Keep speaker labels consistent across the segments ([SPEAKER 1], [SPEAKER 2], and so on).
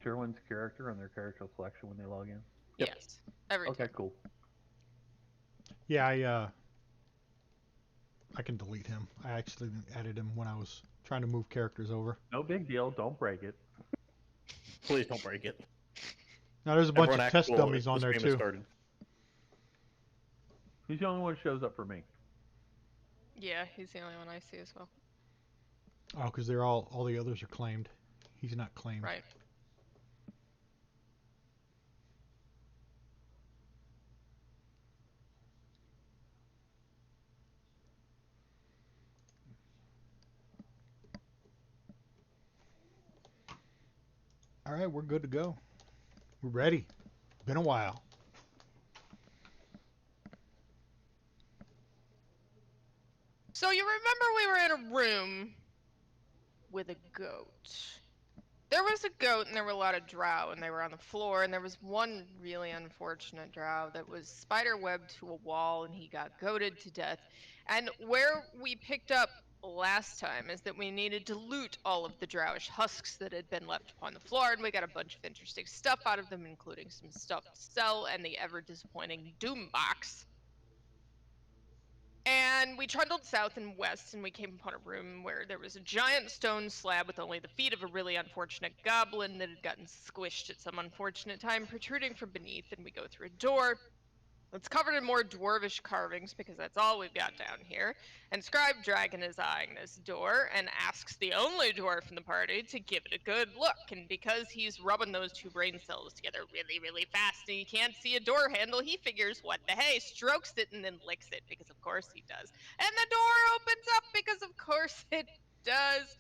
[SPEAKER 1] everyone's character on their character selection when they log in?
[SPEAKER 2] Yep.
[SPEAKER 3] Yes. Every
[SPEAKER 1] Okay,
[SPEAKER 3] time.
[SPEAKER 1] cool.
[SPEAKER 2] Yeah, I can delete him. I actually added him when I was trying to move characters over.
[SPEAKER 1] No big deal. Don't break it.
[SPEAKER 4] Please don't break it.
[SPEAKER 2] Now there's a bunch
[SPEAKER 4] Everyone
[SPEAKER 2] of
[SPEAKER 4] act
[SPEAKER 2] test
[SPEAKER 4] cool.
[SPEAKER 2] dummies on
[SPEAKER 4] The
[SPEAKER 2] there
[SPEAKER 4] stream has
[SPEAKER 2] too.
[SPEAKER 4] started.
[SPEAKER 1] He's the only one who shows up for me.
[SPEAKER 3] Yeah, he's the only one I see as well.
[SPEAKER 2] Oh, because they're all the others are claimed. He's not claimed.
[SPEAKER 3] Right.
[SPEAKER 2] All right, we're good to go. We're ready. Been a while.
[SPEAKER 3] So you remember we were in a room with a goat. There was a goat and there were a lot of drow and they were on the floor and there was one really unfortunate drow that was spider-webbed to a wall and he got goated to death. And where we picked up last time is that we needed to loot all of the drowish husks that had been left upon the floor, and we got a bunch of interesting stuff out of them, including some stuff to sell and the ever disappointing doom box. And we trundled south and west, and we came upon a room where there was a giant stone slab with only the feet of a really unfortunate goblin that had gotten squished at some unfortunate time protruding from beneath, and we go through a door. It's covered in more dwarvish carvings because that's all we've got down here. And Scribe Dragon is eyeing this door and asks the only dwarf in the party to give it a good look. And because he's rubbing those two brain cells together really, really fast and he can't see a door handle, he figures, what the hey, strokes it and then licks it because of course he does. And the door opens up because of course it does.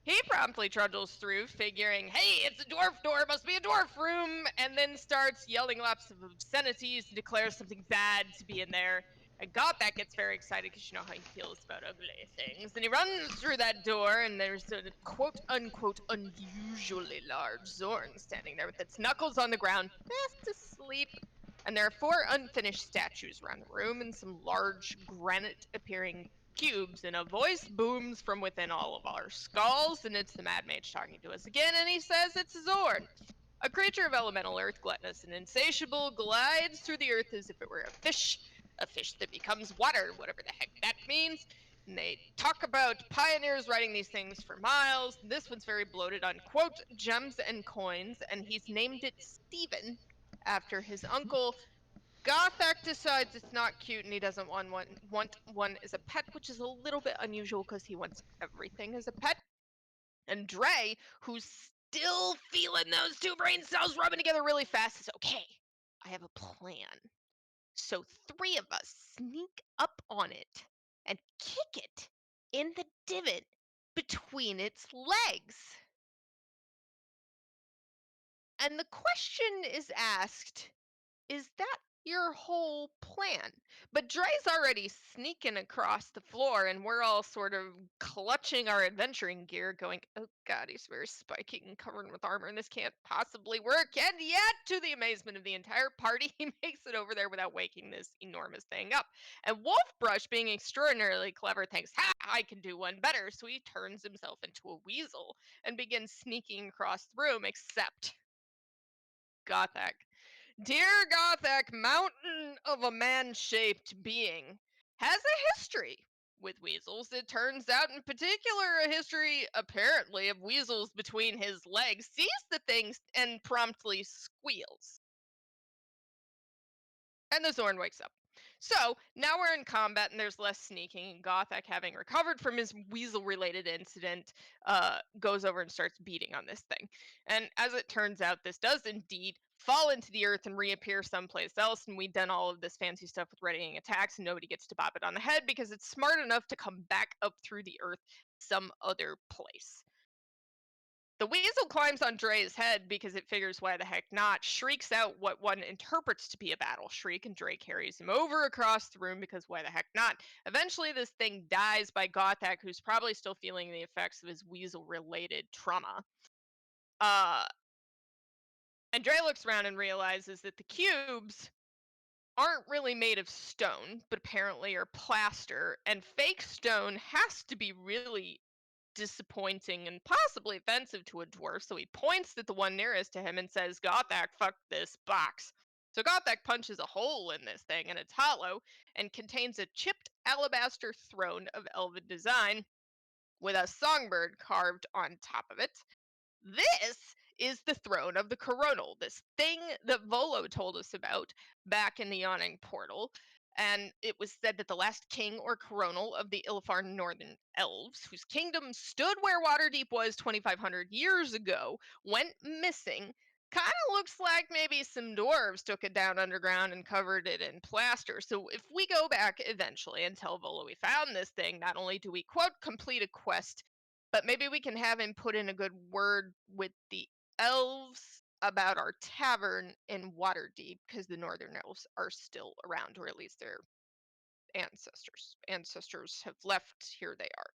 [SPEAKER 3] He promptly trundles through, figuring, hey, it's a dwarf door, must be a dwarf room, and then starts yelling lots of obscenities and declares something bad to be in there. And Gothic gets very excited because you know how he feels about ugly things. And he runs through that door, and there's a quote unquote unusually large Zorn standing there with its knuckles on the ground, fast asleep. And there are 4 unfinished statues around the room and some large granite appearing cubes, and a voice booms from within all of our skulls, and it's the Mad Mage talking to us again, and he says it's Zorn. A creature of elemental earth, gluttonous and insatiable, glides through the earth as if it were a fish that becomes water, whatever the heck that means. And they talk about pioneers writing these things for miles. This one's very bloated on, quote, gems and coins, and he's named it Stephen after his uncle. Gothak decides it's not cute and he doesn't want one as a pet, which is a little bit unusual because he wants everything as a pet. And Dre, who's still feeling those 2 brain cells rubbing together really fast, says, okay, I have a plan. So 3 of us sneak up on it and kick it in the divot between its legs. And the question is asked, is that your whole plan? But Dre's already sneaking across the floor, and we're all sort of clutching our adventuring gear, going, oh god, he's very spiky and covered with armor, and this can't possibly work. And yet, to the amazement of the entire party, he makes it over there without waking this enormous thing up. And Wolfbrush, being extraordinarily clever, thinks, ha, I can do one better. So he turns himself into a weasel and begins sneaking across the room, except Gothak. Dear Gothic, mountain of a man-shaped being, has a history with weasels. It turns out, in particular, a history, apparently, of weasels between his legs. Sees the thing and promptly squeals. And the Zorn wakes up. So now we're in combat and there's less sneaking. And Gothak, having recovered from his weasel-related incident, goes over and starts beating on this thing. And as it turns out, this does indeed fall into the earth and reappear someplace else. And we've done all of this fancy stuff with readying attacks, and nobody gets to bop it on the head because it's smart enough to come back up through the earth some other place. The weasel climbs on Dre's head because it figures why the heck not, shrieks out what one interprets to be a battle shriek, and Dre carries him over across the room because why the heck not. Eventually, this thing dies by Gothak, who's probably still feeling the effects of his weasel-related trauma. And Dre looks around and realizes that the cubes aren't really made of stone, but apparently are plaster, and fake stone has to be really disappointing and possibly offensive to a dwarf, so he points at the one nearest to him and says, Gothic, fuck this box. So Gothic punches a hole in this thing, and it's hollow and contains a chipped alabaster throne of elven design with a songbird carved on top of it. This is the throne of the coronal, this thing that Volo told us about back in the Yawning Portal. And it was said that the last king or coronal of the Ilfar Northern Elves, whose kingdom stood where Waterdeep was 2,500 years ago, went missing. Kind of looks like maybe some dwarves took it down underground and covered it in plaster. So if we go back eventually and tell Volo we found this thing, not only do we, quote, complete a quest, but maybe we can have him put in a good word with the elves about our tavern in Waterdeep, because the Northern Elves are still around, or at least their ancestors have left. Here they are.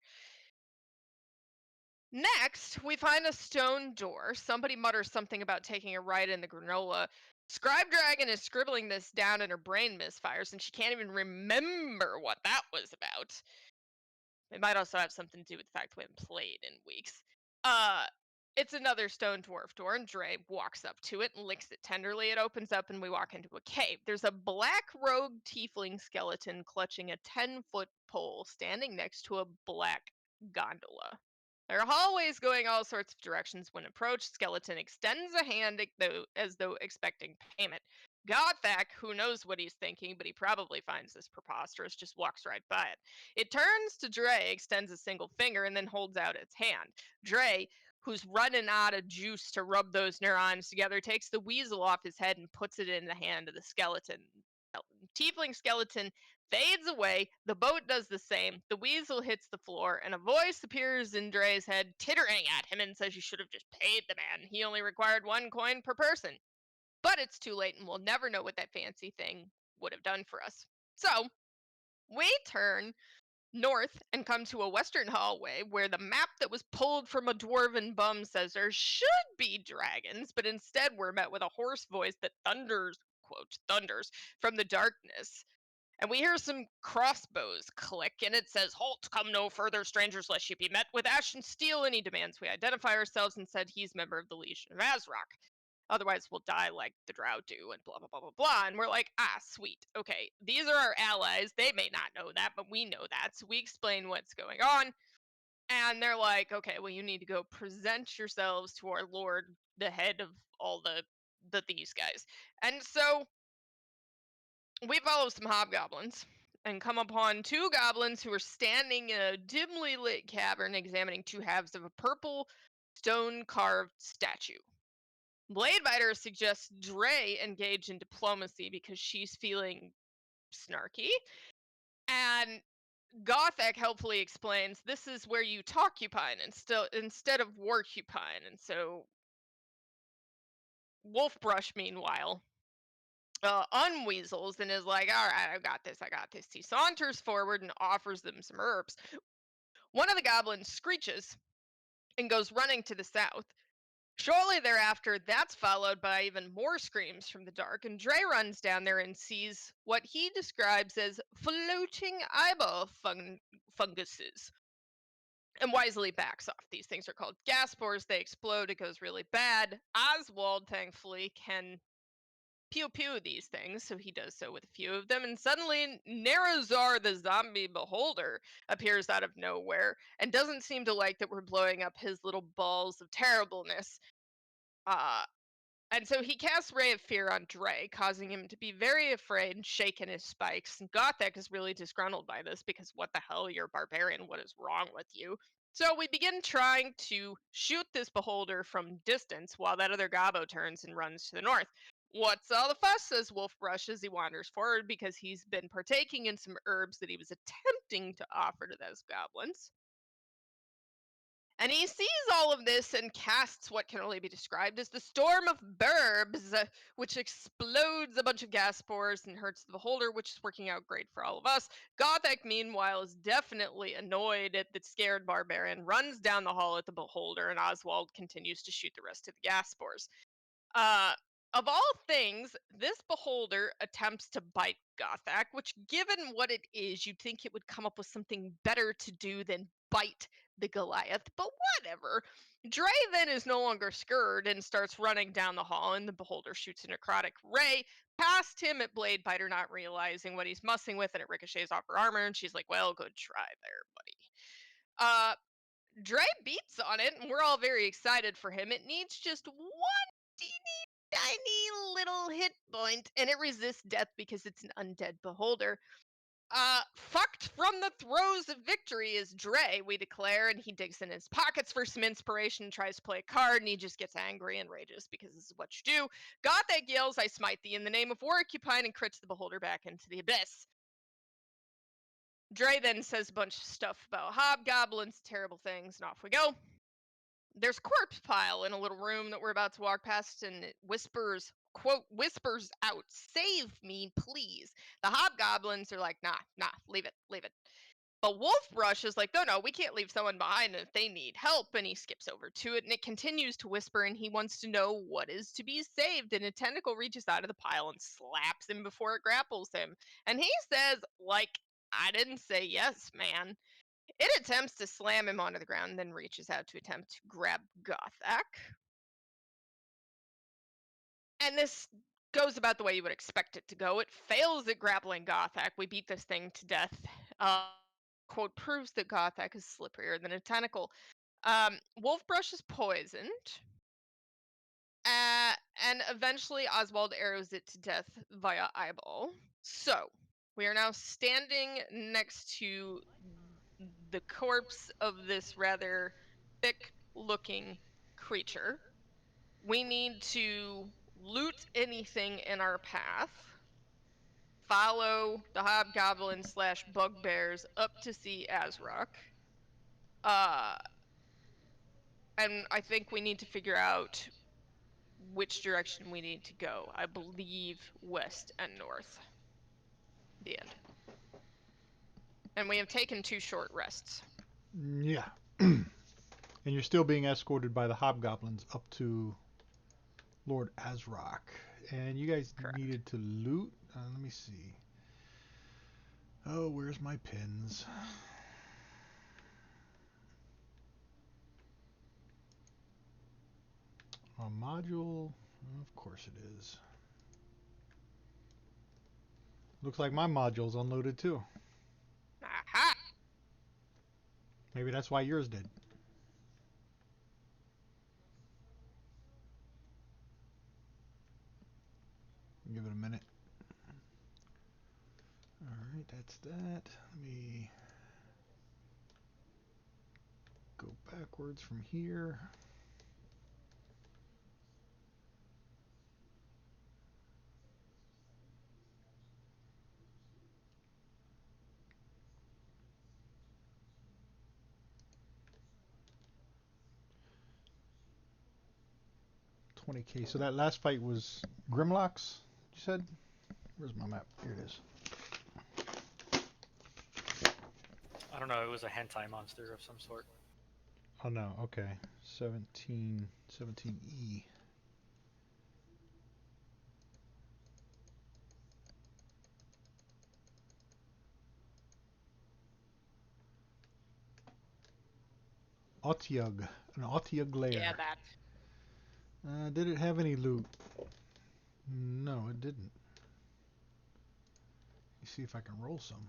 [SPEAKER 3] Next, we find a stone door. Somebody mutters something about taking a ride in the granola. Scribe Dragon is scribbling this down and her brain misfires, and she can't even remember what that was about. It might also have something to do with the fact we haven't played in weeks. It's another stone dwarf door, and Dre walks up to it and licks it tenderly. It opens up, and we walk into a cave. There's a black rogue tiefling skeleton clutching a 10-foot pole, standing next to a black gondola. There are hallways going all sorts of directions. When approached, skeleton extends a hand as though expecting payment. Gothic, who knows what he's thinking, but he probably finds this preposterous, just walks right by it. It turns to Dre, extends a single finger, and then holds out its hand. Dre, who's running out of juice to rub those neurons together, takes the weasel off his head and puts it in the hand of the skeleton. Tiefling skeleton fades away. The boat does the same. The weasel hits the floor, and a voice appears in Dre's head, tittering at him, and says you should have just paid the man. He only required 1 coin per person. But it's too late, and we'll never know what that fancy thing would have done for us. So, we turn north and come to a western hallway where the map that was pulled from a dwarven bum says there should be dragons, but instead we're met with a hoarse voice that thunders, quote, thunders from the darkness. And we hear some crossbows click, and it says, Halt, come no further, strangers, lest ye be met with ash and steel. And he demands we identify ourselves and said he's member of the Legion of Azrock. Otherwise, we'll die like the Drow do, and blah, blah, blah, blah, blah. And we're like, sweet. Okay, these are our allies. They may not know that, but we know that. So we explain what's going on. And they're like, okay, well, you need to go present yourselves to our lord, the head of all these guys. And so we follow some hobgoblins and come upon 2 goblins who are standing in a dimly lit cavern examining 2 halves of a purple stone-carved statue. Bladebiter suggests Dre engage in diplomacy because she's feeling snarky. And Gothic helpfully explains this is where you talcupine instead of warcupine. And so Wolfbrush, meanwhile, unweasels and is like, all right, I got this. He saunters forward and offers them some herbs. One of the goblins screeches and goes running to the south. Shortly thereafter, that's followed by even more screams from the dark, and Dre runs down there and sees what he describes as floating eyeball funguses, and wisely backs off. These things are called gas spores. They explode. It goes really bad. Oswald, thankfully, can pew these things, so he does so with a few of them, and suddenly Nerazar the zombie beholder appears out of nowhere and doesn't seem to like that we're blowing up his little balls of terribleness. And so he casts Ray of Fear on Dre, causing him to be very afraid and shake in his spikes. And Gothic is really disgruntled by this because what the hell, you're a barbarian, what is wrong with you? So we begin trying to shoot this beholder from distance while that other gobbo turns and runs to the north. What's all the fuss, says Wolfbrush as he wanders forward, because he's been partaking in some herbs that he was attempting to offer to those goblins. And he sees all of this and casts what can only be described as the Storm of Burbs, which explodes a bunch of gas spores and hurts the beholder, which is working out great for all of us. Gothic, meanwhile, is definitely annoyed at the scared barbarian, runs down the hall at the beholder, and Oswald continues to shoot the rest of the gas spores. Of all things, this beholder attempts to bite Gothic, which, given what it is, you'd think it would come up with something better to do than bite the Goliath, but whatever. Dre then is no longer scared and starts running down the hall, and the Beholder shoots a necrotic ray past him at Blade Biter, not realizing what he's messing with, and it ricochets off her armor, and she's like, well, good try there, buddy. Dre beats on it, and we're all very excited for him. It needs just one teeny tiny little hit point, and it resists death because it's an Undead Beholder. Fucked from the throes of victory is Dre, we declare, and he digs in his pockets for some inspiration and tries to play a card, and he just gets angry and rages because this is what you do. Gothic yells, I smite thee in the name of Warcupine, and crits the Beholder back into the abyss. Dre then says a bunch of stuff about hobgoblins, terrible things, and off we go. There's a corpse pile in a little room that we're about to walk past, and it whispers, quote, whispers out, save me, please. The hobgoblins are like, nah, leave it. But Wolfbrush is like, no, we can't leave someone behind if they need help, and he skips over to it, and it continues to whisper, and he wants to know what is to be saved, and a tentacle reaches out of the pile and slaps him before it grapples him. And he says, like, I didn't say yes, man. It attempts to slam him onto the ground and then reaches out to attempt to grab Gothic. And this goes about the way you would expect it to go. It fails at grappling Gothic. We beat this thing to death. Quote, proves that Gothic is slipperier than a tentacle. Wolfbrush is poisoned. And eventually Oswald arrows it to death via eyeball. So, we are now standing next to the corpse of this rather thick-looking creature. We need to loot anything in our path, follow the hobgoblin / bugbears up to see Azrock. And I think we need to figure out which direction we need to go. I believe west and north. The end. And we have taken 2 short rests.
[SPEAKER 2] Yeah. And you're still being escorted by the hobgoblins up to Lord Azrock. And you guys
[SPEAKER 3] Correct.
[SPEAKER 2] needed to loot. Let me see. Oh, where's my pins? A module. Of course it is. Looks like my module's unloaded too.
[SPEAKER 3] Aha!
[SPEAKER 2] Maybe that's why yours did. Give it a minute. Alright, that's that. Let me go backwards from here. $20K. So that last fight was Grimlocks, you said? Where's my map? Here it is.
[SPEAKER 5] I don't know, it was a hentai monster of some sort.
[SPEAKER 2] Oh no, okay. 17E. Otyug. An Otyug lair.
[SPEAKER 3] Yeah, that.
[SPEAKER 2] Did it have any loot? No, it didn't. Let me see if I can roll some.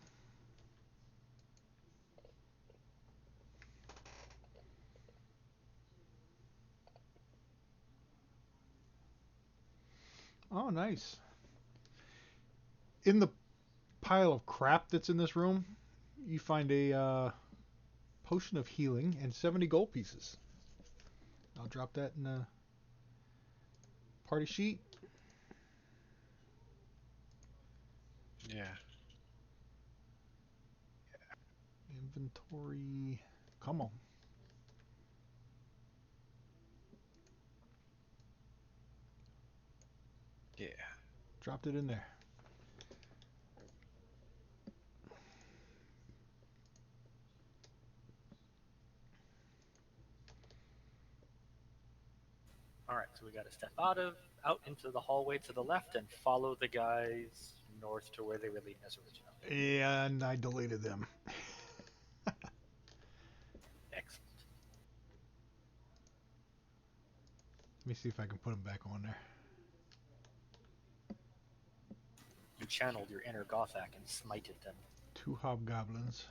[SPEAKER 2] Oh, nice. In the pile of crap that's in this room, you find a potion of healing and 70 gold pieces. I'll drop that in a party sheet.
[SPEAKER 6] Yeah.
[SPEAKER 2] Inventory. Come on.
[SPEAKER 6] Yeah.
[SPEAKER 2] Dropped it in there.
[SPEAKER 5] Alright, so we gotta step out into the hallway to the left and follow the guys north to where they were leading us originally.
[SPEAKER 2] Yeah, and I deleted them.
[SPEAKER 5] Excellent.
[SPEAKER 2] me see if I can put them back on there.
[SPEAKER 5] You channeled your inner Gothic and smited them.
[SPEAKER 2] 2 hobgoblins.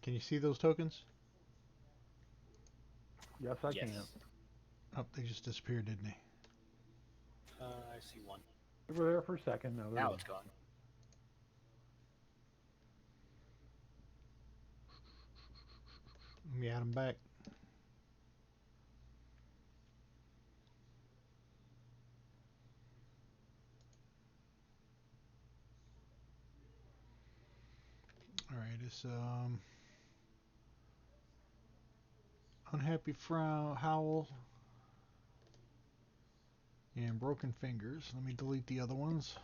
[SPEAKER 2] Can you see those tokens?
[SPEAKER 1] Yes, I
[SPEAKER 5] Yes.
[SPEAKER 1] can.
[SPEAKER 2] Oh, they just disappeared, didn't they?
[SPEAKER 5] I see one.
[SPEAKER 1] We were there for a second. Now,
[SPEAKER 5] Now it's gone.
[SPEAKER 2] Let me add them back. Alright, it's Unhappy Frown, Howl, and Broken Fingers. Let me delete the other ones.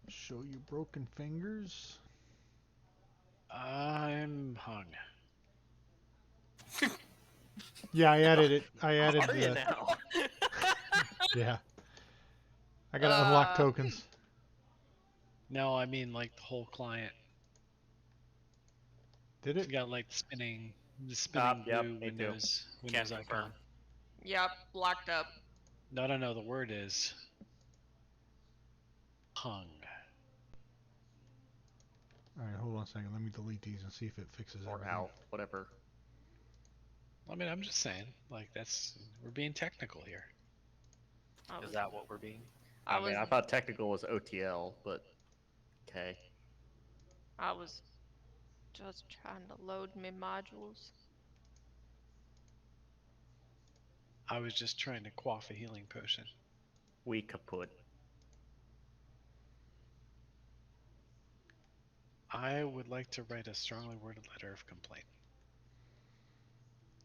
[SPEAKER 2] Show you Broken Fingers.
[SPEAKER 6] I'm hung.
[SPEAKER 2] Yeah, I added it. I added
[SPEAKER 4] Are you
[SPEAKER 2] the.
[SPEAKER 4] now?
[SPEAKER 2] Yeah. I gotta unlock tokens.
[SPEAKER 6] No, I mean like the whole client.
[SPEAKER 2] Did
[SPEAKER 6] You
[SPEAKER 2] it?
[SPEAKER 6] got like the spinning
[SPEAKER 4] Yep,
[SPEAKER 6] blue
[SPEAKER 4] me too.
[SPEAKER 6] Windows
[SPEAKER 5] Can't
[SPEAKER 6] icon.
[SPEAKER 5] confirm.
[SPEAKER 3] Yep, locked up.
[SPEAKER 6] No, the word is hung.
[SPEAKER 2] Alright, hold on a second. Let me delete these and see if it fixes
[SPEAKER 4] Or
[SPEAKER 2] everything.
[SPEAKER 4] out, whatever.
[SPEAKER 6] I mean, I'm just saying, like we're being technical here.
[SPEAKER 3] I
[SPEAKER 5] Is
[SPEAKER 3] was,
[SPEAKER 5] that what we're being?
[SPEAKER 3] I
[SPEAKER 4] I mean,
[SPEAKER 3] was,
[SPEAKER 4] I thought technical was OTL, but okay.
[SPEAKER 3] I was just trying to load my modules.
[SPEAKER 6] I was just trying to quaff a healing potion.
[SPEAKER 4] We kaput.
[SPEAKER 6] I would like to write a strongly worded letter of complaint.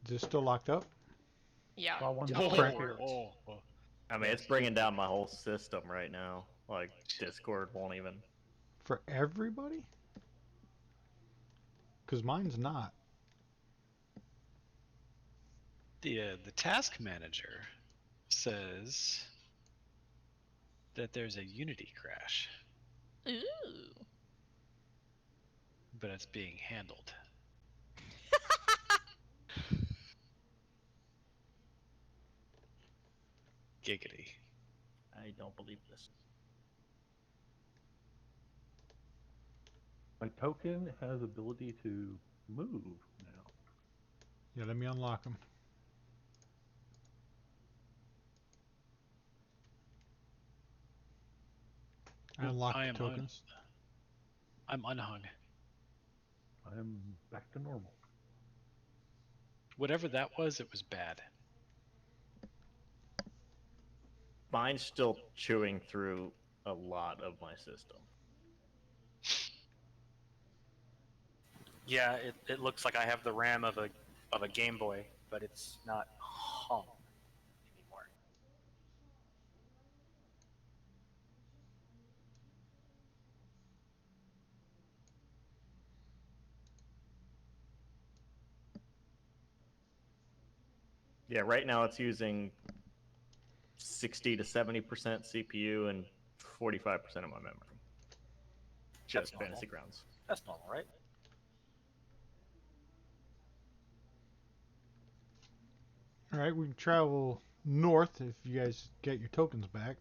[SPEAKER 2] Is this still locked up?
[SPEAKER 3] Yeah,
[SPEAKER 1] Saw one
[SPEAKER 3] totally
[SPEAKER 2] Correct.
[SPEAKER 3] worked.
[SPEAKER 4] I mean, it's bringing down my whole system right now. Like, Discord won't even.
[SPEAKER 2] For everybody? Because mine's not.
[SPEAKER 6] The task manager says that there's a Unity crash,
[SPEAKER 3] Ooh.
[SPEAKER 6] but it's being handled. Giggity.
[SPEAKER 4] I don't believe this.
[SPEAKER 1] My token has ability to move now.
[SPEAKER 2] Yeah, let me unlock them. I unlocked the tokens.
[SPEAKER 6] I'm unhung.
[SPEAKER 1] I'm back to normal.
[SPEAKER 6] Whatever that was, it was bad.
[SPEAKER 4] Mine's still chewing through a lot of my system.
[SPEAKER 5] Yeah, it looks like I have the RAM of a Game Boy, but it's not hung anymore.
[SPEAKER 4] Yeah, right now it's using 60 to 70% CPU and 45% of my memory. Just
[SPEAKER 5] normal.
[SPEAKER 4] Fantasy Grounds.
[SPEAKER 5] That's normal, right?
[SPEAKER 2] Alright, we can travel north if you guys get your tokens back.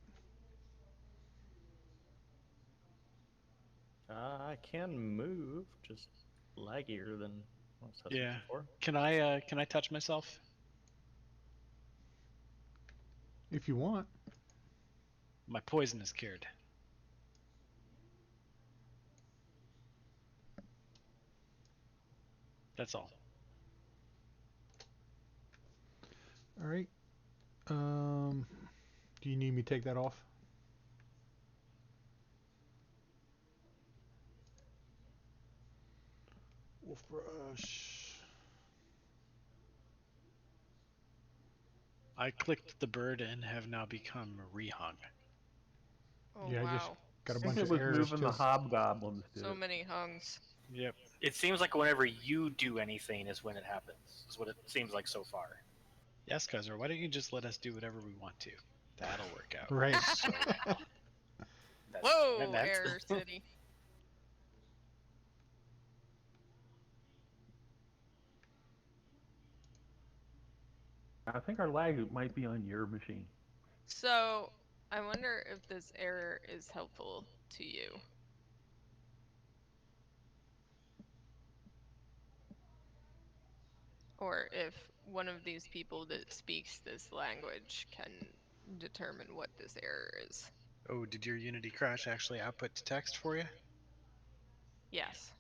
[SPEAKER 4] I can move, just laggier than I was touching
[SPEAKER 6] Yeah.
[SPEAKER 4] before.
[SPEAKER 6] Can I touch myself?
[SPEAKER 2] If you want.
[SPEAKER 6] My poison is cured. That's all.
[SPEAKER 2] Alright. Do you need me to take that off? Wolf brush.
[SPEAKER 6] I clicked the bird and have now become rehung.
[SPEAKER 3] Oh
[SPEAKER 2] Yeah, I just
[SPEAKER 3] wow.
[SPEAKER 2] got a
[SPEAKER 1] I think
[SPEAKER 2] bunch
[SPEAKER 1] it
[SPEAKER 2] of
[SPEAKER 1] was
[SPEAKER 2] errors
[SPEAKER 1] moving the
[SPEAKER 2] too.
[SPEAKER 1] hobgoblins did
[SPEAKER 3] So
[SPEAKER 1] it.
[SPEAKER 3] many hungs.
[SPEAKER 6] Yep.
[SPEAKER 5] It seems like whenever you do anything is when it happens. Is what it seems like so far.
[SPEAKER 6] Yes, Kaiser, why don't you just let us do whatever we want to? That'll work out.
[SPEAKER 2] Right.
[SPEAKER 6] So well.
[SPEAKER 5] That's
[SPEAKER 3] Whoa,
[SPEAKER 5] what I meant.
[SPEAKER 3] Error City.
[SPEAKER 1] I think our lag might be on your machine.
[SPEAKER 3] So, I wonder if this error is helpful to you. Or if one of these people that speaks this language can determine what this error is.
[SPEAKER 6] Oh, did your Unity crash actually output to text for you?
[SPEAKER 3] Yes.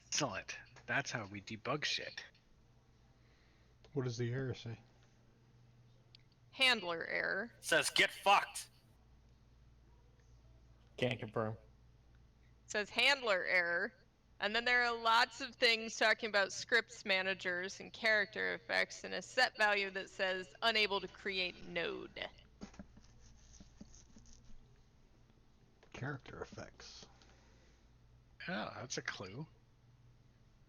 [SPEAKER 6] Excellent. That's how we debug shit.
[SPEAKER 2] What does the error say?
[SPEAKER 3] Handler error.
[SPEAKER 5] Says get fucked.
[SPEAKER 4] Can't confirm.
[SPEAKER 3] Says handler error. And then there are lots of things talking about scripts managers and character effects and a set value that says unable to create node.
[SPEAKER 2] Character effects.
[SPEAKER 6] Oh, that's a clue.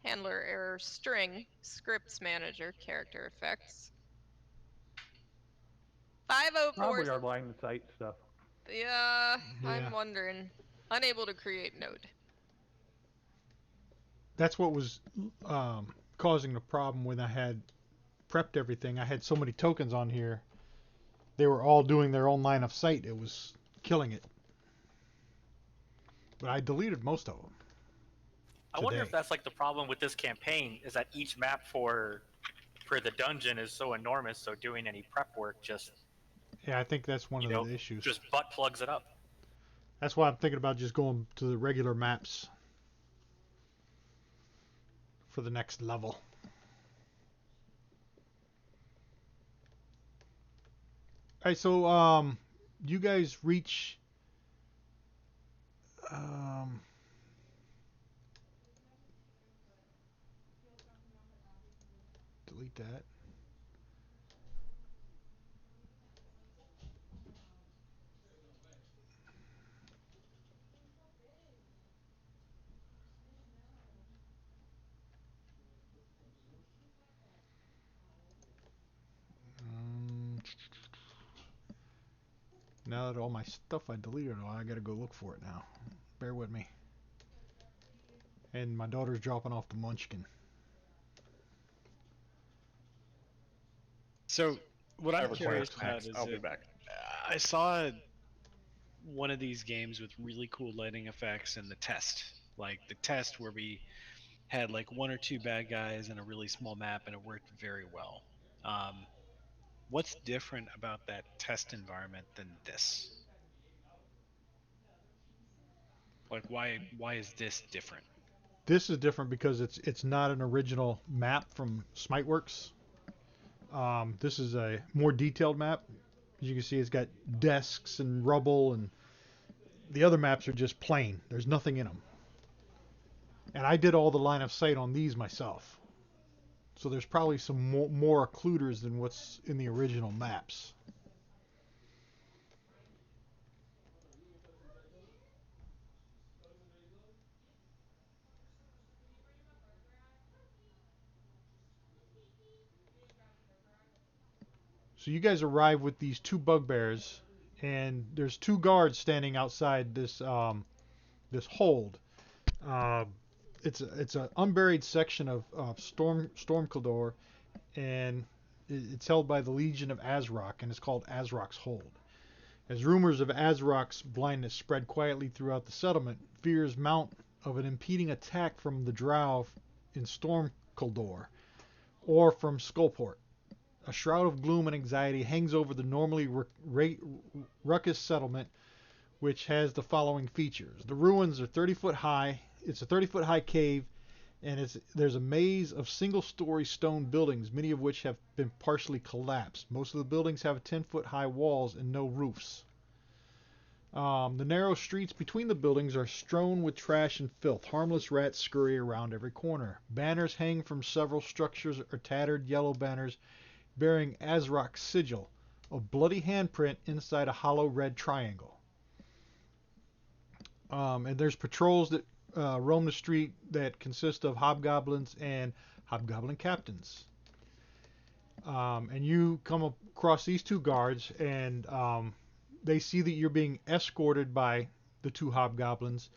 [SPEAKER 3] Handler error string, scripts manager, character effects. 504.
[SPEAKER 1] Probably our line of sight stuff.
[SPEAKER 3] Yeah,
[SPEAKER 2] Yeah.
[SPEAKER 3] I'm wondering. Unable to create node.
[SPEAKER 2] That's what was causing the problem when I had prepped everything. I had so many tokens on here. They were all doing their own line of sight. It was killing it. But I deleted most of them.
[SPEAKER 5] I wonder if
[SPEAKER 2] Today.
[SPEAKER 5] that's like the problem with this campaign is that each map for the dungeon is so enormous, so doing any prep work just
[SPEAKER 2] Yeah, I think that's one of the issues.
[SPEAKER 5] just butt plugs it up.
[SPEAKER 2] That's why I'm thinking about just going to the regular maps for the next level. Alright, so you guys reach delete that. Now that all my stuff I deleted, I gotta go look for it now. Bear with me. And my daughter's dropping off the munchkin.
[SPEAKER 6] So, what I'm
[SPEAKER 4] Whatever
[SPEAKER 6] curious
[SPEAKER 4] Clarence
[SPEAKER 6] about
[SPEAKER 4] Max,
[SPEAKER 6] is
[SPEAKER 4] I'll be
[SPEAKER 6] that
[SPEAKER 4] back.
[SPEAKER 6] I saw one of these games with really cool lighting effects in the test. Like the test where we had like one or two bad guys in a really small map and it worked very well. What's different about that test environment than this? Like why is this different?
[SPEAKER 2] This is different because it's not an original map from Smiteworks. This is a more detailed map. As you can see, it's got desks and rubble, and the other maps are just plain. There's nothing in them. And I did all the line of sight on these myself. So there's probably some more occluders than what's in the original maps. So you guys arrive with these two bugbears, and there's two guards standing outside this this hold. Uh, it's an unburied section of Stormcaldor, and it's held by the Legion of Azrock, and it's called Azrock's Hold. As rumors of Azrock's blindness spread quietly throughout the settlement, fears mount of an impending attack from the Drow in Stormcaldor or from Skullport. A shroud of gloom and anxiety hangs over the normally ruckus settlement, which has the following features. The ruins are 30 foot high. It's a 30-foot high cave, and there's a maze of single-story stone buildings, many of which have been partially collapsed. Most of the buildings have 10-foot high walls and no roofs. The narrow streets between the buildings are strewn with trash and filth. Harmless rats scurry around every corner. Banners hang from several structures, or tattered yellow banners bearing Azrock's sigil, a bloody handprint inside a hollow red triangle. And there's patrols that roam the street that consist of hobgoblins and hobgoblin captains. And you come across these two guards, and they see that you're being escorted by the two hobgoblins.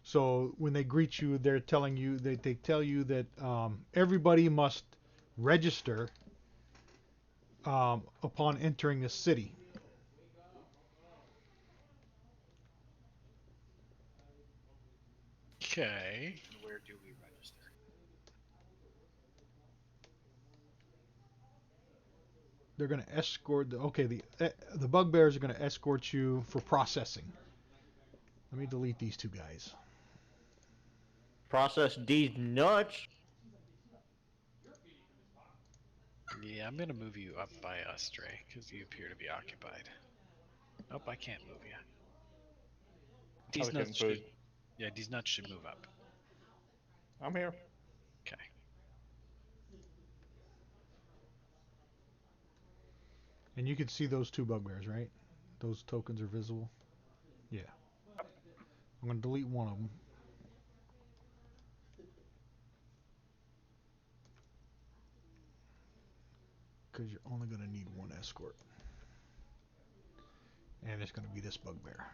[SPEAKER 2] So when they greet you, they're telling you they tell you that everybody must register upon entering the city.
[SPEAKER 6] Okay.
[SPEAKER 5] And where do we register?
[SPEAKER 2] They're going to escort. The bugbears are going to escort you for processing. Let me delete these two guys.
[SPEAKER 4] Process these nuts.
[SPEAKER 6] Yeah, I'm gonna move you up by us, Dre, because you appear to be occupied. Nope, I can't move you. These
[SPEAKER 4] Probably
[SPEAKER 6] nuts
[SPEAKER 4] couldn't
[SPEAKER 6] should. Yeah, these nuts should move up.
[SPEAKER 4] I'm here.
[SPEAKER 6] Okay.
[SPEAKER 2] And you can see those two bugbears, right? Those tokens are visible. Yeah. I'm going to delete one of them. Because you're only going to need one escort. And it's going to be this bugbear.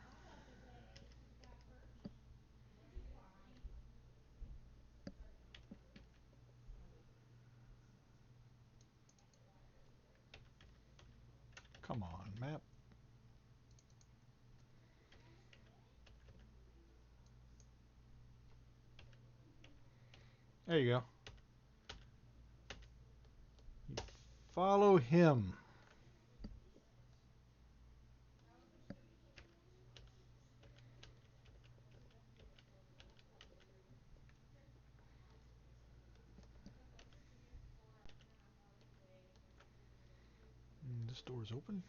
[SPEAKER 2] Come on, map. There you go. You follow him. This door's open.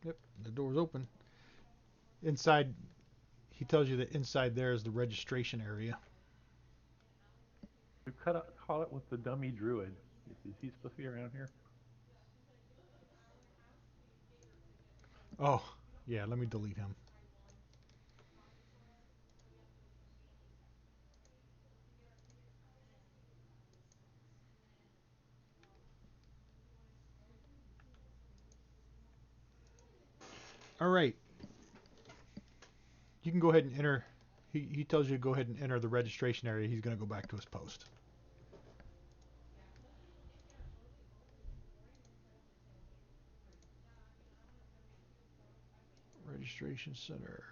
[SPEAKER 2] Yep, the door's open. Inside, he tells you that inside there is the registration area.
[SPEAKER 1] We caught it with the dummy druid. Is he supposed to be around here?
[SPEAKER 2] Oh, yeah, let me delete him. All right. You can go ahead and enter. He tells you to go ahead and enter the registration area. He's going to go back to his post. Registration center.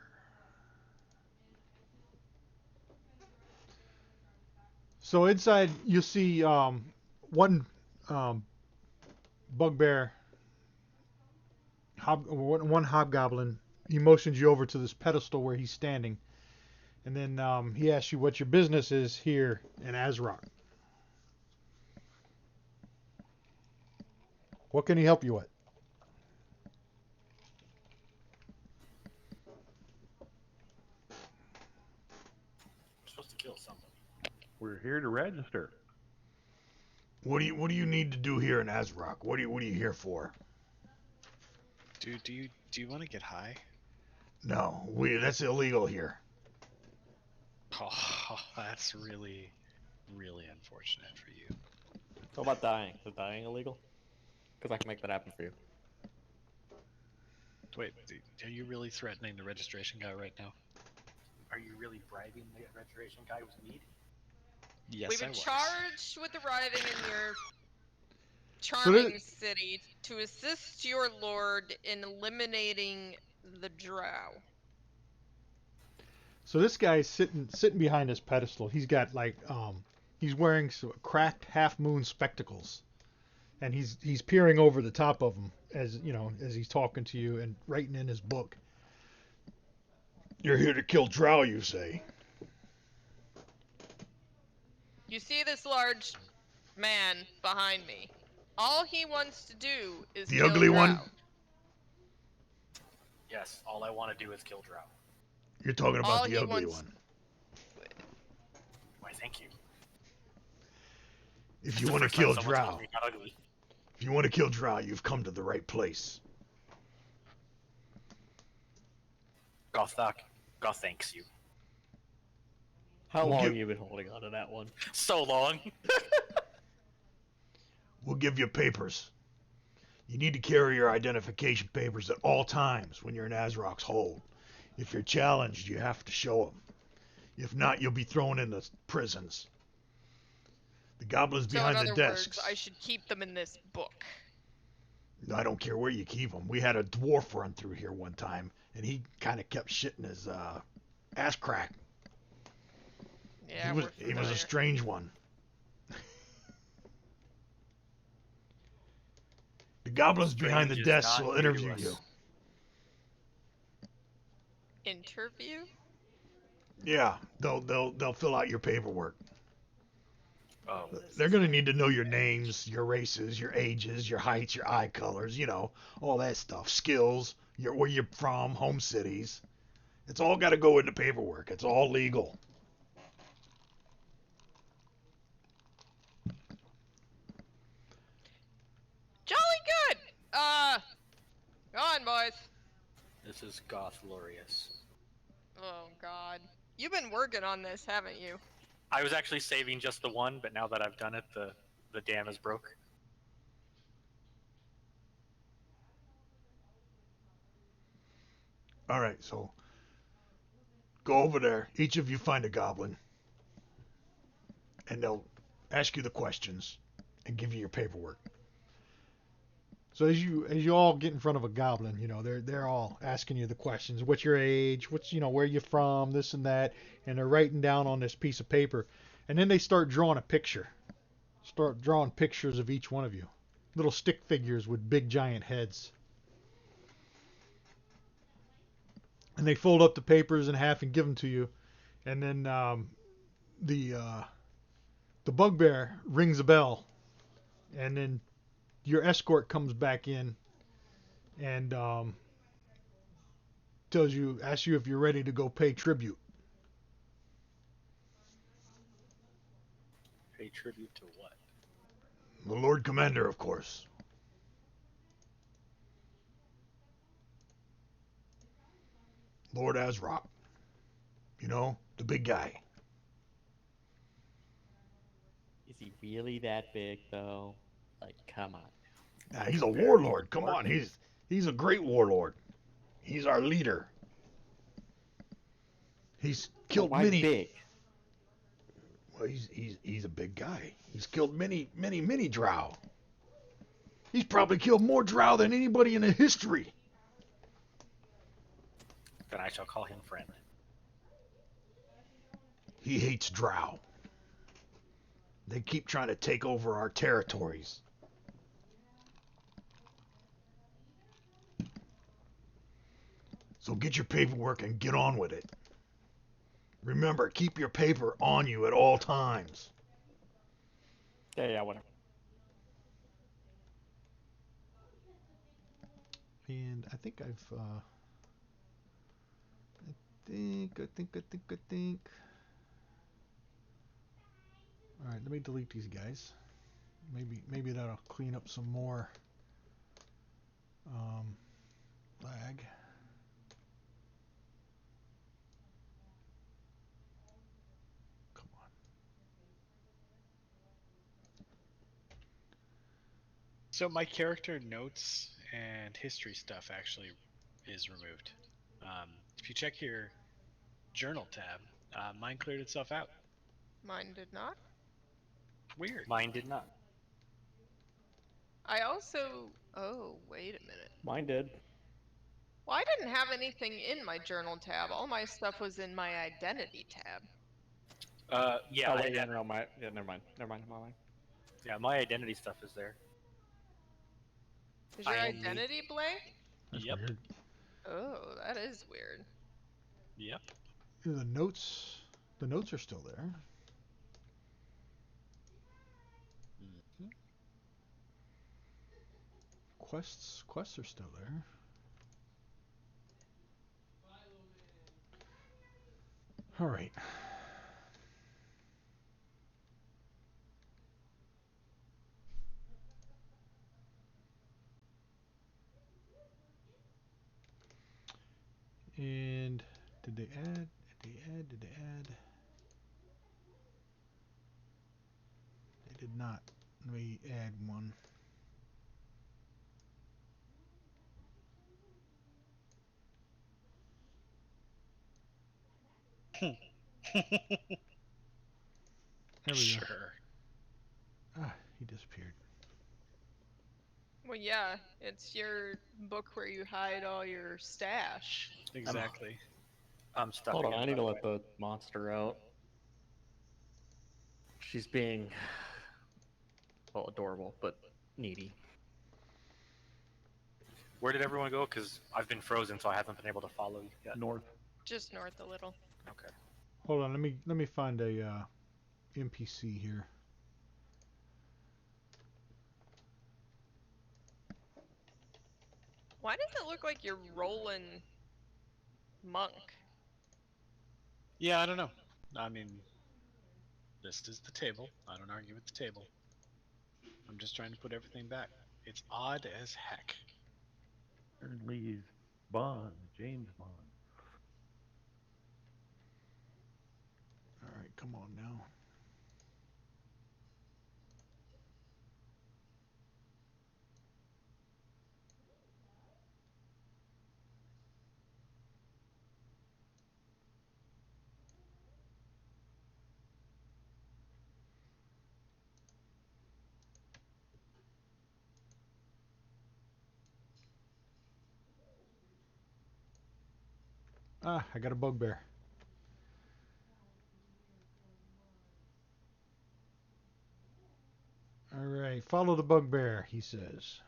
[SPEAKER 2] So inside you see one bugbear, one hobgoblin. He motions you over to this pedestal where he's standing, and then he asks you what your business is here in Azrock. What can he help you with?
[SPEAKER 5] I'm supposed to kill somebody.
[SPEAKER 1] We're here to register.
[SPEAKER 2] What do you need to do here in Azrock? What are you here for?
[SPEAKER 6] Dude, do you want to get high?
[SPEAKER 2] No, that's illegal here.
[SPEAKER 6] Oh, that's really, really unfortunate for you.
[SPEAKER 4] How about dying? Is dying illegal? Because I can make that happen for you.
[SPEAKER 6] Wait, are you really threatening the registration guy right now?
[SPEAKER 5] Are you really bribing the registration guy with meat?
[SPEAKER 6] Yes,
[SPEAKER 3] We've
[SPEAKER 6] I
[SPEAKER 3] been
[SPEAKER 6] was.
[SPEAKER 3] charged with arriving in your charming city to assist your lord in eliminating the drow.
[SPEAKER 2] So this guy's sitting behind this pedestal. He's got he's wearing cracked half moon spectacles, and he's peering over the top of them as he's talking to you and writing in his book. You're here to kill drow, you say?
[SPEAKER 3] You see this large man behind me. All he wants to do is
[SPEAKER 2] The
[SPEAKER 3] kill
[SPEAKER 2] ugly
[SPEAKER 3] drow.
[SPEAKER 2] one?
[SPEAKER 5] Yes, all I want to do is kill drow.
[SPEAKER 2] You're talking about
[SPEAKER 3] All
[SPEAKER 2] the
[SPEAKER 3] he
[SPEAKER 2] ugly
[SPEAKER 3] wants-
[SPEAKER 2] one.
[SPEAKER 5] Why, thank you.
[SPEAKER 2] If
[SPEAKER 5] It's
[SPEAKER 2] you
[SPEAKER 5] the
[SPEAKER 2] want to
[SPEAKER 5] first time
[SPEAKER 2] kill
[SPEAKER 5] someone's told
[SPEAKER 2] drow,
[SPEAKER 5] me not ugly.
[SPEAKER 2] if you want to kill drow, you've come to the right place.
[SPEAKER 5] Goth thanks you.
[SPEAKER 4] How
[SPEAKER 2] We'll
[SPEAKER 4] long
[SPEAKER 2] give-
[SPEAKER 4] have you been holding on to that one?
[SPEAKER 5] So long.
[SPEAKER 2] We'll give you papers. You need to carry your identification papers at all times when you're in Azrok's hold. If you're challenged, you have to show them. If not, you'll be thrown in the prisons. The goblins
[SPEAKER 3] So in
[SPEAKER 2] behind the
[SPEAKER 3] other
[SPEAKER 2] desks.
[SPEAKER 3] words, I should keep them in this book.
[SPEAKER 2] I don't care where you keep them. We had a dwarf run through here one time, and he kind of kept shitting his ass crack.
[SPEAKER 3] Yeah,
[SPEAKER 2] He was a strange one. The goblins behind the
[SPEAKER 5] Strange is
[SPEAKER 2] desks
[SPEAKER 5] not
[SPEAKER 2] will
[SPEAKER 5] new to
[SPEAKER 2] interview
[SPEAKER 5] us.
[SPEAKER 2] you.
[SPEAKER 3] Interview?
[SPEAKER 2] Yeah, they'll fill out your paperwork.
[SPEAKER 5] Oh,
[SPEAKER 2] They're going to need to know your names, your races, your ages, your heights, your eye colors, all that stuff. Skills, where you're from, home cities. It's all got to go in the paperwork. It's all legal.
[SPEAKER 3] Jolly good! Go on, boys.
[SPEAKER 5] this is Gothlorious.
[SPEAKER 3] Oh, God. You've been working on this, haven't you?
[SPEAKER 5] I was actually saving just the one, but now that I've done it, the dam is broke.
[SPEAKER 2] All right, so go over there. Each of you find a goblin, and they'll ask you the questions and give you your paperwork. So as you all get in front of a goblin, they're all asking you the questions. What's your age? What's where you from? This and that, and they're writing down on this piece of paper, and then they start drawing a picture. Start drawing pictures of each one of you, little stick figures with big giant heads. And they fold up the papers in half and give them to you, and then the bugbear rings a bell, and then your escort comes back in and asks you if you're ready to go pay tribute.
[SPEAKER 5] Pay tribute to what?
[SPEAKER 2] The Lord Commander, of course. Lord Azrok. The big guy.
[SPEAKER 7] Is he really that big, though? Like, come on.
[SPEAKER 2] He's a
[SPEAKER 5] Very
[SPEAKER 2] warlord. Come on,
[SPEAKER 5] important.
[SPEAKER 2] he's a great warlord. He's our leader. He's killed
[SPEAKER 7] Why
[SPEAKER 2] many.
[SPEAKER 7] big?
[SPEAKER 2] Well, he's a big guy. He's killed many drow. He's probably killed more drow than anybody in the history.
[SPEAKER 5] Then I shall call him friend.
[SPEAKER 2] He hates drow. They keep trying to take over our territories. So get your paperwork and get on with it. Remember, keep your paper on you at all times.
[SPEAKER 7] Yeah, whatever.
[SPEAKER 2] And I think I think. All right, let me delete these guys. Maybe that'll clean up some more lag. Come on.
[SPEAKER 6] So my character notes and history stuff actually is removed. If you check your journal tab, mine cleared itself out.
[SPEAKER 3] Mine did not.
[SPEAKER 6] Weird.
[SPEAKER 5] Mine did not.
[SPEAKER 3] I also... Oh, wait a minute.
[SPEAKER 7] Mine did.
[SPEAKER 3] Well, I didn't have anything in my journal tab. All my stuff was in my identity tab.
[SPEAKER 5] Yeah,
[SPEAKER 7] Oh, wait, yeah, never mind. Yeah, never mind.
[SPEAKER 5] yeah, my identity stuff is there.
[SPEAKER 3] Is your
[SPEAKER 5] I am-
[SPEAKER 3] identity blank?
[SPEAKER 2] That's
[SPEAKER 6] Yep.
[SPEAKER 2] weird.
[SPEAKER 3] Oh, that is weird.
[SPEAKER 6] Yep.
[SPEAKER 2] The notes are still there.
[SPEAKER 6] Mm-hmm.
[SPEAKER 2] Quests are still there. All right. And did they add? Did they add? They did not. Let me add one. There we go.
[SPEAKER 6] Sure.
[SPEAKER 2] Ah, he disappeared.
[SPEAKER 3] Well, yeah, it's your book where you hide all your stash.
[SPEAKER 6] Exactly.
[SPEAKER 5] I'm stuck
[SPEAKER 4] Hold on,
[SPEAKER 5] again.
[SPEAKER 4] I need
[SPEAKER 5] by
[SPEAKER 4] to
[SPEAKER 5] the
[SPEAKER 4] let
[SPEAKER 5] way.
[SPEAKER 4] the monster out. She's being, well, adorable, but needy.
[SPEAKER 5] Where did everyone go? Because I've been frozen, so I haven't been able to follow you yet.
[SPEAKER 1] North.
[SPEAKER 3] Just north a little.
[SPEAKER 5] Okay.
[SPEAKER 2] Hold on, let me find a NPC here.
[SPEAKER 3] Why does it look like you're rolling monk?
[SPEAKER 6] Yeah, I don't know. I mean, this is the table. I don't argue with the table. I'm just trying to put everything back. It's odd as heck.
[SPEAKER 1] Lee's Bond. James Bond.
[SPEAKER 2] All right, come on now. Ah, I got a bugbear. All right, follow the bugbear, he says.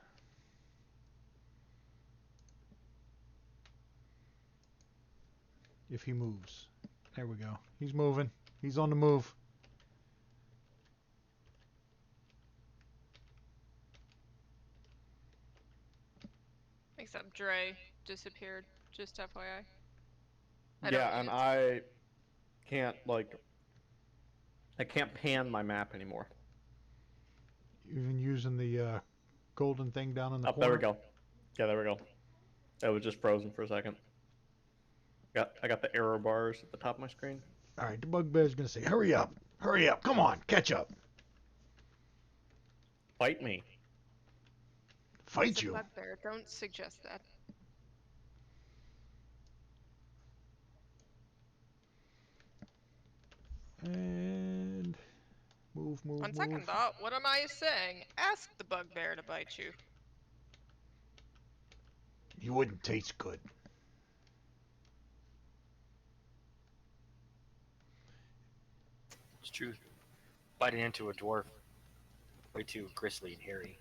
[SPEAKER 2] If he moves. There we go. He's moving. He's on the move.
[SPEAKER 3] Except Dre disappeared. Just FYI. I don't
[SPEAKER 4] Yeah,
[SPEAKER 3] mean
[SPEAKER 4] and
[SPEAKER 3] it's...
[SPEAKER 4] I can't, like, I can't pan my map anymore.
[SPEAKER 2] Even using the golden thing down in the
[SPEAKER 4] Oh,
[SPEAKER 2] corner.
[SPEAKER 4] there we go. Yeah, there we go. It was just frozen for a second. I got the error bars at the top of my screen.
[SPEAKER 2] All right, the bugbear's gonna say, "Hurry up, hurry up, come on, catch up,
[SPEAKER 4] Fight me.
[SPEAKER 2] fight
[SPEAKER 3] It's a
[SPEAKER 2] you."
[SPEAKER 3] bugbear. Don't suggest that.
[SPEAKER 2] And move, move,
[SPEAKER 3] On
[SPEAKER 2] move.
[SPEAKER 3] second thought, what am I saying? Ask the bugbear to bite you.
[SPEAKER 2] You wouldn't taste good.
[SPEAKER 5] It's true. Biting into a dwarf. Way too gristly and hairy.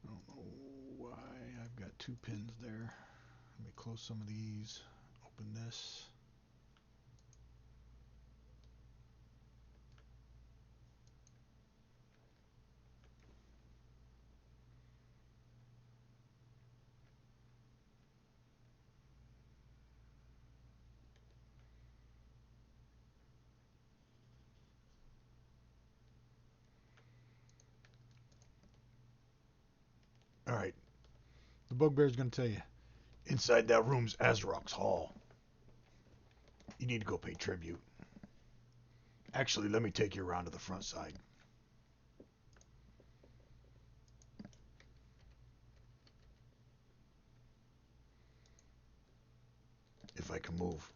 [SPEAKER 2] I don't know why I've got 2 pins there. Let me close some of these. Open this. All right. The bugbear's gonna tell you. Inside that room's Azrok's hall. You need to go pay tribute. Actually, let me take you around to the front side. If I can move.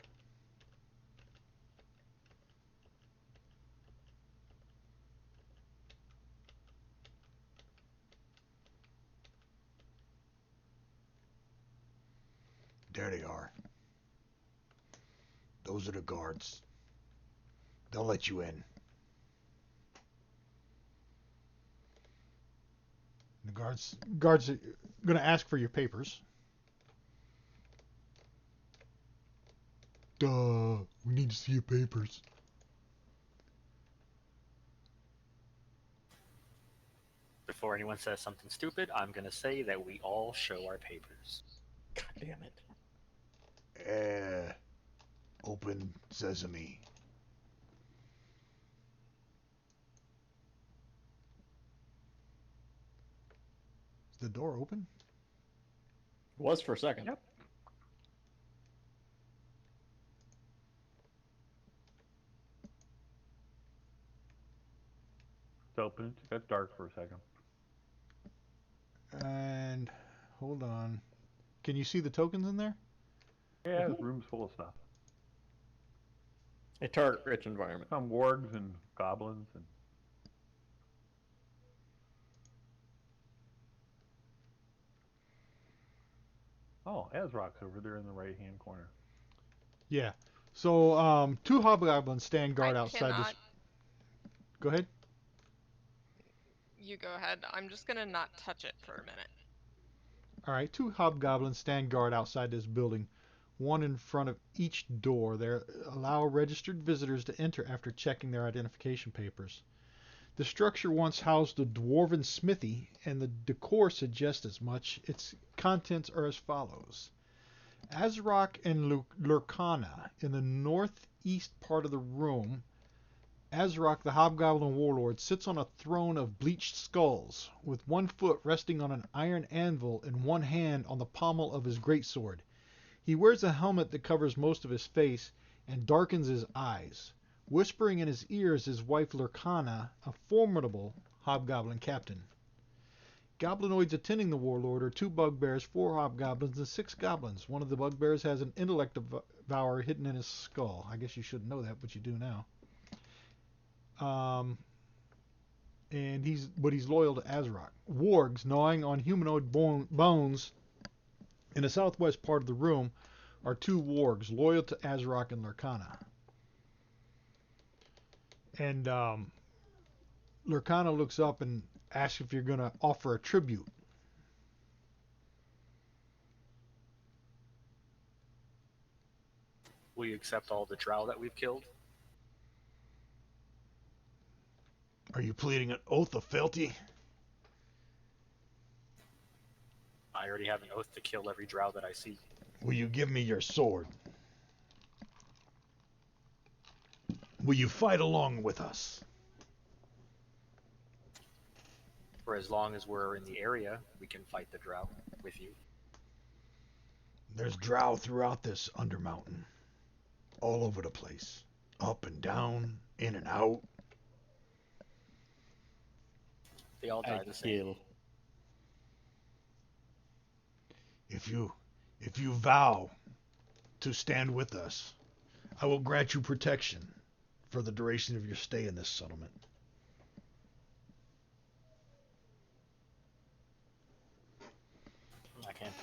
[SPEAKER 2] There they are. Those are the guards. They'll let you in. The guards are gonna ask for your papers. Duh, we need to see your papers.
[SPEAKER 5] Before anyone says something stupid, I'm gonna say that we all show our papers.
[SPEAKER 4] God damn it.
[SPEAKER 2] Open sesame. Is the door open?
[SPEAKER 4] Was for a second.
[SPEAKER 1] Yep. It's open. It got dark for a second.
[SPEAKER 2] And hold on. Can you see the tokens in there?
[SPEAKER 1] Yeah, this room's full of stuff.
[SPEAKER 4] A target-rich environment.
[SPEAKER 1] Some wargs and goblins and. Oh, Azrock's over there in the right-hand corner.
[SPEAKER 2] Yeah. So, two hobgoblins stand guard
[SPEAKER 3] I
[SPEAKER 2] outside
[SPEAKER 3] cannot.
[SPEAKER 2] this. Go ahead.
[SPEAKER 3] You go ahead. I'm just gonna not touch it for a minute.
[SPEAKER 2] All right. Two hobgoblins stand guard outside this building, one in front of each door. They allow registered visitors to enter after checking their identification papers. The structure once housed a dwarven smithy, and the decor suggests as much. Its contents are as follows. Azrock and Lurkana in the northeast part of the room. Azrock, the hobgoblin warlord, sits on a throne of bleached skulls, with one foot resting on an iron anvil and one hand on the pommel of his greatsword. He wears a helmet that covers most of his face and darkens his eyes. Whispering in his ear is his wife Lurkana, a formidable hobgoblin captain. Goblinoids attending the warlord are two bugbears, four hobgoblins, and six goblins. One of the bugbears has an intellect devourer hidden in his skull. I guess you shouldn't know that, but you do now. And he's loyal to Azrock. Wargs gnawing on humanoid bones in the southwest part of the room are two wargs loyal to Azrock and Lurkana. And Lurkana looks up and asks if you're going to offer a tribute.
[SPEAKER 5] Will you accept all the drow that we've killed?
[SPEAKER 2] Are you pleading an oath of fealty?
[SPEAKER 5] I already have an oath to kill every drow that I see.
[SPEAKER 2] Will you give me your sword? Will you fight along with us?
[SPEAKER 5] For as long as we're in the area, we can fight the drow with you.
[SPEAKER 2] There's drow throughout this Undermountain. All over the place. Up and down, in and out.
[SPEAKER 5] They all die
[SPEAKER 7] I
[SPEAKER 5] the same.
[SPEAKER 7] kill.
[SPEAKER 2] If you vow to stand with us, I will grant you protection for the duration of your stay in this settlement.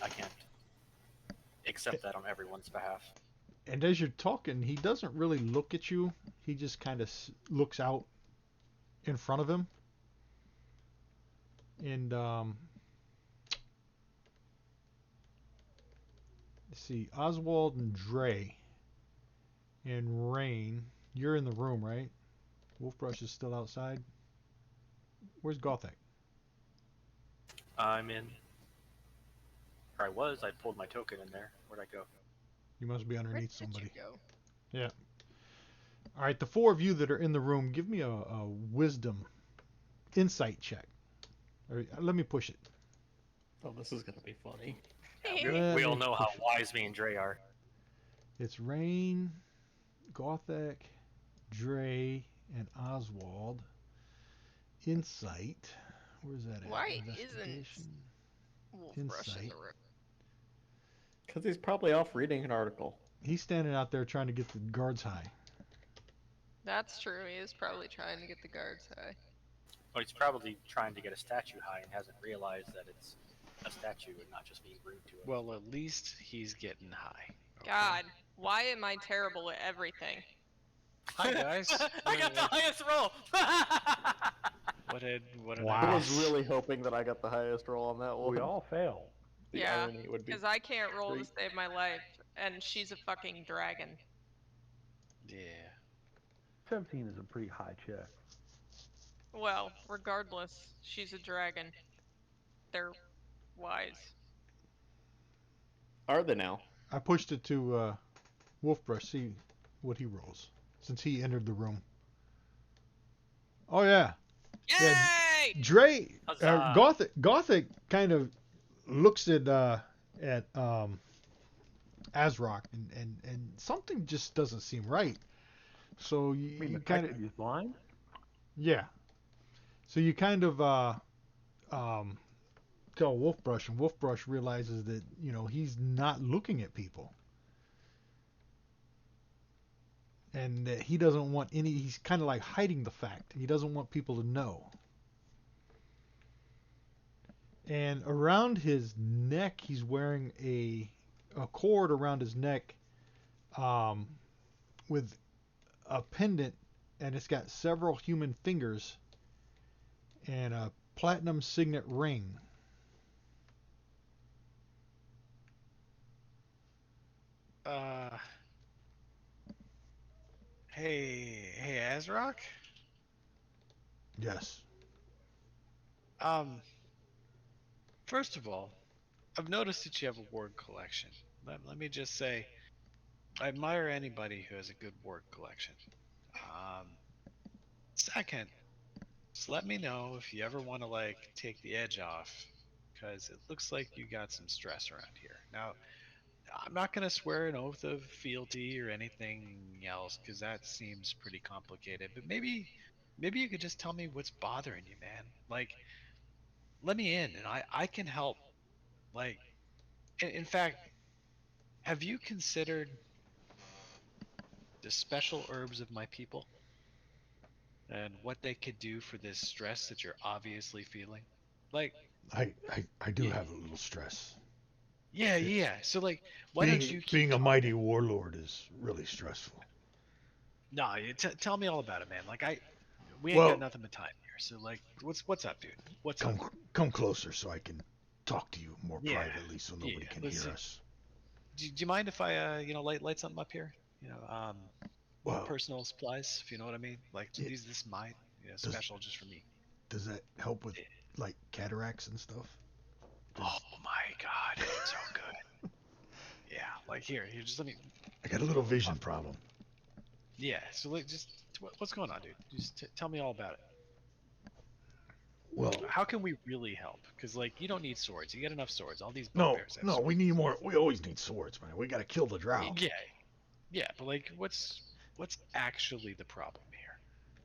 [SPEAKER 5] I can't accept that on everyone's behalf.
[SPEAKER 2] And as you're talking, he doesn't really look at you. He just kind of looks out in front of him. And let's see, Oswald and Dre and Rain, you're in the room, right? Wolfbrush is still outside. Where's Gothic?
[SPEAKER 5] I'm in. Or I was. I pulled my token in there. Where'd I go?
[SPEAKER 2] You must be
[SPEAKER 3] Where
[SPEAKER 2] underneath
[SPEAKER 3] did
[SPEAKER 2] somebody.
[SPEAKER 3] you go?
[SPEAKER 2] Yeah. All right, the four of you that are in the room, give me a wisdom insight check. Or, let me push it.
[SPEAKER 4] Oh, this is gonna be funny.
[SPEAKER 5] We all know how wise me and Dre are.
[SPEAKER 2] It's Rain, Gothic, Dre, and Oswald. Insight. Where's that at?
[SPEAKER 3] Why isn't
[SPEAKER 2] Investigation.
[SPEAKER 3] Wolfbrush in
[SPEAKER 2] Insight.
[SPEAKER 3] the room?
[SPEAKER 4] Because he's probably off reading an article.
[SPEAKER 2] He's standing out there trying to get the guards high.
[SPEAKER 3] That's true. He is probably trying to get the guards high.
[SPEAKER 5] Well, he's probably trying to get a statue high and hasn't realized that it's a statue and not just being rude to it.
[SPEAKER 6] Well, at least he's getting high. Okay.
[SPEAKER 3] God, why am I terrible at everything?
[SPEAKER 6] Hi guys.
[SPEAKER 5] I got the highest roll.
[SPEAKER 6] What did
[SPEAKER 2] Wow.
[SPEAKER 4] I
[SPEAKER 6] I
[SPEAKER 4] was really hoping that I got the highest roll on that one.
[SPEAKER 1] We all fail.
[SPEAKER 4] The
[SPEAKER 3] Yeah,
[SPEAKER 4] irony would be.
[SPEAKER 3] Because I can't roll to
[SPEAKER 4] great.
[SPEAKER 3] save my life, and she's a fucking dragon.
[SPEAKER 6] Yeah.
[SPEAKER 1] 17 is a pretty high check.
[SPEAKER 3] Well, regardless, she's a dragon. They're wise.
[SPEAKER 4] Are they now?
[SPEAKER 2] I pushed it to Wolfbrush. See what he rolls since he entered the room. Oh yeah, yeah.
[SPEAKER 3] Yay!
[SPEAKER 2] Dre,
[SPEAKER 5] Huzzah.
[SPEAKER 2] Gothic kind of looks at Azrock and something just doesn't seem right. So
[SPEAKER 1] I mean,
[SPEAKER 2] you
[SPEAKER 1] the
[SPEAKER 2] kind
[SPEAKER 1] fact
[SPEAKER 2] of
[SPEAKER 1] that he's blind?
[SPEAKER 2] yeah. So you kind of um, tell Wolfbrush, and Wolfbrush realizes that he's not looking at people, and that he doesn't want any. He's kind of like hiding the fact. He doesn't want people to know. And around his neck, he's wearing a cord around his neck, um, with a pendant, and it's got several human fingers and a platinum signet ring.
[SPEAKER 6] Uh, hey, Azrock.
[SPEAKER 2] Yes.
[SPEAKER 6] Um, first of all, I've noticed that you have a word collection. Let me just say, I admire anybody who has a good word collection. Um, second, just let me know if you ever want to like take the edge off, because it looks like you got some stress around here. Now, I'm not gonna swear an oath of fealty or anything else, because that seems pretty complicated. But maybe you could just tell me what's bothering you, man. Like, let me in, and I can help. Like, in fact, have you considered the special herbs of my people and what they could do for this stress that you're obviously feeling? Like,
[SPEAKER 2] I do
[SPEAKER 6] yeah,
[SPEAKER 2] have a little stress.
[SPEAKER 6] yeah. So like, why don't
[SPEAKER 2] Being
[SPEAKER 6] you keep
[SPEAKER 2] being a
[SPEAKER 6] talking?
[SPEAKER 2] mighty warlord is really stressful.
[SPEAKER 6] No, tell me all about it, man. Like, we ain't got
[SPEAKER 2] Well,
[SPEAKER 6] nothing but time here. So like, what's up, dude? What's up?
[SPEAKER 2] come closer so I can talk to you more
[SPEAKER 6] Yeah,
[SPEAKER 2] privately so
[SPEAKER 6] yeah.
[SPEAKER 2] nobody can
[SPEAKER 6] Let's
[SPEAKER 2] hear
[SPEAKER 6] see.
[SPEAKER 2] us.
[SPEAKER 6] Do you mind if I light something up here?
[SPEAKER 2] Well,
[SPEAKER 6] Personal supplies, if you know what I mean. Like,
[SPEAKER 2] it,
[SPEAKER 6] this is mine,
[SPEAKER 2] does
[SPEAKER 6] special just for me.
[SPEAKER 2] does that help with
[SPEAKER 6] Eh,
[SPEAKER 2] like cataracts and stuff?
[SPEAKER 6] Oh
[SPEAKER 2] Does
[SPEAKER 6] my god, it's so good. Yeah, like here, just let me.
[SPEAKER 2] I got a little vision problem.
[SPEAKER 6] Yeah, so like, just what's going on, dude? Just tell me all about it.
[SPEAKER 2] Well,
[SPEAKER 6] How can we really help? Because like, you don't need swords. You get enough swords. All these
[SPEAKER 2] no,
[SPEAKER 6] bugbears have
[SPEAKER 2] no,
[SPEAKER 6] swords.
[SPEAKER 2] we need more. We always need swords, man. We got to kill the drow.
[SPEAKER 6] Yeah, yeah, but like, what's actually the problem here?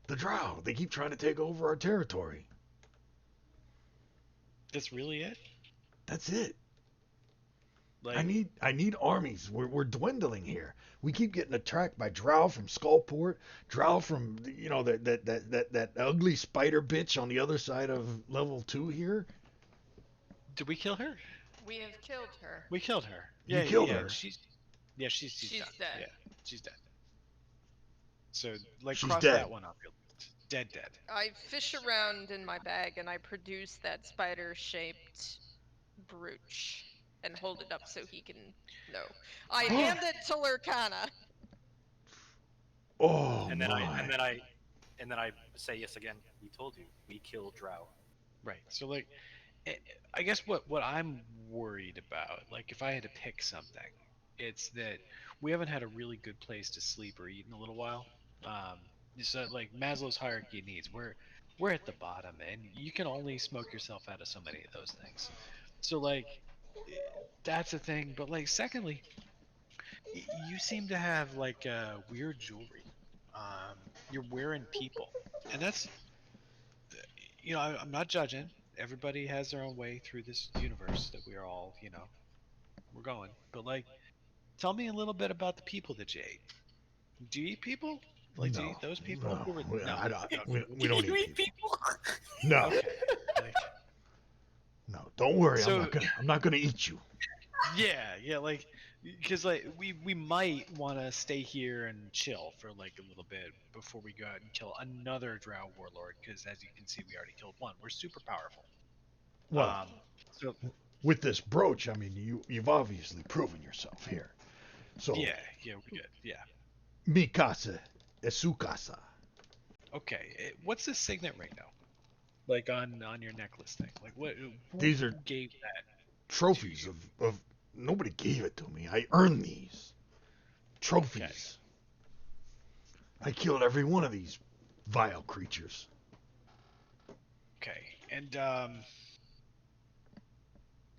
[SPEAKER 2] The drow. They keep trying to take over our territory.
[SPEAKER 6] That's really it.
[SPEAKER 2] That's it.
[SPEAKER 6] Like,
[SPEAKER 2] I need armies. We're dwindling here. We keep getting attacked by drow from Skullport, drow from that ugly spider bitch on the other side of level 2 here.
[SPEAKER 6] did we kill her?
[SPEAKER 3] We have killed her.
[SPEAKER 6] We killed her.
[SPEAKER 2] You
[SPEAKER 6] Yeah,
[SPEAKER 2] killed
[SPEAKER 6] yeah.
[SPEAKER 2] her.
[SPEAKER 6] She's
[SPEAKER 3] She's
[SPEAKER 6] done.
[SPEAKER 3] dead.
[SPEAKER 6] Yeah, she's dead. So like,
[SPEAKER 2] She's
[SPEAKER 6] cross
[SPEAKER 2] dead.
[SPEAKER 6] that one off your list. Dead.
[SPEAKER 3] I fish around in my bag and I produce that spider-shaped brooch and hold it up so he can know. I hand it to Urkana.
[SPEAKER 2] Oh
[SPEAKER 5] And then I
[SPEAKER 2] my.
[SPEAKER 5] and then I and then I say yes again. We told you we killed Drow.
[SPEAKER 6] Right. So like, I guess what I'm worried about, like if I had to pick something, it's that we haven't had a really good place to sleep or eat in a little while. Um, so like Maslow's hierarchy of needs, we're at the bottom, and you can only smoke yourself out of so many of those things. So like, eh, that's a thing. But like, secondly, you seem to have like weird jewelry. You're wearing people, and that's, I'm not judging. Everybody has their own way through this universe that we are all, we're going. But like, tell me a little bit about the people that you ate. Do you eat people? Like, do you
[SPEAKER 2] No,
[SPEAKER 6] eat those people?
[SPEAKER 2] no,
[SPEAKER 6] Who were no? Okay.
[SPEAKER 2] we don't
[SPEAKER 5] You
[SPEAKER 2] eat
[SPEAKER 5] eat
[SPEAKER 2] people.
[SPEAKER 5] people?
[SPEAKER 2] No,
[SPEAKER 6] Okay. Like,
[SPEAKER 2] no, don't worry.
[SPEAKER 6] so
[SPEAKER 2] I'm not gonna eat you.
[SPEAKER 6] yeah, like, because like we might want to stay here and chill for like a little bit before we go out and kill another drow warlord. Because as you can see, we already killed one. We're super powerful.
[SPEAKER 2] Well,
[SPEAKER 6] Um. So
[SPEAKER 2] with this brooch, I mean, you've obviously proven yourself here. So,
[SPEAKER 6] yeah, we're good. Yeah.
[SPEAKER 2] mi casa es su casa.
[SPEAKER 6] Okay. What's the signet ring though? Like on your necklace thing. Like what? Who
[SPEAKER 2] These are
[SPEAKER 6] gave that to
[SPEAKER 2] trophies
[SPEAKER 6] you?
[SPEAKER 2] of Nobody gave it to me. I earned these trophies. I killed every one of these vile creatures.
[SPEAKER 6] Okay, and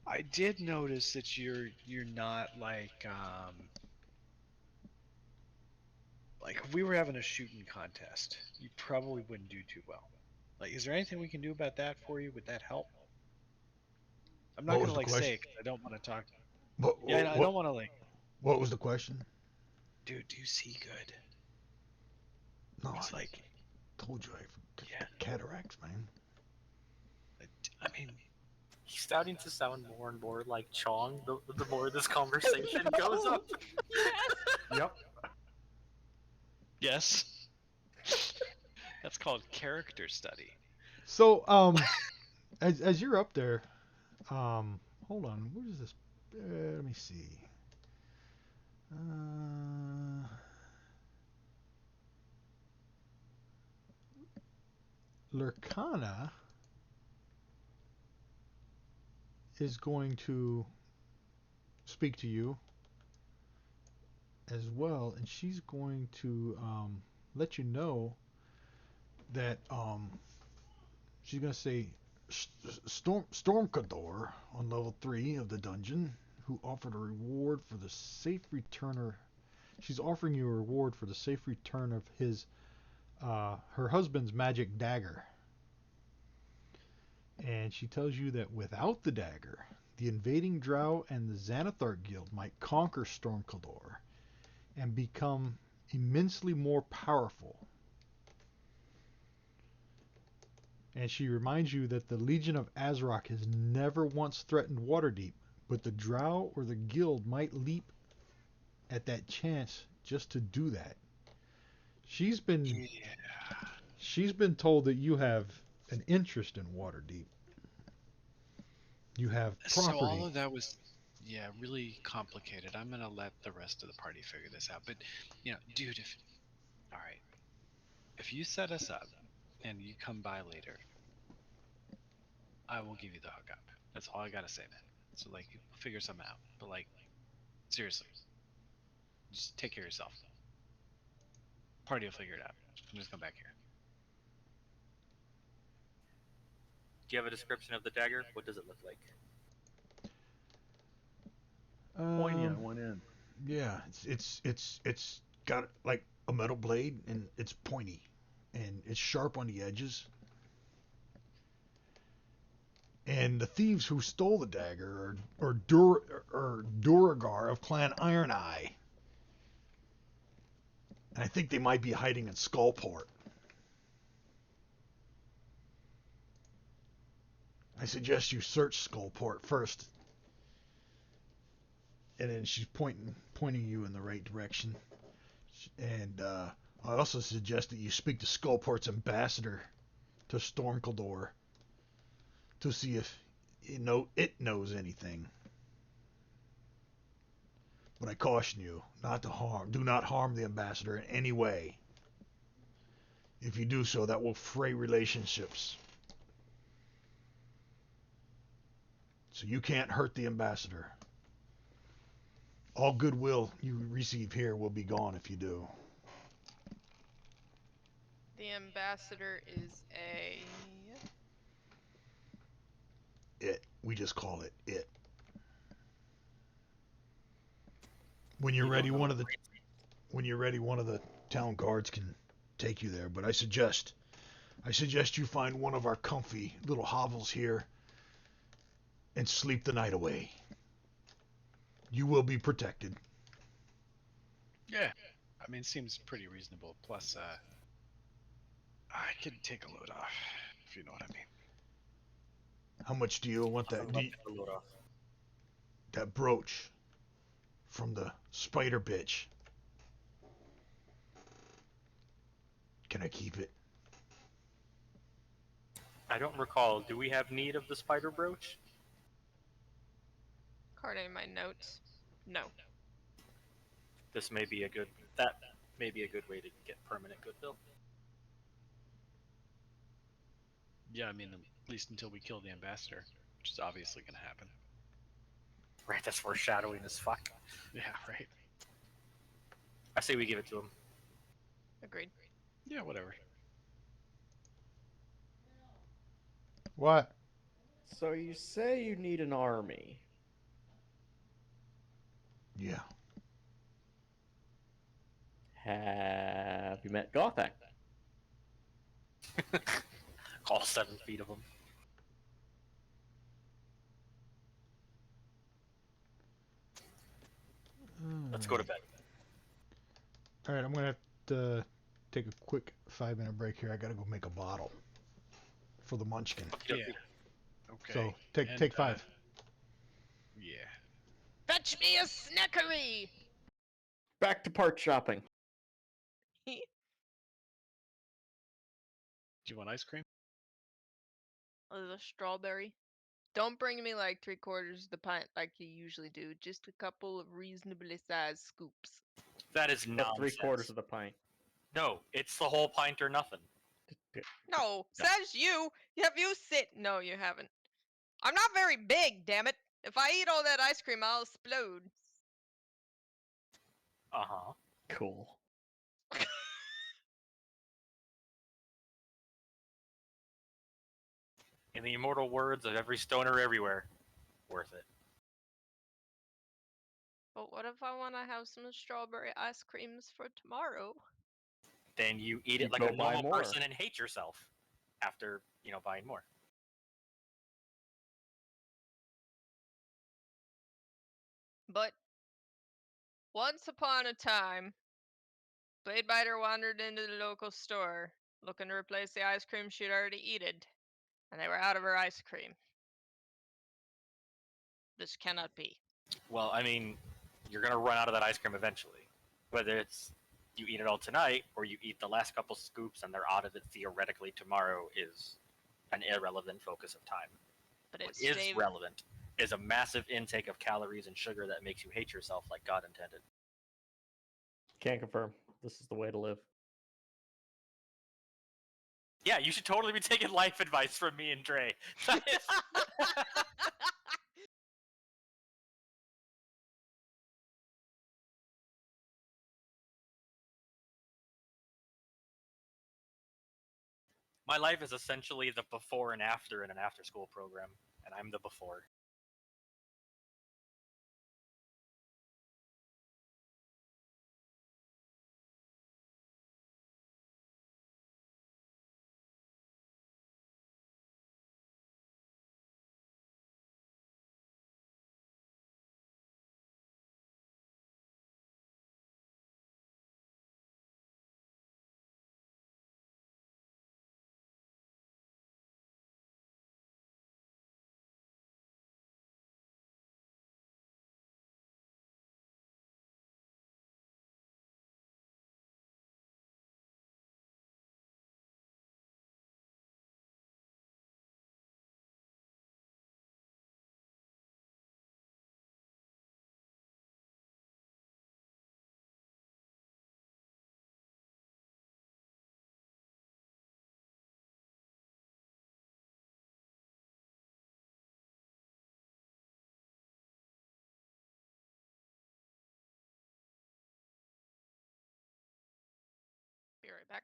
[SPEAKER 6] I did notice that you're not like if we were having a shooting contest, you probably wouldn't do too well. Like, is there anything we can do about that for you? Would that help? I'm not
[SPEAKER 2] What was
[SPEAKER 6] gonna
[SPEAKER 2] the
[SPEAKER 6] like say
[SPEAKER 2] question?
[SPEAKER 6] it 'cause I don't want to talk.
[SPEAKER 2] What,
[SPEAKER 6] Yeah, I
[SPEAKER 2] what,
[SPEAKER 6] don't want to like,
[SPEAKER 2] what was the question?
[SPEAKER 6] dude, do you see good?
[SPEAKER 2] No,
[SPEAKER 6] It's
[SPEAKER 2] I
[SPEAKER 6] like,
[SPEAKER 2] told you I have
[SPEAKER 6] yeah,
[SPEAKER 2] cataracts, man.
[SPEAKER 6] I mean,
[SPEAKER 5] He's starting to sound more and more like Chong the more this conversation goes up.
[SPEAKER 1] Yep.
[SPEAKER 6] yes, that's called character study.
[SPEAKER 2] So, as you're up there, hold on. What is this? Let me see. Lurkana is going to speak to you as well, and she's going to let you know that she's going to say Stormcador on level 3 of the dungeon, who offered a reward for the safe returner. She's offering you a reward for the safe return of her husband's magic dagger. And she tells you that without the dagger, the invading drow and the Xanathar Guild might conquer Stormcador and become immensely more powerful. And she reminds you that the Legion of Azrock has never once threatened Waterdeep, but the drow or the guild might leap at that chance just to do that. She's been told that you have an interest in Waterdeep. You have
[SPEAKER 6] So all
[SPEAKER 2] property.
[SPEAKER 6] of that was, yeah, really complicated. I'm gonna let the rest of the party figure this out. But, dude, all right, if you set us up and you come by later, I will give you the hookup. That's all I gotta say, man. So like, we'll figure something out. But like, seriously, just take care of yourself. Party will figure it out. I'm just come back here.
[SPEAKER 5] Do you have a description of the dagger? What does it look like?
[SPEAKER 1] Pointy on one end.
[SPEAKER 2] Yeah, it's got like a metal blade and it's pointy and it's sharp on the edges. And the thieves who stole the dagger are Duragar of Clan Iron Eye. And I think they might be hiding in Skullport. I suggest you search Skullport first. And then she's pointing you in the right direction. And I also suggest that you speak to Skullport's ambassador to Stormcador to see if it knows anything. But I caution you do not harm the ambassador in any way. If you do so, that will fray relationships. So you can't hurt the ambassador. All goodwill you receive here will be gone if you do.
[SPEAKER 3] The ambassador is
[SPEAKER 2] We just call it. When you're ready, one of the town guards can take you there. But I suggest you find one of our comfy little hovels here and sleep the night away. You will be protected.
[SPEAKER 6] Yeah, I mean, seems pretty reasonable. Plus, I could take a load off, if you know what I mean.
[SPEAKER 2] How much do you want that? That brooch from the spider bitch. Can I keep it?
[SPEAKER 5] I don't recall. Do we have need of the spider brooch?
[SPEAKER 3] according to my notes. No.
[SPEAKER 5] That may be a good way to get permanent goodwill.
[SPEAKER 6] Yeah, I mean, at least until we kill the ambassador, which is obviously going to happen.
[SPEAKER 5] Right, that's foreshadowing as fuck.
[SPEAKER 6] Yeah, right.
[SPEAKER 5] I say we give it to him.
[SPEAKER 3] Agreed.
[SPEAKER 6] Yeah, whatever.
[SPEAKER 2] What?
[SPEAKER 4] So you say you need an army.
[SPEAKER 2] Yeah.
[SPEAKER 4] Have you met Gothic?
[SPEAKER 5] All 7 feet of them. Let's go to bed.
[SPEAKER 2] All right, I'm gonna have to take a quick 5-minute break here. I gotta go make a bottle for the Munchkin.
[SPEAKER 6] Yeah.
[SPEAKER 5] Okay.
[SPEAKER 6] Okay.
[SPEAKER 2] So
[SPEAKER 6] And,
[SPEAKER 2] take 5.
[SPEAKER 6] Yeah.
[SPEAKER 3] Fetch me a snackery!
[SPEAKER 4] Back to part shopping.
[SPEAKER 6] Do you want ice cream?
[SPEAKER 3] The strawberry. Don't bring me like 3/4 of the pint like you usually do. Just a couple of reasonably sized scoops.
[SPEAKER 5] That is
[SPEAKER 4] But
[SPEAKER 5] nonsense.
[SPEAKER 4] 3/4 of the pint.
[SPEAKER 5] No, it's the whole pint or nothing.
[SPEAKER 3] No, says you. Have you sit? No, you haven't. I'm not very big, damn it. If I eat all that ice cream, I'll explode.
[SPEAKER 5] Uh-huh.
[SPEAKER 4] Cool.
[SPEAKER 5] In the immortal words of every stoner everywhere, worth it.
[SPEAKER 3] But what if I want to have some strawberry ice creams for tomorrow?
[SPEAKER 5] Then you eat
[SPEAKER 4] You
[SPEAKER 5] it like
[SPEAKER 4] go
[SPEAKER 5] a
[SPEAKER 4] buy
[SPEAKER 5] normal
[SPEAKER 4] more.
[SPEAKER 5] person and hate yourself after, buying more.
[SPEAKER 3] But once upon a time, Bladebiter wandered into the local store, looking to replace the ice cream she'd already eaten, and they were out of her ice cream. This cannot be.
[SPEAKER 5] Well, I mean, you're gonna run out of that ice cream eventually. Whether it's you eat it all tonight or you eat the last couple scoops and they're out of it theoretically tomorrow is an irrelevant focus of time.
[SPEAKER 3] But
[SPEAKER 5] What
[SPEAKER 3] it's
[SPEAKER 5] is
[SPEAKER 3] Dave.
[SPEAKER 5] relevant is a massive intake of calories and sugar that makes you hate yourself like God intended.
[SPEAKER 4] Can't confirm. This is the way to live.
[SPEAKER 5] Yeah, you should totally be taking life advice from me and Dre. That is- My life is essentially the before and after in an after school program, and I'm the before.
[SPEAKER 3] Be right back.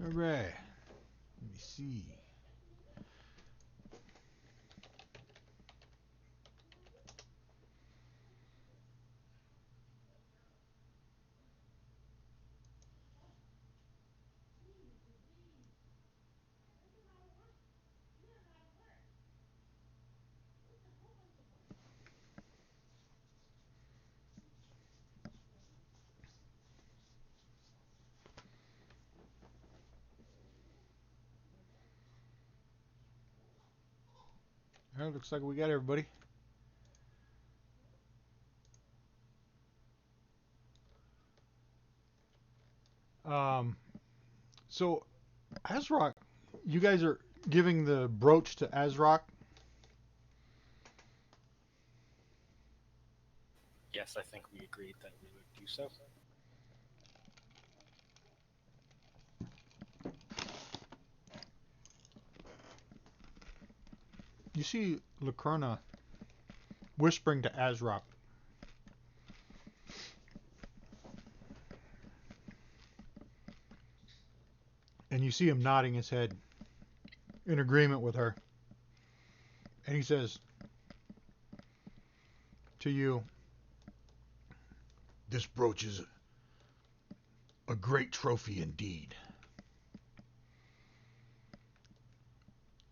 [SPEAKER 2] All right. Let me see. All right, looks like we got everybody. So Azrock, you guys are giving the brooch to Azrock.
[SPEAKER 5] Yes, I think we agreed that we would do so.
[SPEAKER 2] You see Urkana whispering to Azrock. And you see him nodding his head in agreement with her. And he says to you, "This brooch is a great trophy indeed.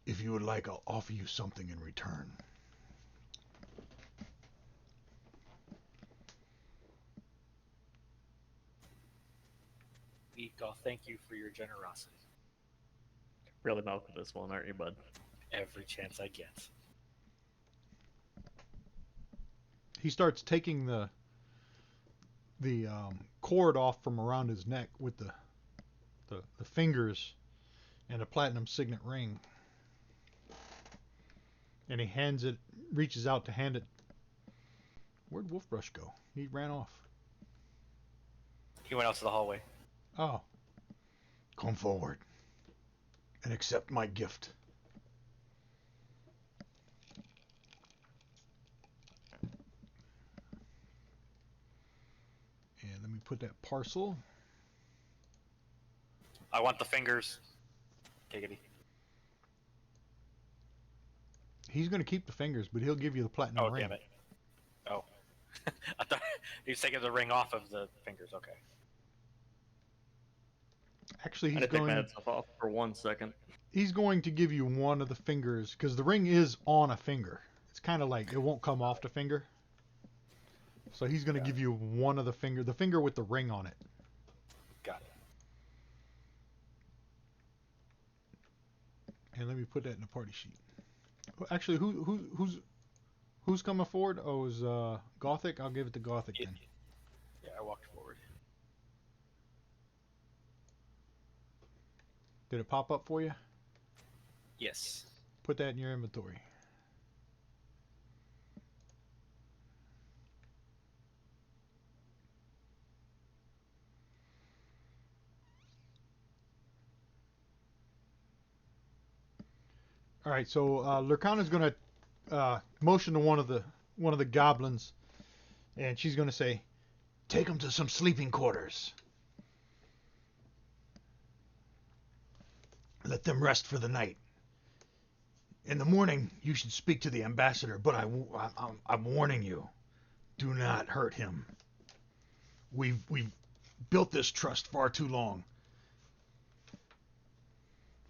[SPEAKER 2] If you would like, I'll offer you something in return."
[SPEAKER 5] I'll thank you for your generosity.
[SPEAKER 4] Really milking this one, aren't you, bud?
[SPEAKER 5] Every chance I get.
[SPEAKER 2] He starts taking the cord off from around his neck with the fingers and a platinum signet ring. And he hands it, reaches out to hand it. Where'd Wolfbrush go? He ran off.
[SPEAKER 5] He went out to the hallway.
[SPEAKER 2] Oh. Come forward and accept my gift. And let me put that parcel.
[SPEAKER 5] I want the fingers. Giggity.
[SPEAKER 2] He's going to keep the fingers, but he'll give you the platinum
[SPEAKER 5] Oh,
[SPEAKER 2] ring.
[SPEAKER 5] damn it. Oh. I thought he was taking the ring off of the fingers. Okay.
[SPEAKER 2] Actually,
[SPEAKER 4] I
[SPEAKER 2] he's
[SPEAKER 4] had to take my
[SPEAKER 2] going.
[SPEAKER 4] headset off for 1 second.
[SPEAKER 2] He's going to give you one of the fingers because the ring is on a finger. It's kind of like it won't come off the finger. So he's going to give you one of the finger with the ring on it.
[SPEAKER 5] Got it.
[SPEAKER 2] And let me put that in the party sheet. Actually, who's coming forward? Oh, is Gothic? I'll give it to Gothic then.
[SPEAKER 5] Yeah, I walked forward.
[SPEAKER 2] Did it pop up for you?
[SPEAKER 5] Yes.
[SPEAKER 2] Put that in your inventory. All right, so Lurkana's going to motion to one of the goblins, and she's going to say, "Take them to some sleeping quarters. Let them rest for the night. In the morning, you should speak to the ambassador, but I'm warning you, do not hurt him. We've built this trust far too long.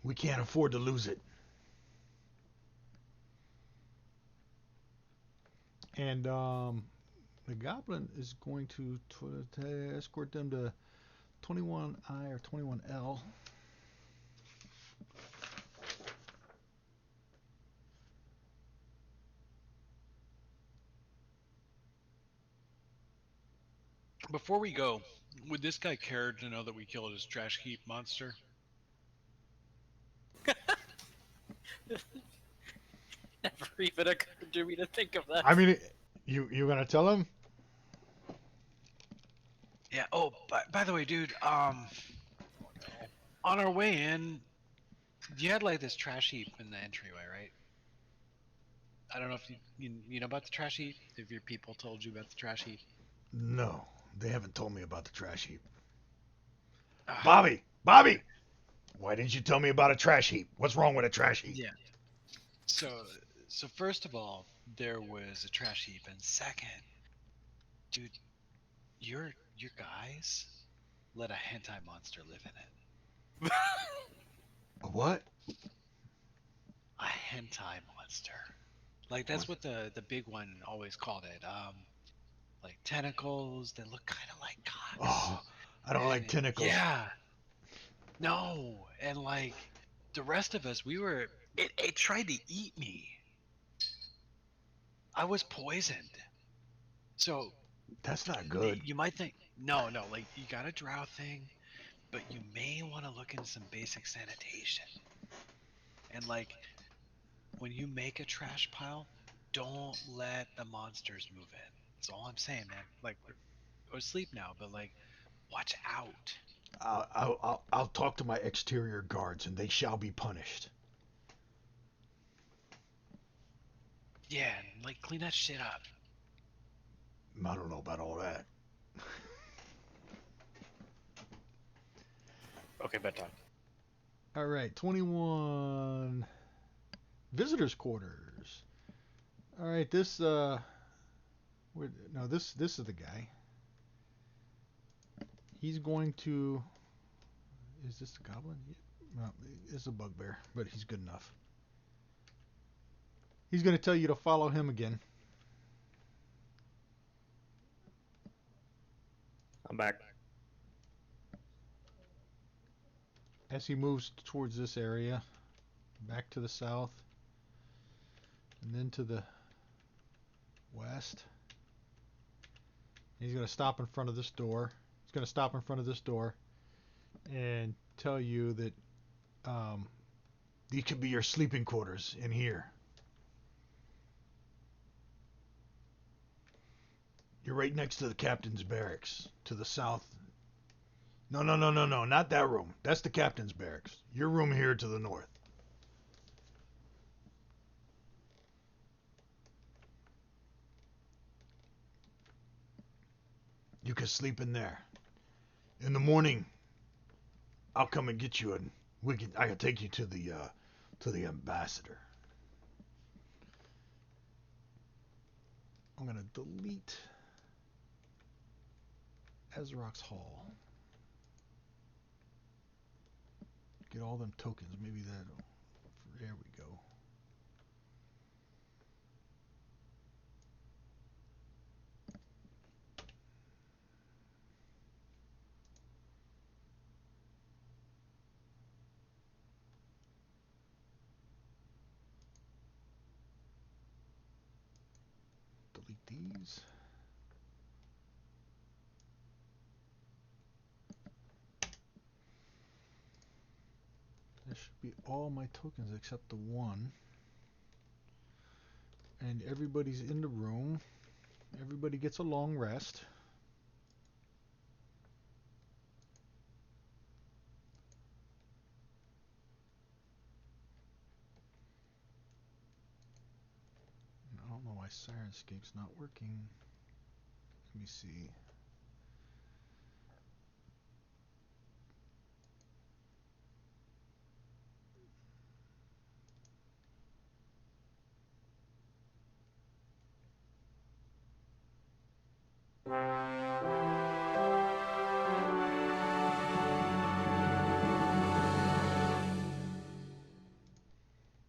[SPEAKER 2] We can't afford to lose it." And the goblin is going to escort them to 21I or 21L.
[SPEAKER 6] Before we go, would this guy care to know that we killed his trash heap monster?
[SPEAKER 5] Never even occurred to me to think of that.
[SPEAKER 2] I mean, you gonna tell him?
[SPEAKER 6] Yeah. Oh, by the way, dude. On our way in, you had like this trash heap in the entryway, right? I don't know if you know about the trash heap. If your people told you about the trash heap.
[SPEAKER 2] No, they haven't told me about the trash heap.
[SPEAKER 6] Ah,
[SPEAKER 2] Bobby! Why didn't you tell me about a trash heap? What's wrong with a trash heap?
[SPEAKER 6] Yeah. So first of all, there was a trash heap, and second, dude, your guys let a hentai monster live in it.
[SPEAKER 2] A what?
[SPEAKER 6] A hentai monster. Like that's what the big one always called it. Like tentacles that look kind of like cocks.
[SPEAKER 2] Oh, I don't like tentacles.
[SPEAKER 6] Yeah. No, and like the rest of us, it tried to eat me. I was poisoned. So
[SPEAKER 2] That's not good.
[SPEAKER 6] you might think no, like you got a drow thing, but you may want to look into some basic sanitation. And like when you make a trash pile, don't let the monsters move in. That's all I'm saying, man. Like we're asleep now, but like watch out.
[SPEAKER 2] I'll talk to my exterior guards, and they shall be punished.
[SPEAKER 6] Yeah, and like clean that shit up.
[SPEAKER 2] I don't know about all that.
[SPEAKER 5] Okay, bedtime.
[SPEAKER 2] All right, 21 visitors' quarters. All right, this this is the guy. He's going to. Is this the goblin? No, it's a bugbear, but he's good enough. He's going to tell you to follow him again.
[SPEAKER 4] I'm back.
[SPEAKER 2] As he moves towards this area, back to the south, and then to the west. He's going to stop in front of this door. He's going to stop in front of this door and tell you that these could be your sleeping quarters in here. You're right next to the captain's barracks, to the south. No, not that room. That's the captain's barracks. Your room here to the north. You can sleep in there. In the morning, I'll come and get you, and I can take you to the ambassador. I'm gonna delete Ezrock's Hall. Get all them tokens. Maybe that'll. There we go. Delete these. That should be all my tokens except the one. And everybody's in the room. Everybody gets a long rest. I don't know why Sirenscape's not working. Let me see.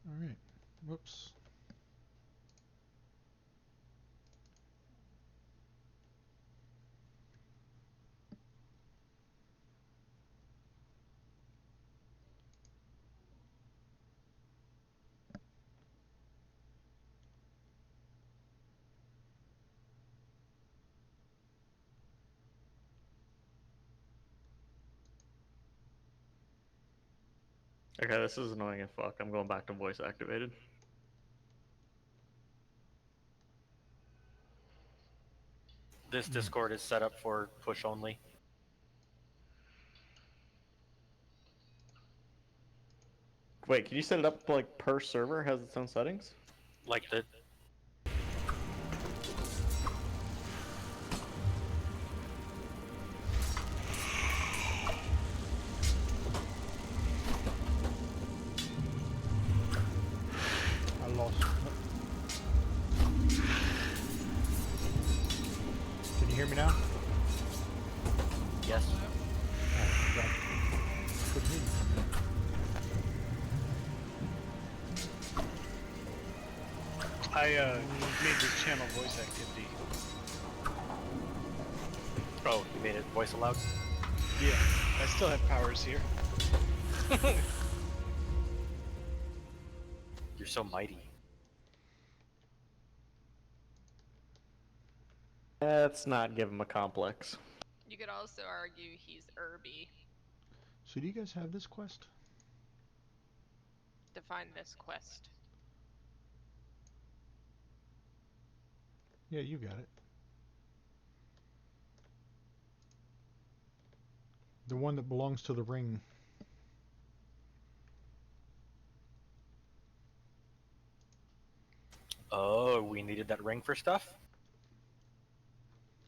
[SPEAKER 2] Alright. Whoops.
[SPEAKER 4] Okay, this is annoying as fuck. I'm going back to voice activated.
[SPEAKER 5] This Discord is set up for push only.
[SPEAKER 4] Wait, can you set it up like per server has its own settings?
[SPEAKER 5] Like the
[SPEAKER 6] I made the channel voice activity.
[SPEAKER 5] Oh, you made it voice allowed?
[SPEAKER 6] Yeah, I still have powers here.
[SPEAKER 5] You're so mighty.
[SPEAKER 4] Let's not give him a complex.
[SPEAKER 3] You could also argue he's Irby.
[SPEAKER 2] So do you guys have this quest?
[SPEAKER 3] Define this quest.
[SPEAKER 2] Yeah, you got it. The one that belongs to the ring.
[SPEAKER 5] Oh, we needed that ring for stuff?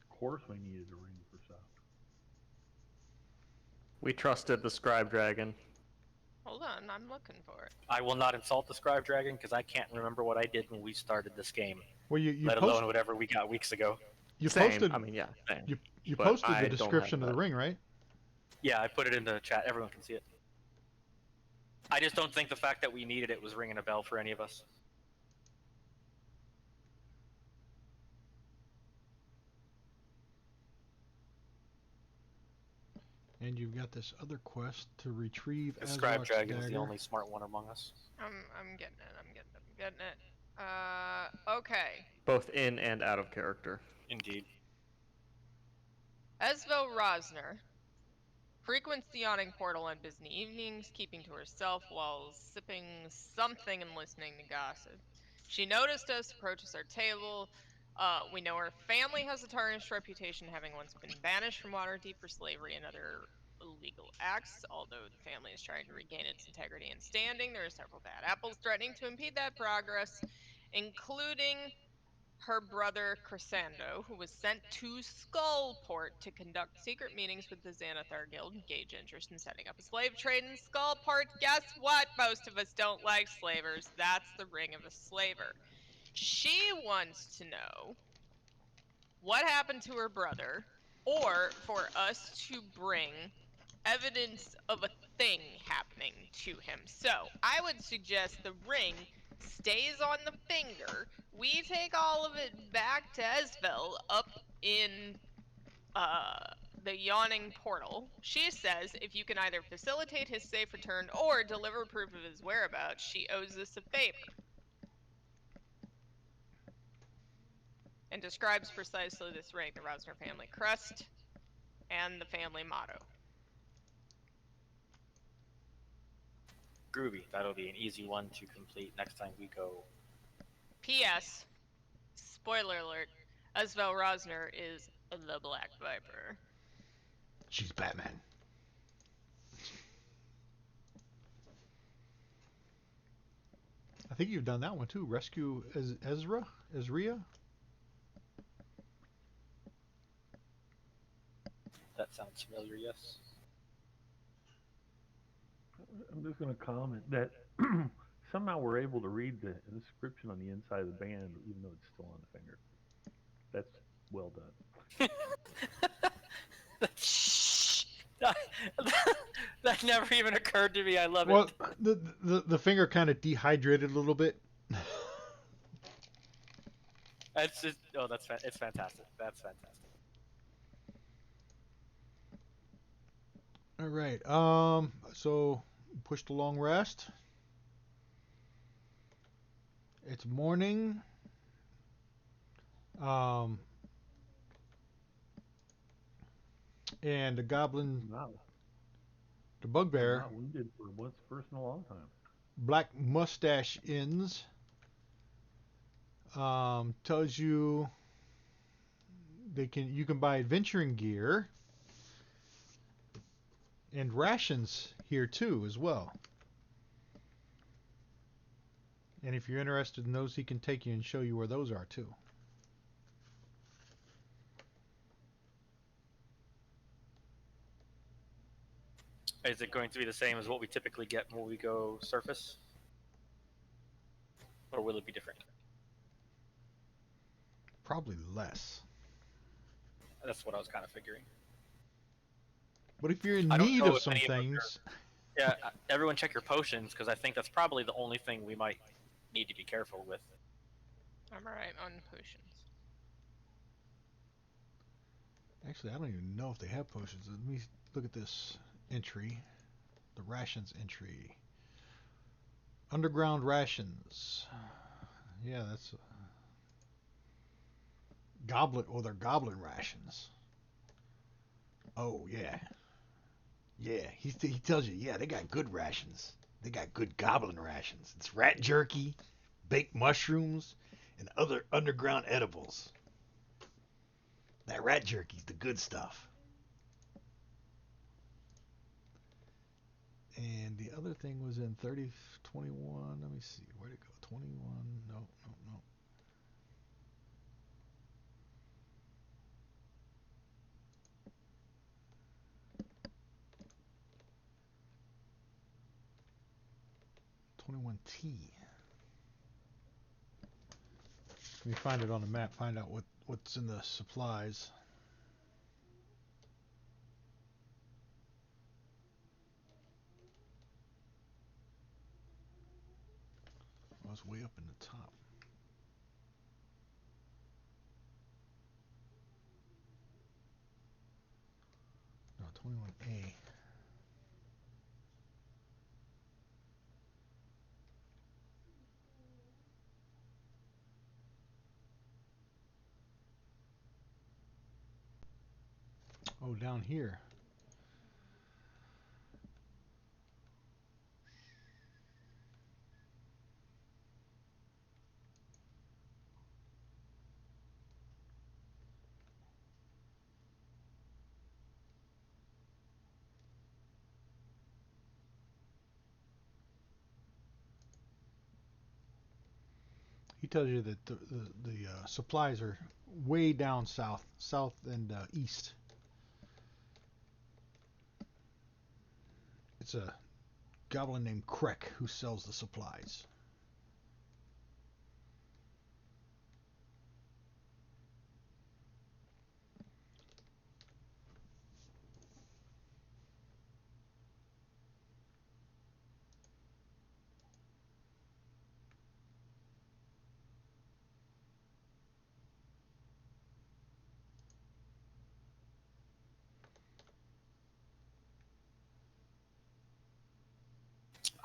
[SPEAKER 1] Of course we needed a ring for stuff.
[SPEAKER 4] We trusted the Scribe Dragon.
[SPEAKER 3] Hold on, I'm looking for it.
[SPEAKER 5] I will not insult the Scribe Dragon because I can't remember what I did when we started this game,
[SPEAKER 2] Well, you
[SPEAKER 5] let alone whatever we got weeks ago.
[SPEAKER 2] posted.
[SPEAKER 4] Same. I mean, yeah, same.
[SPEAKER 2] You
[SPEAKER 4] But
[SPEAKER 2] posted
[SPEAKER 4] I
[SPEAKER 2] the
[SPEAKER 4] don't
[SPEAKER 2] description
[SPEAKER 4] have
[SPEAKER 2] of the
[SPEAKER 4] that.
[SPEAKER 2] ring, right?
[SPEAKER 5] Yeah, I put it in the chat. Everyone can see it. I just don't think the fact that we needed it was ringing a bell for any of us.
[SPEAKER 2] And you've got this other quest to retrieve
[SPEAKER 5] The Scribe
[SPEAKER 2] Azraq's
[SPEAKER 5] Dragon is the
[SPEAKER 2] dagger.
[SPEAKER 5] only smart one among us.
[SPEAKER 3] I'm getting it. I'm getting it. Okay.
[SPEAKER 4] Both in and out of character.
[SPEAKER 5] Indeed.
[SPEAKER 3] Esvel Rosner frequents the yawning portal on busy evenings, keeping to herself while sipping something and listening to gossip. She noticed us, approaches our table. We know her family has a tarnished reputation, having once been banished from Waterdeep for slavery and other illegal acts. Although the family is trying to regain its integrity and standing, there are several bad apples threatening to impede that progress, including her brother Crescendo, who was sent to Skullport to conduct secret meetings with the Xanathar Guild and gauge interest in setting up a slave trade in Skullport. Guess what? Most of us don't like slavers. That's the ring of a slaver. She wants to know what happened to her brother, or for us to bring evidence of a thing happening to him. So I would suggest the ring stays on the finger. We take all of it back to Esvel up in the yawning portal. She says if you can either facilitate his safe return or deliver proof of his whereabouts, she owes us a favor. And describes precisely this ring, the Rosner family crest, and the family motto.
[SPEAKER 5] Groovy. That'll be an easy one to complete next time we go.
[SPEAKER 3] P.S. Spoiler alert, Esvel Rosner is the Black Viper.
[SPEAKER 2] She's Batman. I think you've done that one too. Rescue Ezria?
[SPEAKER 5] That sounds familiar, yes.
[SPEAKER 1] I'm just going to comment that somehow we're able to read the inscription on the inside of the band, even though it's still on the finger. That's well done.
[SPEAKER 5] That never even occurred to me. I love
[SPEAKER 2] Well,
[SPEAKER 5] it.
[SPEAKER 2] the finger kind of dehydrated a little bit.
[SPEAKER 5] It's just it's fantastic. That's fantastic.
[SPEAKER 2] All right. So pushed a long rest. It's morning. And the goblin,
[SPEAKER 1] Wow.
[SPEAKER 2] the
[SPEAKER 1] I'm
[SPEAKER 2] bugbear,
[SPEAKER 1] not wounded for once first in a long time.
[SPEAKER 2] Black Mustache Inns, tells you you can buy adventuring gear and rations here too as well. And if you're interested in those, he can take you and show you where those are too.
[SPEAKER 5] Is it going to be the same as what we typically get when we go surface? Or will it be different?
[SPEAKER 2] Probably less.
[SPEAKER 5] That's what I was kind of figuring.
[SPEAKER 2] But if you're in
[SPEAKER 5] I don't
[SPEAKER 2] need
[SPEAKER 5] know
[SPEAKER 2] of
[SPEAKER 5] if
[SPEAKER 2] some
[SPEAKER 5] any of them
[SPEAKER 2] things,
[SPEAKER 5] Yeah, everyone check your potions, because I think that's probably the only thing we might need to be careful with.
[SPEAKER 3] I'm alright on potions.
[SPEAKER 2] Actually, I don't even know if they have potions. Let me look at this entry. The rations entry. Underground rations. Yeah, that's goblin. Oh, they're goblin rations. Oh yeah, yeah. He tells you, yeah, they got good rations. They got good goblin rations. It's rat jerky, baked mushrooms, and other underground edibles. That rat jerky's the good stuff. And the other thing was in 3021. Let me see. Where'd it go? 21. No, no, no. .21T. Let me find it on the map. Find out what's in the supplies. I was way up in the top. No, 21A. Oh, down here. He tells you that the supplies are way down south and east. It's a goblin named Krek who sells the supplies.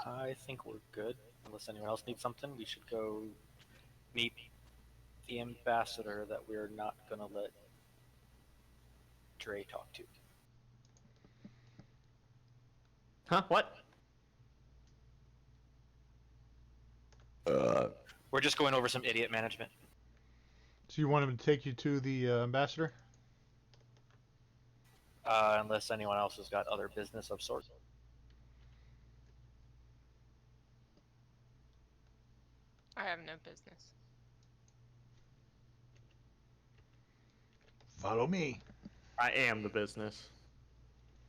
[SPEAKER 5] I think we're good. Unless anyone else needs something, we should go meet the ambassador that we're not gonna let Dre talk to.
[SPEAKER 4] Huh? What?
[SPEAKER 5] We're just going over some idiot management.
[SPEAKER 2] So you want him to take you to the ambassador?
[SPEAKER 5] Unless anyone else has got other business of sort.
[SPEAKER 3] I have no business.
[SPEAKER 2] Follow me.
[SPEAKER 4] I am the business.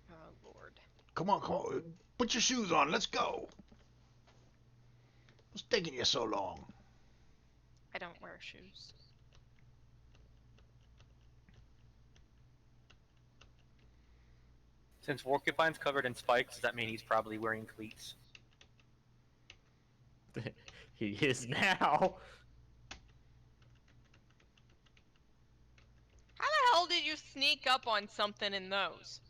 [SPEAKER 3] Oh, Lord.
[SPEAKER 2] Come on, come on. Put your shoes on. Let's go. What's taking you so long?
[SPEAKER 3] I don't wear shoes.
[SPEAKER 5] Since Porcupine's covered in spikes, does that mean he's probably wearing cleats?
[SPEAKER 4] He is now.
[SPEAKER 3] How the hell did you sneak up on something in those?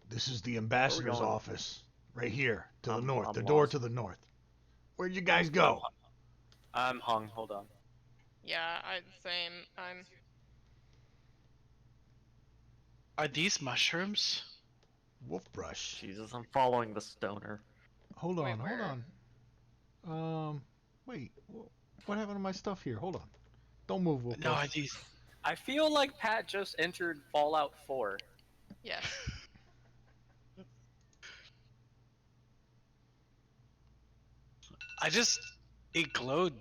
[SPEAKER 2] This is the ambassador's
[SPEAKER 4] going?
[SPEAKER 2] office. Right here, to the
[SPEAKER 4] I'm-
[SPEAKER 2] north.
[SPEAKER 4] I'm
[SPEAKER 2] The door
[SPEAKER 4] lost.
[SPEAKER 2] to the north. Where'd you guys go?
[SPEAKER 5] I'm hung. Hold on.
[SPEAKER 3] Yeah, same. I'm.
[SPEAKER 6] Are these mushrooms?
[SPEAKER 2] Wolf brush.
[SPEAKER 4] Jesus, I'm following the stoner.
[SPEAKER 2] Hold
[SPEAKER 3] Wait,
[SPEAKER 2] on, hold
[SPEAKER 3] where?
[SPEAKER 2] on. Wait. What happened to my stuff here? Hold on. Don't move, Wolf
[SPEAKER 6] No, are
[SPEAKER 2] brush.
[SPEAKER 6] these?
[SPEAKER 5] I feel like Pat just entered Fallout 4.
[SPEAKER 3] Yes.
[SPEAKER 6] It glowed,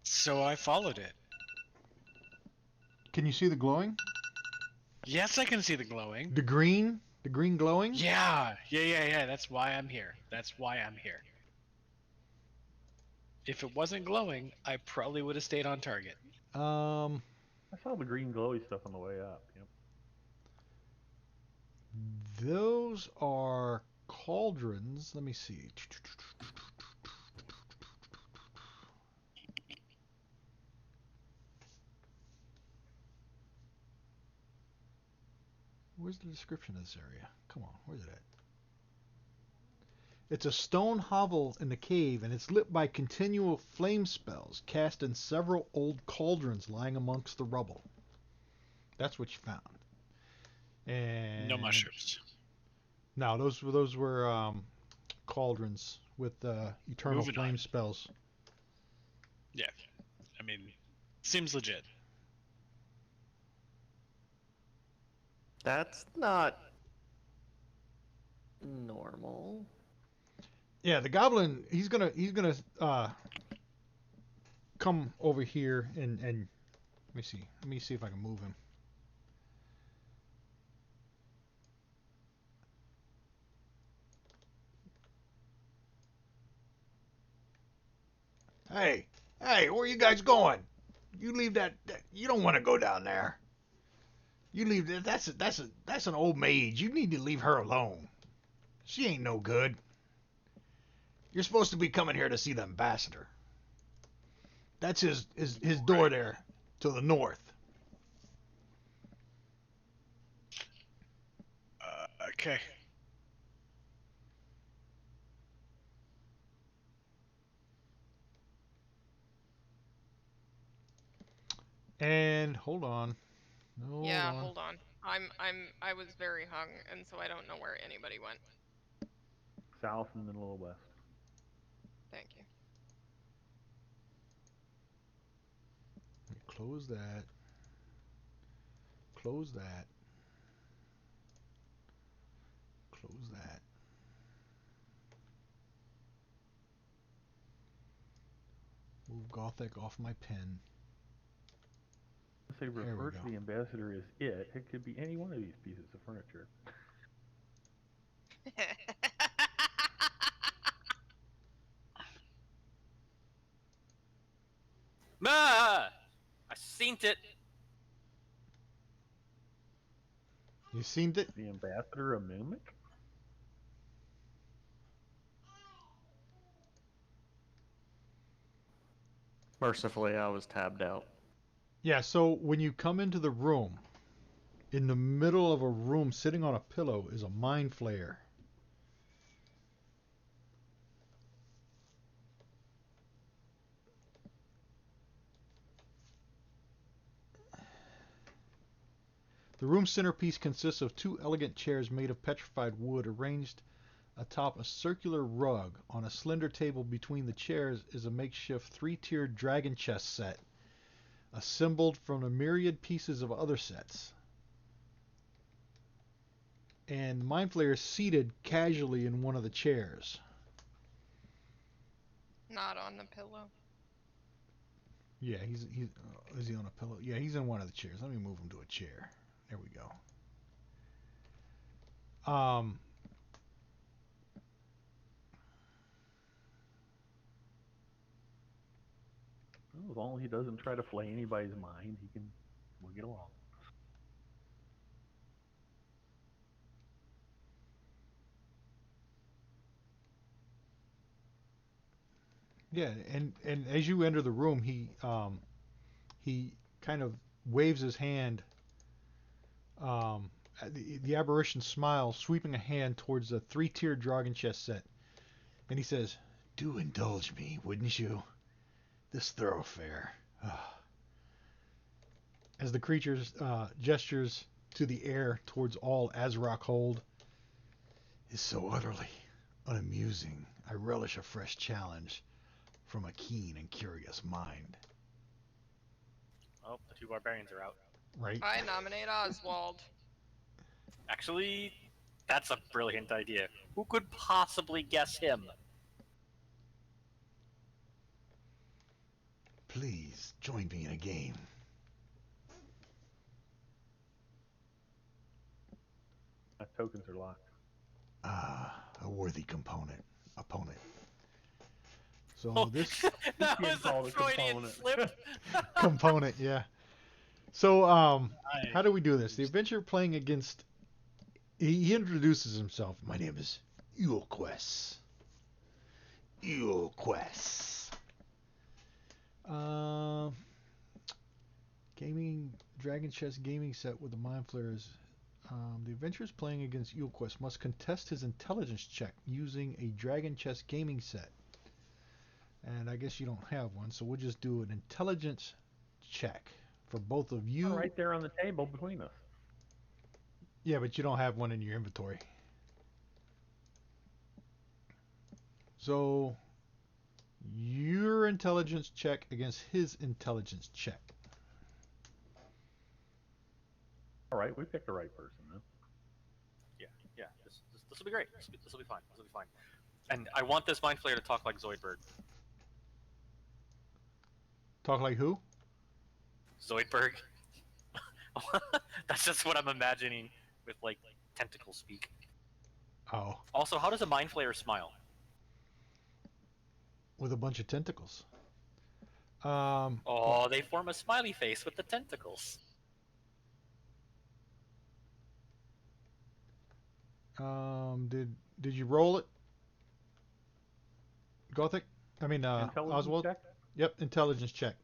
[SPEAKER 6] so I followed it.
[SPEAKER 2] Can you see the glowing?
[SPEAKER 6] Yes, I can see the glowing.
[SPEAKER 2] The green? The green glowing?
[SPEAKER 6] Yeah. That's why I'm here. If it wasn't glowing, I probably would have stayed on target.
[SPEAKER 1] I saw the green glowy stuff on the way up. Yep.
[SPEAKER 2] Those are cauldrons. Let me see. Where's the description of this area? Come on, where's it at? It's a stone hovel in the cave, and it's lit by continual flame spells cast in several old cauldrons lying amongst the rubble. That's what you found. And
[SPEAKER 6] No mushrooms.
[SPEAKER 2] no, those were cauldrons with eternal
[SPEAKER 6] Moving
[SPEAKER 2] flame
[SPEAKER 6] on.
[SPEAKER 2] spells.
[SPEAKER 6] Yeah. I mean, seems legit.
[SPEAKER 4] That's not normal.
[SPEAKER 2] Yeah, the goblin. He's gonna come over here and let me see. Let me see if I can move him. Hey, hey, where are you guys going? You leave that you don't want to go down there. You leave that. That's an old mage. You need to leave her alone. She ain't no good. You're supposed to be coming here to see the ambassador. That's his door there to the north.
[SPEAKER 6] Okay.
[SPEAKER 2] And hold on.
[SPEAKER 3] Yeah, hold on. I was very hung, and so I don't know where anybody went.
[SPEAKER 1] South and then a little west.
[SPEAKER 3] Thank you.
[SPEAKER 2] Close that. Close that. Close that. Move Gothic off my pen.
[SPEAKER 1] If they refer to the ambassador as it could be any one of these pieces of furniture.
[SPEAKER 5] Ah! I seen it.
[SPEAKER 2] You seen it?
[SPEAKER 1] The ambassador a mimic?
[SPEAKER 4] Mercifully, I was tabbed out.
[SPEAKER 2] Yeah, so when you come into the room, in the middle of a room sitting on a pillow is a mind flayer. The room's centerpiece consists of two elegant chairs made of petrified wood arranged atop a circular rug. On a slender table between the chairs is a makeshift three-tiered dragon chest set, assembled from a myriad pieces of other sets. And the Mind Flayer is seated casually in one of the chairs.
[SPEAKER 3] Not on the pillow.
[SPEAKER 2] Yeah, he's is he on a pillow? Yeah, he's in one of the chairs. Let me move him to a chair. There we go.
[SPEAKER 1] Well, as long as he doesn't try to flay anybody's mind, we'll get along.
[SPEAKER 2] Yeah, and as you enter the room, he kind of waves his hand. The apparition smiles, sweeping a hand towards the three-tiered dragon chest set, and he says, "Do indulge me, wouldn't you? This thoroughfare." As the creature gestures to the air towards all Azrock hold, is so utterly unamusing. I relish a fresh challenge from a keen and curious mind.
[SPEAKER 5] Oh, the two barbarians are out.
[SPEAKER 2] Right?
[SPEAKER 3] I nominate Oswald.
[SPEAKER 5] Actually, that's a brilliant idea. Who could possibly guess him?
[SPEAKER 2] Please join me in a game.
[SPEAKER 1] My tokens are locked.
[SPEAKER 2] A worthy opponent. So
[SPEAKER 5] Oh,
[SPEAKER 2] this
[SPEAKER 5] that
[SPEAKER 1] can't
[SPEAKER 5] was
[SPEAKER 1] call
[SPEAKER 5] a
[SPEAKER 1] it a
[SPEAKER 5] Freudian
[SPEAKER 1] component.
[SPEAKER 5] slip.
[SPEAKER 2] component, yeah. So how do we do this? The adventurer playing against. He introduces himself. My name is Ulquest. Gaming Dragon Chess gaming set with the Mind Flayers. The adventurers playing against Eelquest must contest his intelligence check using a Dragon Chess gaming set. And I guess you don't have one, so we'll just do an intelligence check for both of you.
[SPEAKER 1] Right there on the table between us.
[SPEAKER 2] Yeah, but you don't have one in your inventory. So your intelligence check against his intelligence check.
[SPEAKER 1] All right, we picked the right person then.
[SPEAKER 5] Yeah. This will be great. This will be fine. This will be fine. And I want this mind flayer to talk like Zoidberg.
[SPEAKER 2] Talk like who?
[SPEAKER 5] Zoidberg. That's just what I'm imagining with like tentacle speak.
[SPEAKER 2] Oh,
[SPEAKER 5] Also, how does a mind flayer smile?
[SPEAKER 2] with a bunch of tentacles.
[SPEAKER 5] Oh, they form a smiley face with the tentacles.
[SPEAKER 2] Did you roll it? Gothic? I mean,
[SPEAKER 1] Intelligence
[SPEAKER 2] Oswald?
[SPEAKER 1] check?
[SPEAKER 2] Yep, intelligence check.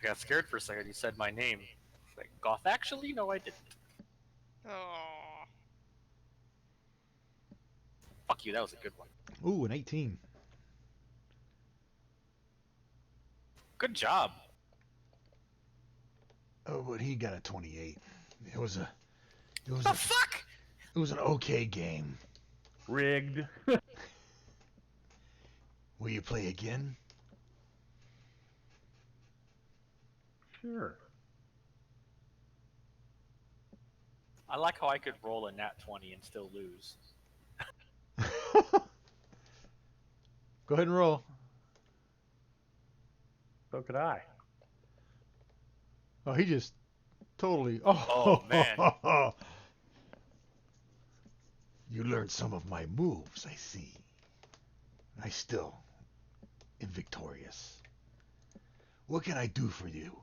[SPEAKER 5] I got scared for a second. You said my name. Like, Goth, actually? No, I didn't.
[SPEAKER 3] Oh.
[SPEAKER 5] Fuck you, that was a good one.
[SPEAKER 2] Ooh, an 18.
[SPEAKER 5] Good job.
[SPEAKER 2] Oh, but he got a 28. It was
[SPEAKER 5] The fuck?
[SPEAKER 2] an okay game.
[SPEAKER 1] Rigged.
[SPEAKER 2] Will you play again?
[SPEAKER 1] Sure.
[SPEAKER 5] I like how I could roll a nat 20 and still lose.
[SPEAKER 2] Go ahead and roll.
[SPEAKER 1] So could I.
[SPEAKER 2] Oh, he just totally.
[SPEAKER 5] Oh, man.
[SPEAKER 2] You learned some of my moves, I see. I still am victorious. What can I do for you?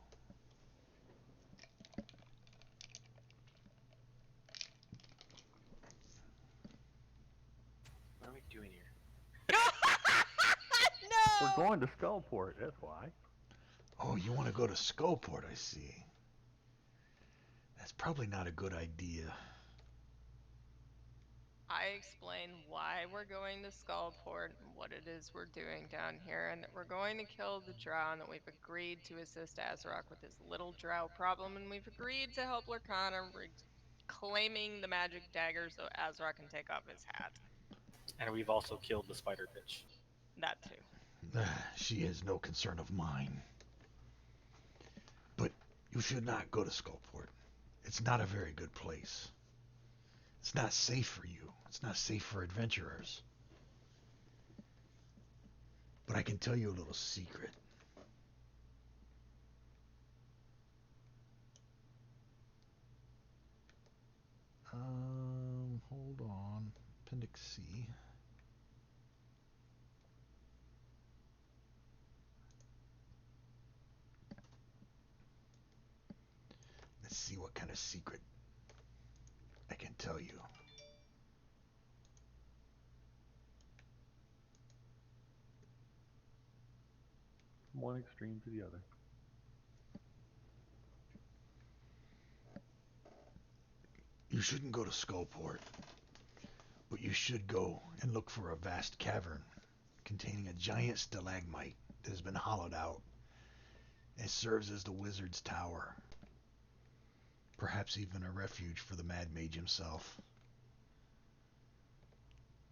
[SPEAKER 5] What are we doing here?
[SPEAKER 3] No!
[SPEAKER 1] We're going to Skullport, that's why.
[SPEAKER 2] Oh, you want to go to Skullport, I see. That's probably not a good idea.
[SPEAKER 3] I explain why we're going to Skullport and what it is we're doing down here, and that we're going to kill the drow, and that we've agreed to assist Azarok with his little drow problem, and we've agreed to help Urkana claiming the magic dagger so Azarok can take off his hat.
[SPEAKER 5] And we've also killed the spider bitch.
[SPEAKER 3] That too.
[SPEAKER 2] She is no concern of mine. But you should not go to Skullport. It's not a very good place. It's not safe for you. It's not safe for adventurers. But I can tell you a little secret. Hold on. Appendix C. Let's see what kind of secret I can tell you.
[SPEAKER 1] From one extreme to the other.
[SPEAKER 2] You shouldn't go to Skullport, but you should go and look for a vast cavern containing a giant stalagmite that has been hollowed out. It serves as the wizard's tower. Perhaps even a refuge for the Mad Mage himself.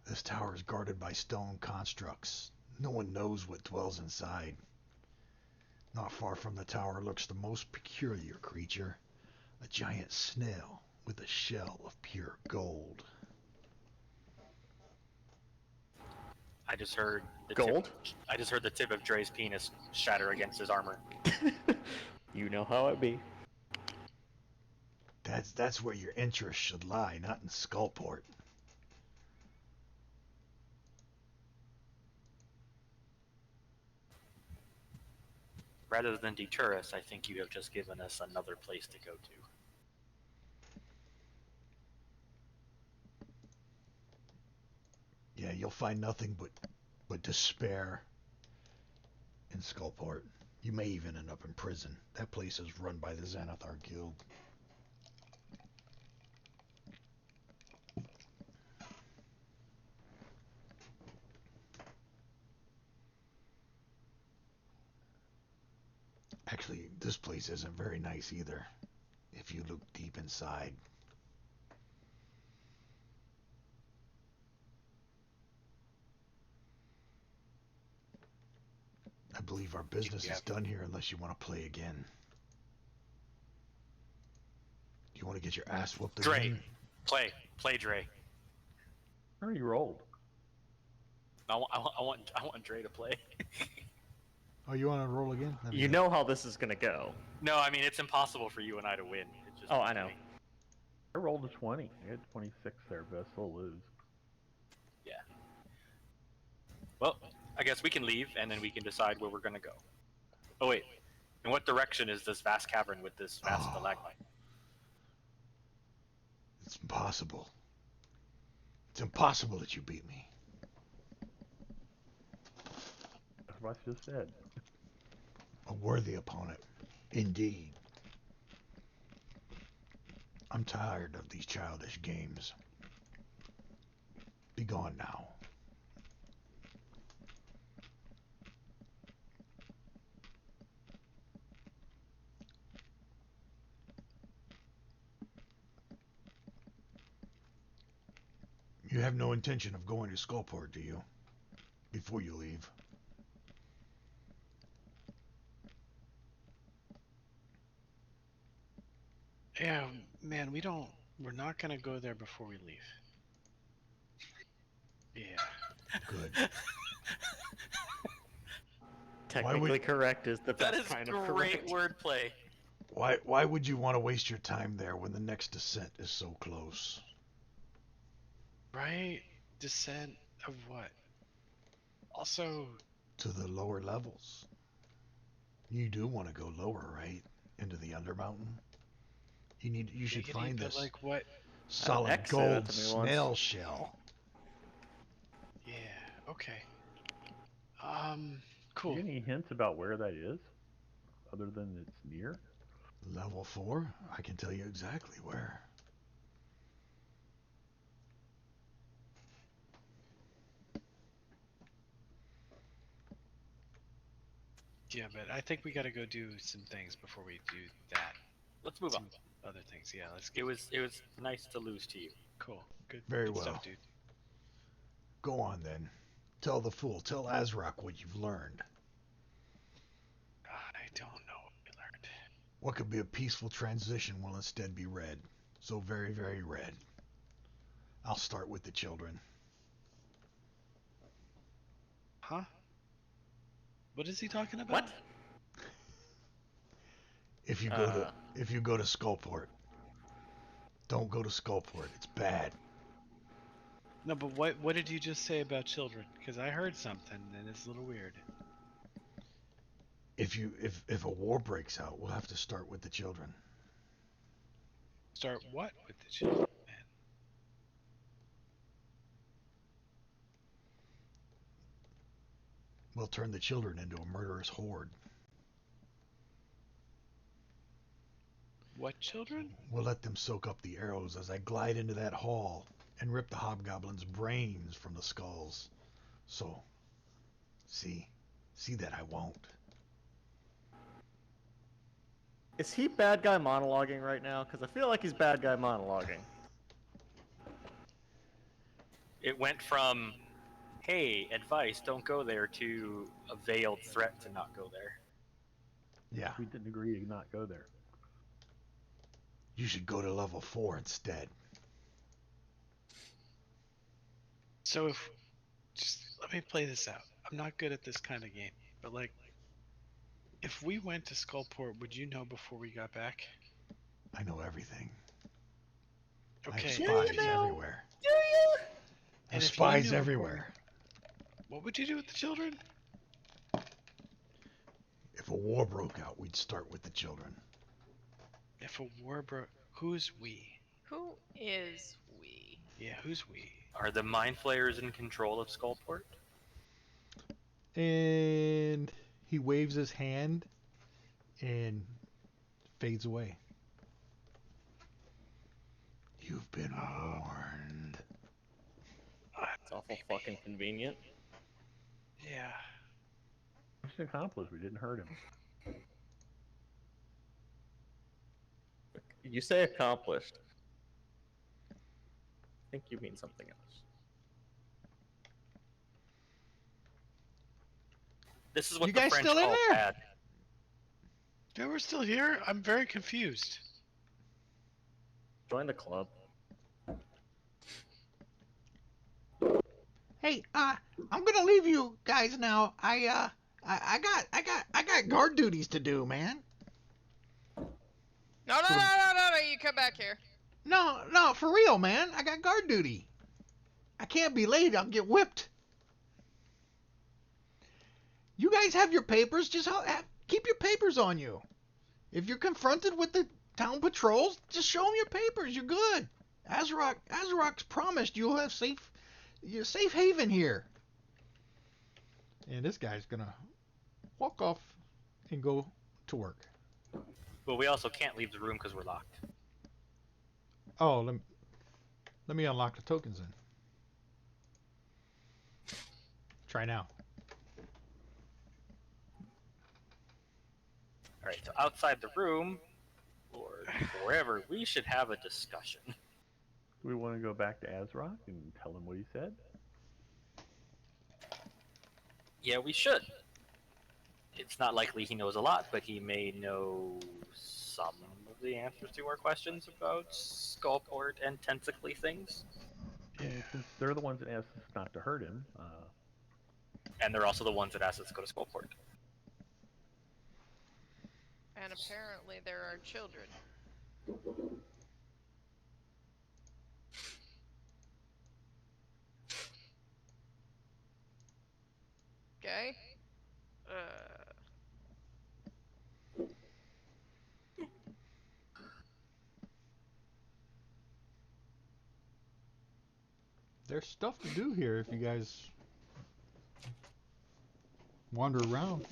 [SPEAKER 2] This tower is guarded by stone constructs. No one knows what dwells inside. Not far from the tower lurks the most peculiar creature, a giant snail with a shell of pure gold.
[SPEAKER 5] I just heard the
[SPEAKER 4] Gold?
[SPEAKER 5] I just heard the tip of Dre's penis shatter against his armor.
[SPEAKER 7] You know how it be.
[SPEAKER 2] That's where your interest should lie, not in Skullport.
[SPEAKER 5] Rather than deter us, I think you have just given us another place to go to.
[SPEAKER 2] Yeah, you'll find nothing but despair in Skullport. You may even end up in prison. That place is run by the Xanathar Guild. Actually, this place isn't very nice either, if you look deep inside. I believe our business is done here unless you want to play again. Do you want to get your ass whooped
[SPEAKER 5] Dre,
[SPEAKER 2] again?
[SPEAKER 5] play Dre.
[SPEAKER 1] I already rolled.
[SPEAKER 5] I want Dre to play.
[SPEAKER 2] Oh, you want to roll again? Let me
[SPEAKER 4] You know how this is gonna go.
[SPEAKER 5] No, I mean it's impossible for you and I to win. It's just
[SPEAKER 4] Oh, I know.
[SPEAKER 1] I rolled a 20. I had 26 there, but I still lose.
[SPEAKER 5] Yeah. Well, I guess we can leave and then we can decide where we're gonna go. Oh wait, in what direction is this vast cavern with this vast stalagmite?
[SPEAKER 2] It's impossible. It's impossible that you beat me.
[SPEAKER 1] That's what I just said.
[SPEAKER 2] A worthy opponent. Indeed. I'm tired of these childish games. Be gone now. You have no intention of going to Skullport, do you? Before you leave.
[SPEAKER 6] Yeah, man, we're not gonna go there before we leave. Yeah.
[SPEAKER 2] Good.
[SPEAKER 4] Technically correct is the
[SPEAKER 5] That
[SPEAKER 4] best
[SPEAKER 5] is
[SPEAKER 4] kind of
[SPEAKER 5] great
[SPEAKER 4] correct.
[SPEAKER 5] wordplay.
[SPEAKER 2] Why would you want to waste your time there when the next descent is so close?
[SPEAKER 6] Right? Descent of what? Also,
[SPEAKER 2] To the lower levels. You do want to go lower, right? Into the Undermountain? You should
[SPEAKER 6] giggity,
[SPEAKER 2] find
[SPEAKER 6] but
[SPEAKER 2] this
[SPEAKER 6] like what?
[SPEAKER 2] solid
[SPEAKER 4] exit
[SPEAKER 2] gold
[SPEAKER 4] to me once.
[SPEAKER 2] snail shell.
[SPEAKER 6] Yeah, okay. Cool.
[SPEAKER 1] Do you have any hints about where that is? Other than it's near?
[SPEAKER 2] Level 4? I can tell you exactly where.
[SPEAKER 6] Yeah, but I think we gotta go do some things before we do that.
[SPEAKER 5] Let's move on.
[SPEAKER 6] Some other things. Yeah, let's
[SPEAKER 5] It
[SPEAKER 6] get
[SPEAKER 5] was nice to lose to you.
[SPEAKER 6] cool. Good.
[SPEAKER 2] Very
[SPEAKER 6] good
[SPEAKER 2] well.
[SPEAKER 6] stuff, dude.
[SPEAKER 2] Go on then. Tell the fool, tell Azrak what you've learned.
[SPEAKER 6] I don't know what we learned.
[SPEAKER 2] What could be a peaceful transition will instead be red. So very, very red. I'll start with the children.
[SPEAKER 6] Huh? What is he talking about?
[SPEAKER 5] What?
[SPEAKER 2] If you go to Skullport, don't go to Skullport. It's bad.
[SPEAKER 6] No, but what did you just say about children? Because I heard something and it's a little weird.
[SPEAKER 2] If a war breaks out, we'll have to start with the children.
[SPEAKER 6] Start what with the children, man?
[SPEAKER 2] We'll turn the children into a murderous horde.
[SPEAKER 6] What children?
[SPEAKER 2] We'll let them soak up the arrows as I glide into that hall and rip the hobgoblin's brains from the skulls. So, see that I won't.
[SPEAKER 4] Is he bad guy monologuing right now? Because I feel like he's bad guy monologuing.
[SPEAKER 5] It went from, hey, advice, don't go there, to a veiled threat to not go there.
[SPEAKER 2] Yeah,
[SPEAKER 1] We didn't agree to not go there.
[SPEAKER 2] you should go to level 4 instead.
[SPEAKER 6] So just let me play this out. I'm not good at this kind of game, but like, if we went to Skullport, would you know before we got back?
[SPEAKER 2] I know everything. I
[SPEAKER 6] Okay.
[SPEAKER 2] have spies everywhere. I have
[SPEAKER 6] And if you
[SPEAKER 2] spies
[SPEAKER 6] knew
[SPEAKER 2] everywhere.
[SPEAKER 6] What would you do with the children?
[SPEAKER 2] If a war broke out, we'd start with the children.
[SPEAKER 6] If a war broke, who's we?
[SPEAKER 3] Who is we?
[SPEAKER 6] Yeah, who's we?
[SPEAKER 5] Are the Mind Flayers in control of Skullport?
[SPEAKER 2] And he waves his hand, and fades away. You've been warned.
[SPEAKER 4] It's awful fucking convenient.
[SPEAKER 6] Yeah.
[SPEAKER 1] Mission accomplished. We didn't hurt him.
[SPEAKER 4] You say accomplished. I think you mean something else.
[SPEAKER 5] This is what
[SPEAKER 2] You
[SPEAKER 5] the
[SPEAKER 2] guys
[SPEAKER 5] French
[SPEAKER 2] still in
[SPEAKER 5] call
[SPEAKER 2] there?
[SPEAKER 5] bad.
[SPEAKER 6] Yeah, we're still here. I'm very confused.
[SPEAKER 4] Join the club.
[SPEAKER 2] Hey, I'm gonna leave you guys now. I got guard duties to do, man.
[SPEAKER 3] No, you come back here.
[SPEAKER 2] No, for real, man. I got guard duty. I can't be late. I'll get whipped. You guys have your papers. Just keep your papers on you. If you're confronted with the town patrols, just show them your papers. You're good. Azrok's promised you'll have safe haven here. And this guy's gonna walk off and go to work.
[SPEAKER 5] But we also can't leave the room because we're locked.
[SPEAKER 2] Oh, let me unlock the tokens then. Try now.
[SPEAKER 5] All right, so outside the room, or wherever, we should have a discussion.
[SPEAKER 1] Do we want to go back to Azrock and tell him what he said?
[SPEAKER 5] Yeah, we should. It's not likely he knows a lot, but he may know some of the answers to our questions about Skullport and tentacly things.
[SPEAKER 1] Yeah, since they're the ones that asked us not to hurt him.
[SPEAKER 5] And they're also the ones that asked us to go to Skullport.
[SPEAKER 3] And apparently there are children. Okay.
[SPEAKER 2] There's stuff to do here if you guys wander around.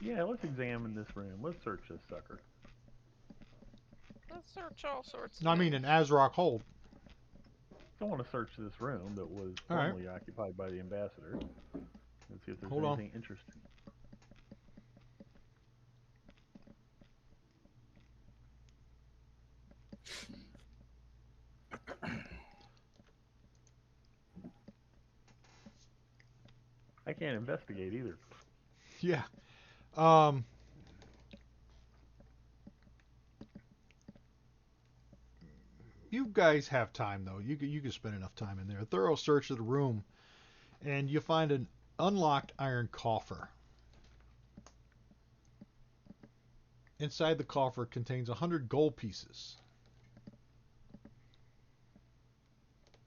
[SPEAKER 1] Yeah, let's examine this room. Let's search this sucker.
[SPEAKER 3] Let's search all sorts of
[SPEAKER 2] No, I mean an Azrock hold.
[SPEAKER 1] I want to search this room that was
[SPEAKER 2] All right.
[SPEAKER 1] formerly occupied by the ambassador and see if there's
[SPEAKER 2] Hold on.
[SPEAKER 1] anything interesting. I can't investigate either.
[SPEAKER 2] Yeah. You guys have time though. You can spend enough time in there. A thorough search of the room, and you find an unlocked iron coffer. Inside the coffer contains 100 gold pieces,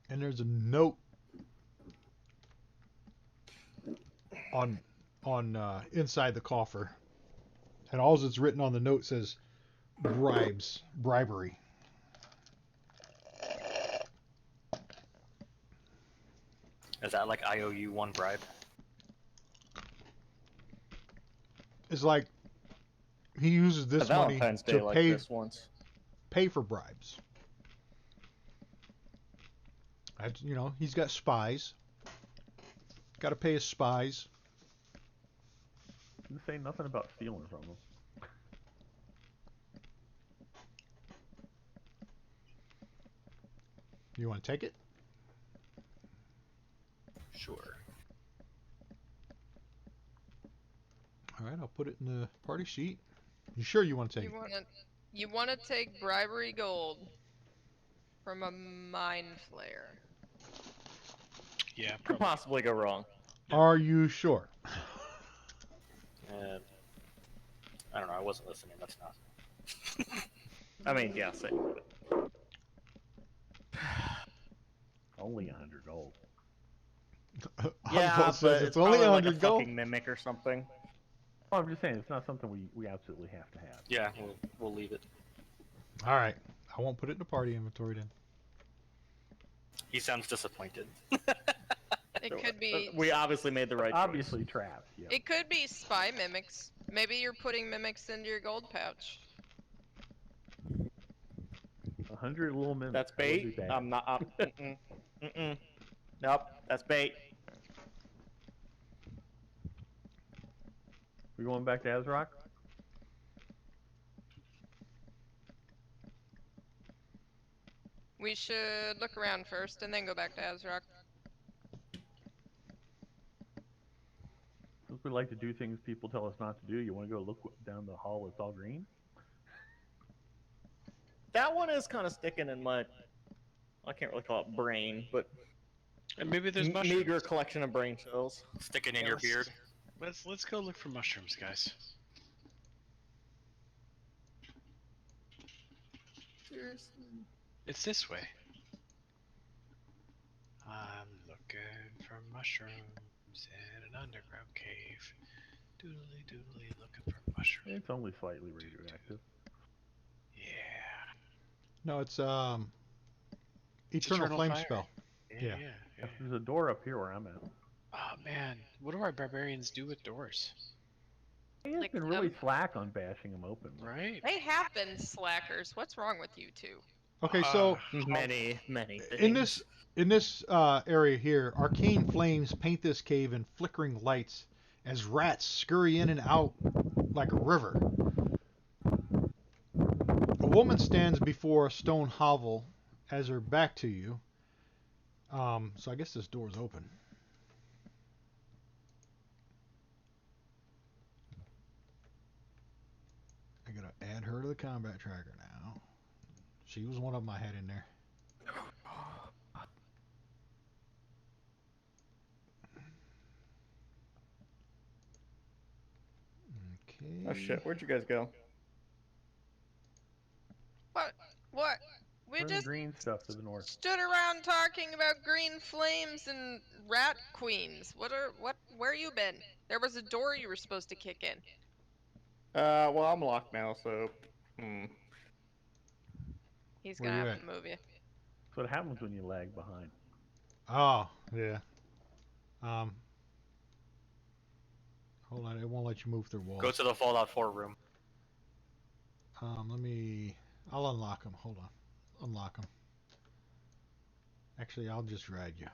[SPEAKER 2] and there's a note on inside the coffer, and all that's written on the note says bribery.
[SPEAKER 5] Is that like I owe you one bribe?
[SPEAKER 2] It's like he uses this money
[SPEAKER 4] Valentine's Day
[SPEAKER 2] to
[SPEAKER 4] like
[SPEAKER 2] pay
[SPEAKER 4] this once.
[SPEAKER 2] for bribes. He's got spies. Got to pay his spies.
[SPEAKER 1] Didn't say nothing about stealing from him.
[SPEAKER 2] You want to take it?
[SPEAKER 5] Sure.
[SPEAKER 2] All right, I'll put it in the party sheet. You sure you want to take it?
[SPEAKER 3] You want to take bribery gold from a mind flayer.
[SPEAKER 6] Yeah,
[SPEAKER 4] Could
[SPEAKER 6] probably.
[SPEAKER 4] possibly go wrong.
[SPEAKER 2] Are you sure?
[SPEAKER 5] I don't know, I wasn't listening, that's not.
[SPEAKER 4] I mean, yeah, same.
[SPEAKER 1] Only 100 gold.
[SPEAKER 4] Yeah,
[SPEAKER 2] Humble
[SPEAKER 4] but
[SPEAKER 2] says
[SPEAKER 4] it's
[SPEAKER 2] only
[SPEAKER 4] probably like
[SPEAKER 2] 100
[SPEAKER 4] a
[SPEAKER 2] gold.
[SPEAKER 4] fucking mimic or something.
[SPEAKER 1] Oh, I'm just saying, it's not something we absolutely have to have.
[SPEAKER 5] Yeah, we'll leave it.
[SPEAKER 2] All right, I won't put it in the party inventory then.
[SPEAKER 5] He sounds disappointed.
[SPEAKER 3] It could be.
[SPEAKER 4] We obviously made the right
[SPEAKER 1] Obviously traps. Yeah.
[SPEAKER 3] It could be spy mimics. Maybe you're putting mimics into your gold pouch.
[SPEAKER 1] 100 little
[SPEAKER 4] choice.
[SPEAKER 1] mimics.
[SPEAKER 4] That's
[SPEAKER 1] That would be
[SPEAKER 4] bait.
[SPEAKER 1] bad.
[SPEAKER 4] I'm not. Nope, that's bait.
[SPEAKER 1] We going back to Azrock?
[SPEAKER 3] We should look around first and then go back to Azrock.
[SPEAKER 1] Since we like to do things people tell us not to do, you want to go look down the hall? It's all green.
[SPEAKER 4] That one is kind of sticking in my. I can't really call it brain, but
[SPEAKER 6] And maybe there's mushrooms.
[SPEAKER 4] meager collection of brain cells.
[SPEAKER 5] Sticking in
[SPEAKER 6] Yeah,
[SPEAKER 5] your beard.
[SPEAKER 6] Let's go look for mushrooms, guys.
[SPEAKER 4] Seriously.
[SPEAKER 6] It's this way. I'm looking for mushrooms in an underground cave. Doodly doodly looking for mushrooms.
[SPEAKER 1] It's only slightly radioactive.
[SPEAKER 6] Yeah.
[SPEAKER 2] No, it's Eternal Flame
[SPEAKER 6] Fire.
[SPEAKER 2] spell. Yeah.
[SPEAKER 1] There's a door up here where I'm at.
[SPEAKER 6] Oh man, what do our barbarians do with doors?
[SPEAKER 1] It's
[SPEAKER 3] Like,
[SPEAKER 1] been really slack on bashing them open.
[SPEAKER 6] Right?
[SPEAKER 3] They have been slackers. What's wrong with you two?
[SPEAKER 2] Okay, so
[SPEAKER 4] Many things.
[SPEAKER 2] in this area here, arcane flames paint this cave in flickering lights as rats scurry in and out like a river. A woman stands before a stone hovel as her back to you. So I guess this door's open. I gotta add her to the combat tracker now. She was one of them I had in there. Okay.
[SPEAKER 4] Oh shit! Where'd you guys go?
[SPEAKER 3] What? What? We
[SPEAKER 1] Where's the
[SPEAKER 3] just
[SPEAKER 1] green stuff to the north?
[SPEAKER 3] stood around talking about green flames and rat queens. Where you been? There was a door you were supposed to kick in.
[SPEAKER 4] Well, I'm locked now, so.
[SPEAKER 3] He's
[SPEAKER 2] Where
[SPEAKER 3] gonna
[SPEAKER 2] you
[SPEAKER 3] have
[SPEAKER 2] at?
[SPEAKER 3] to move you.
[SPEAKER 1] That's what happens when you lag behind.
[SPEAKER 2] Oh, yeah. Hold on, it won't let you move through walls.
[SPEAKER 5] Go to the Fallout 4 room.
[SPEAKER 2] I'll unlock them. Hold on. Unlock them. Actually, I'll just drag you.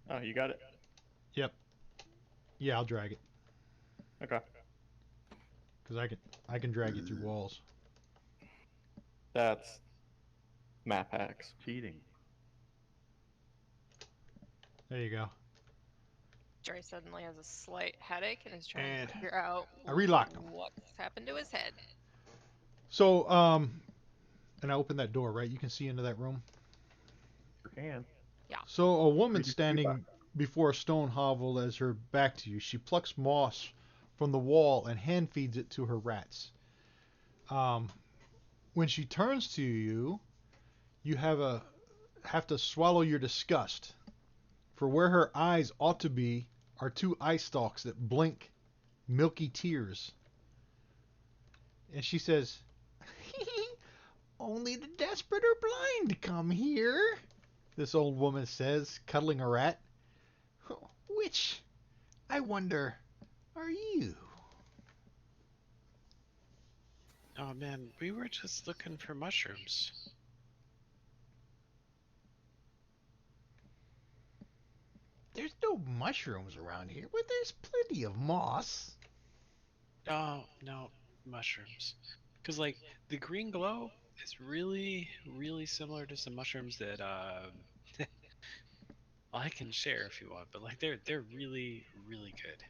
[SPEAKER 4] Oh, you got it.
[SPEAKER 2] Yep. Yeah, I'll drag it.
[SPEAKER 4] Okay.
[SPEAKER 2] Because I can drag you through walls.
[SPEAKER 4] That's map hacks.
[SPEAKER 1] Cheating.
[SPEAKER 2] There you go.
[SPEAKER 3] Joy suddenly has a slight headache and is trying
[SPEAKER 2] And
[SPEAKER 3] to figure out
[SPEAKER 2] I relocked him.
[SPEAKER 3] what's happened to his head.
[SPEAKER 2] So, and I opened that door, right? You can see into that room.
[SPEAKER 1] Sure can.
[SPEAKER 2] So a woman
[SPEAKER 1] Read your
[SPEAKER 2] standing before a stone hovel as her back to you. She plucks moss from the wall and hand feeds it to her rats. When she turns to you, you have to swallow your disgust. For where her eyes ought to be are two eye stalks that blink milky tears. And she says, "Only the desperate or blind come here," this old woman says, cuddling a rat. "Which, I wonder, are you?"
[SPEAKER 6] Oh man, we were just looking for mushrooms.
[SPEAKER 2] "There's no mushrooms around here, but there's plenty of moss."
[SPEAKER 6] Oh, no, mushrooms. Because, like, the green glow is really, really similar to some mushrooms that, I can share if you want, but, like, they're really, really good.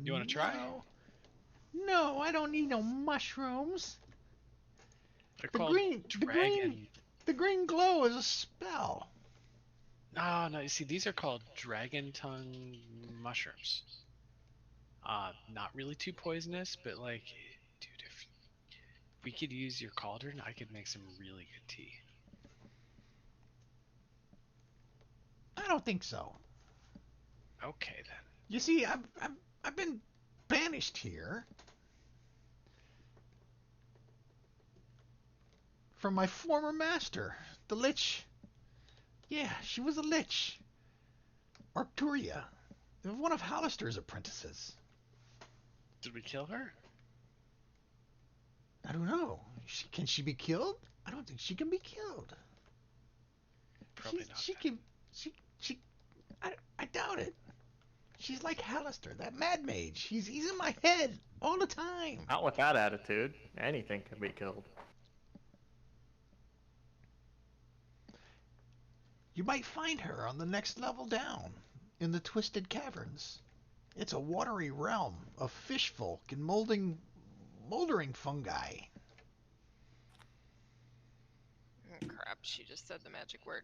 [SPEAKER 6] You want to try?
[SPEAKER 2] No, I don't need no mushrooms.
[SPEAKER 6] They're
[SPEAKER 2] The
[SPEAKER 6] called
[SPEAKER 2] green-
[SPEAKER 6] dragon.
[SPEAKER 2] The green glow is a spell.
[SPEAKER 6] No, you see, these are called dragon tongue mushrooms. Not really too poisonous, but like, dude, if we could use your cauldron, I could make some really good tea.
[SPEAKER 2] I don't think so.
[SPEAKER 6] Okay then.
[SPEAKER 2] You see, I've been banished here from my former master, the Lich. Yeah, she was a lich. Arcturia. One of Hallister's apprentices.
[SPEAKER 6] Did we kill her?
[SPEAKER 2] I don't know. Can she be killed? I don't think she can be killed.
[SPEAKER 6] Probably not.
[SPEAKER 2] She can. She. I doubt it. She's like Hallister, that mad mage. He's in my head all the time.
[SPEAKER 4] Not with that attitude. Anything can be killed.
[SPEAKER 2] You might find her on the next level down, in the Twisted Caverns. It's a watery realm of fish folk and moldering fungi.
[SPEAKER 3] Oh, crap, she just said the magic word.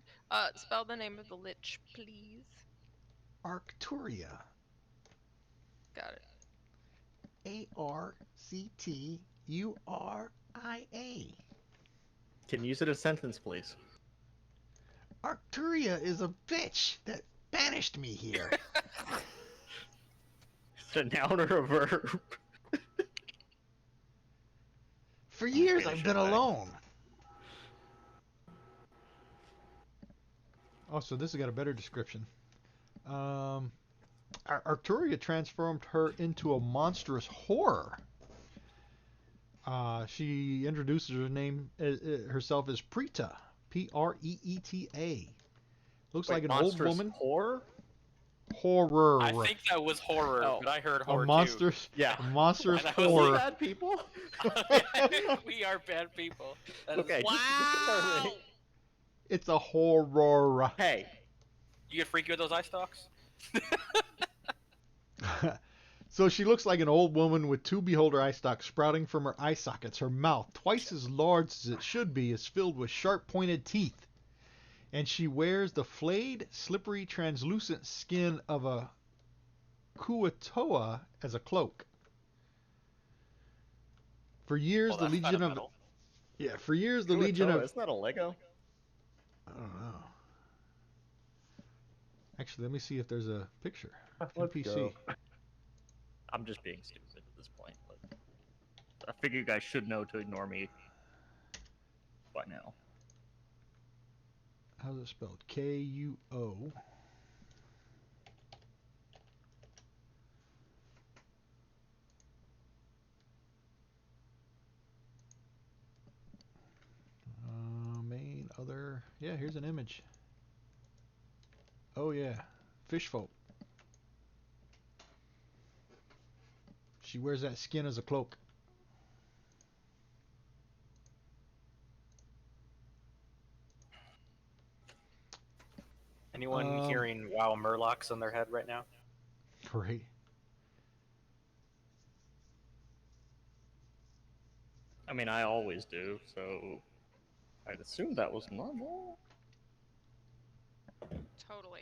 [SPEAKER 3] Spell the name of the lich, please.
[SPEAKER 2] Arcturia.
[SPEAKER 3] Got it.
[SPEAKER 2] Arcturia.
[SPEAKER 4] Can you use it in a sentence, please?
[SPEAKER 2] Arcturia is a bitch that banished me here.
[SPEAKER 4] It's a noun or a verb?
[SPEAKER 2] For years
[SPEAKER 4] Finish
[SPEAKER 2] I've
[SPEAKER 4] it,
[SPEAKER 2] been
[SPEAKER 4] thanks.
[SPEAKER 2] alone. Oh, so this has got a better description. Arcturia transformed her into a monstrous horror. She introduces herself as Preeta, Preeta. Looks
[SPEAKER 4] Wait,
[SPEAKER 2] like an old
[SPEAKER 4] monstrous
[SPEAKER 2] woman.
[SPEAKER 4] Horror?
[SPEAKER 2] Horror.
[SPEAKER 5] I think that was horror,
[SPEAKER 4] Oh.
[SPEAKER 5] but I heard
[SPEAKER 2] a
[SPEAKER 5] horror
[SPEAKER 2] monstrous,
[SPEAKER 4] Yeah.
[SPEAKER 2] a monstrous
[SPEAKER 5] And I was
[SPEAKER 2] horror.
[SPEAKER 4] Bad people?
[SPEAKER 5] too. We are bad people. That is-
[SPEAKER 4] Okay.
[SPEAKER 3] Wow!
[SPEAKER 2] It's a horror.
[SPEAKER 4] Hey,
[SPEAKER 5] You get freaky with those eye stalks?
[SPEAKER 2] So she looks like an old woman with two beholder eye stalks sprouting from her eye sockets. Her mouth, twice as large as it should be, is filled with sharp pointed teeth. And she wears the flayed, slippery, translucent skin of a Kuatoa as a cloak. For years,
[SPEAKER 5] Well,
[SPEAKER 2] the
[SPEAKER 5] that's kind
[SPEAKER 2] Legion
[SPEAKER 5] of
[SPEAKER 2] of
[SPEAKER 5] metal.
[SPEAKER 2] For years the Legion of
[SPEAKER 4] isn't that a Lego?
[SPEAKER 2] I don't know. Actually, let me see if there's a picture.
[SPEAKER 1] Let's
[SPEAKER 2] NPC.
[SPEAKER 1] go.
[SPEAKER 4] I'm just being stupid at this point. But I figure you guys should know to ignore me by now.
[SPEAKER 2] How's it spelled? Kuo. Main, other. Yeah, here's an image. Oh, yeah. Fish folk. She wears that skin as a cloak.
[SPEAKER 5] Anyone hearing wow murlocs in their head right now?
[SPEAKER 2] Great.
[SPEAKER 4] I mean, I always do, so I'd assume that was normal.
[SPEAKER 3] Totally.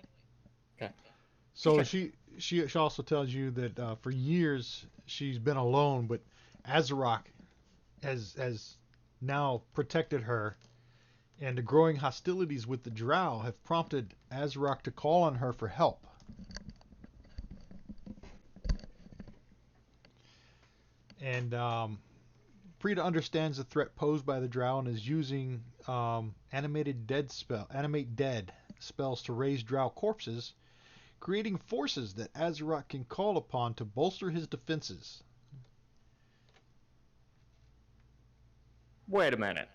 [SPEAKER 2] So she also tells you that for years she's been alone, but Azarok has now protected her, and the growing hostilities with the Drow have prompted Azarok to call on her for help. And Preeta understands the threat posed by the Drow and is using animate dead spells to raise Drow corpses, creating forces that Azarok can call upon to bolster his defenses.
[SPEAKER 4] Wait a minute.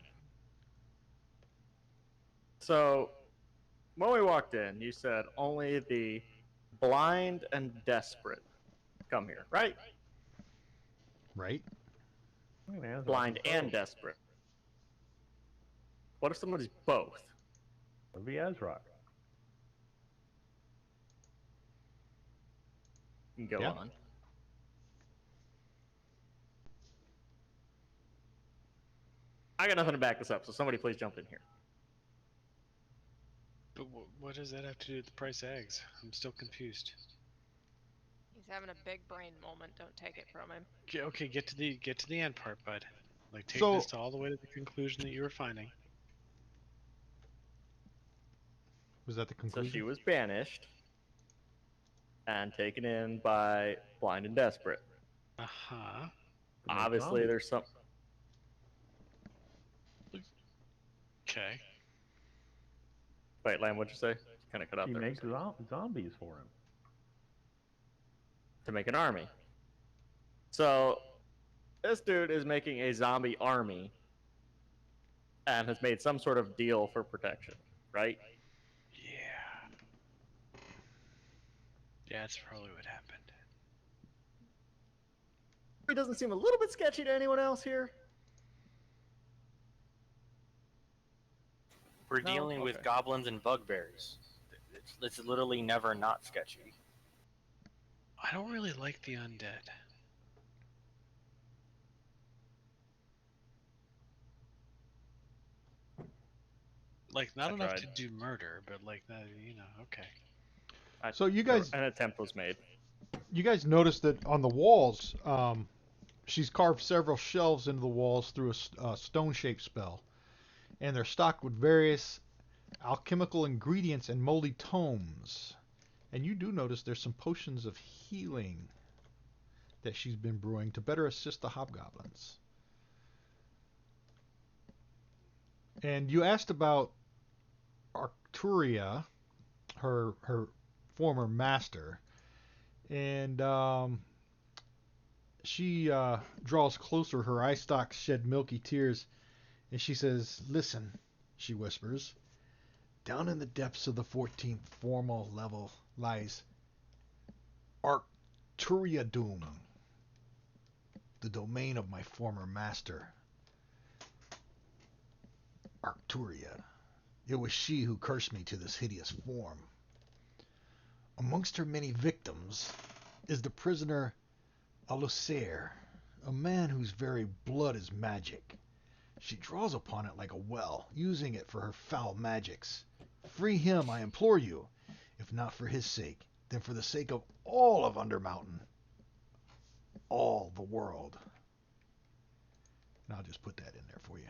[SPEAKER 4] So, when we walked in, you said only the blind and desperate come here, right?
[SPEAKER 2] Right?
[SPEAKER 4] Blind and desperate. What if somebody's both?
[SPEAKER 1] It'd be Azrock.
[SPEAKER 4] You can go
[SPEAKER 2] Yeah.
[SPEAKER 4] on. I got nothing to back this up, so somebody please jump in here.
[SPEAKER 6] But what does that have to do with the price of eggs? I'm still confused.
[SPEAKER 3] He's having a big brain moment. Don't take it from him.
[SPEAKER 6] Okay, get to the end part, bud. Like take
[SPEAKER 2] So-
[SPEAKER 6] this to all the way to the conclusion that you were finding.
[SPEAKER 2] Was that the
[SPEAKER 4] So
[SPEAKER 2] conclusion?
[SPEAKER 4] she was banished and taken in by blind and desperate.
[SPEAKER 6] Uh-huh.
[SPEAKER 4] Obviously, there's some.
[SPEAKER 6] Okay.
[SPEAKER 4] Wait, Lamb, what'd you say? Kind of cut out
[SPEAKER 1] She
[SPEAKER 4] there. for a
[SPEAKER 1] makes
[SPEAKER 4] second.
[SPEAKER 1] zombies for him.
[SPEAKER 4] To make an army. So this dude is making a zombie army and has made some sort of deal for protection, right?
[SPEAKER 6] Yeah. Yeah, that's probably what happened.
[SPEAKER 4] He doesn't seem a little bit sketchy to anyone else here.
[SPEAKER 5] We're
[SPEAKER 4] No?
[SPEAKER 5] dealing with
[SPEAKER 4] Okay.
[SPEAKER 5] goblins and bugbears. It's literally never not sketchy.
[SPEAKER 6] I don't really like the undead. Like, not
[SPEAKER 4] I
[SPEAKER 6] enough
[SPEAKER 4] tried.
[SPEAKER 6] to do murder, but like, you know, okay.
[SPEAKER 2] So you guys,
[SPEAKER 4] An attempt was made.
[SPEAKER 2] you guys noticed that on the walls, she's carved several shelves into the walls through a stone-shaped spell, and they're stocked with various alchemical ingredients and moldy tomes. And you do notice there's some potions of healing that she's been brewing to better assist the hobgoblins. And you asked about Arcturia, her former master, and she draws closer. Her eye stalks shed milky tears, and she says, "Listen," she whispers. "Down in the depths of the 14th formal level lies Arcturia Doom, the domain of my former master, Arcturia. It was she who cursed me to this hideous form. Amongst her many victims is the prisoner Alusair, a man whose very blood is magic. She draws upon it like a well, using it for her foul magics. Free him, I implore you, if not for his sake, then for the sake of all of Undermountain, all the world." And I'll just put that in there for you.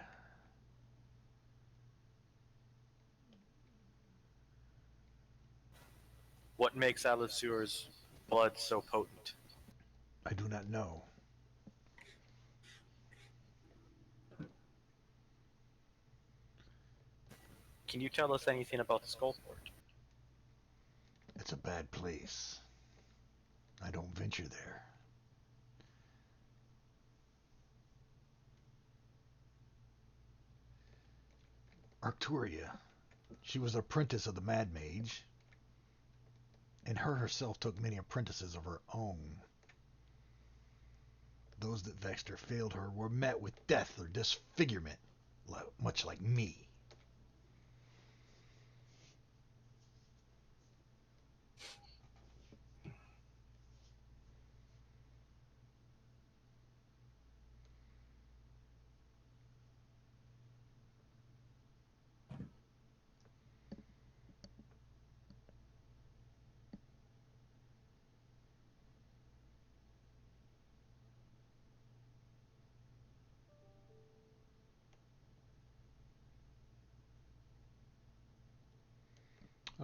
[SPEAKER 5] What makes Alisur's blood so potent?
[SPEAKER 2] I do not know.
[SPEAKER 5] Can you tell us anything about the Skullport?
[SPEAKER 2] It's a bad place. I don't venture there. Arcturia, she was an apprentice of the Mad Mage, and her herself took many apprentices of her own. Those that vexed or failed her were met with death or disfigurement, much like me.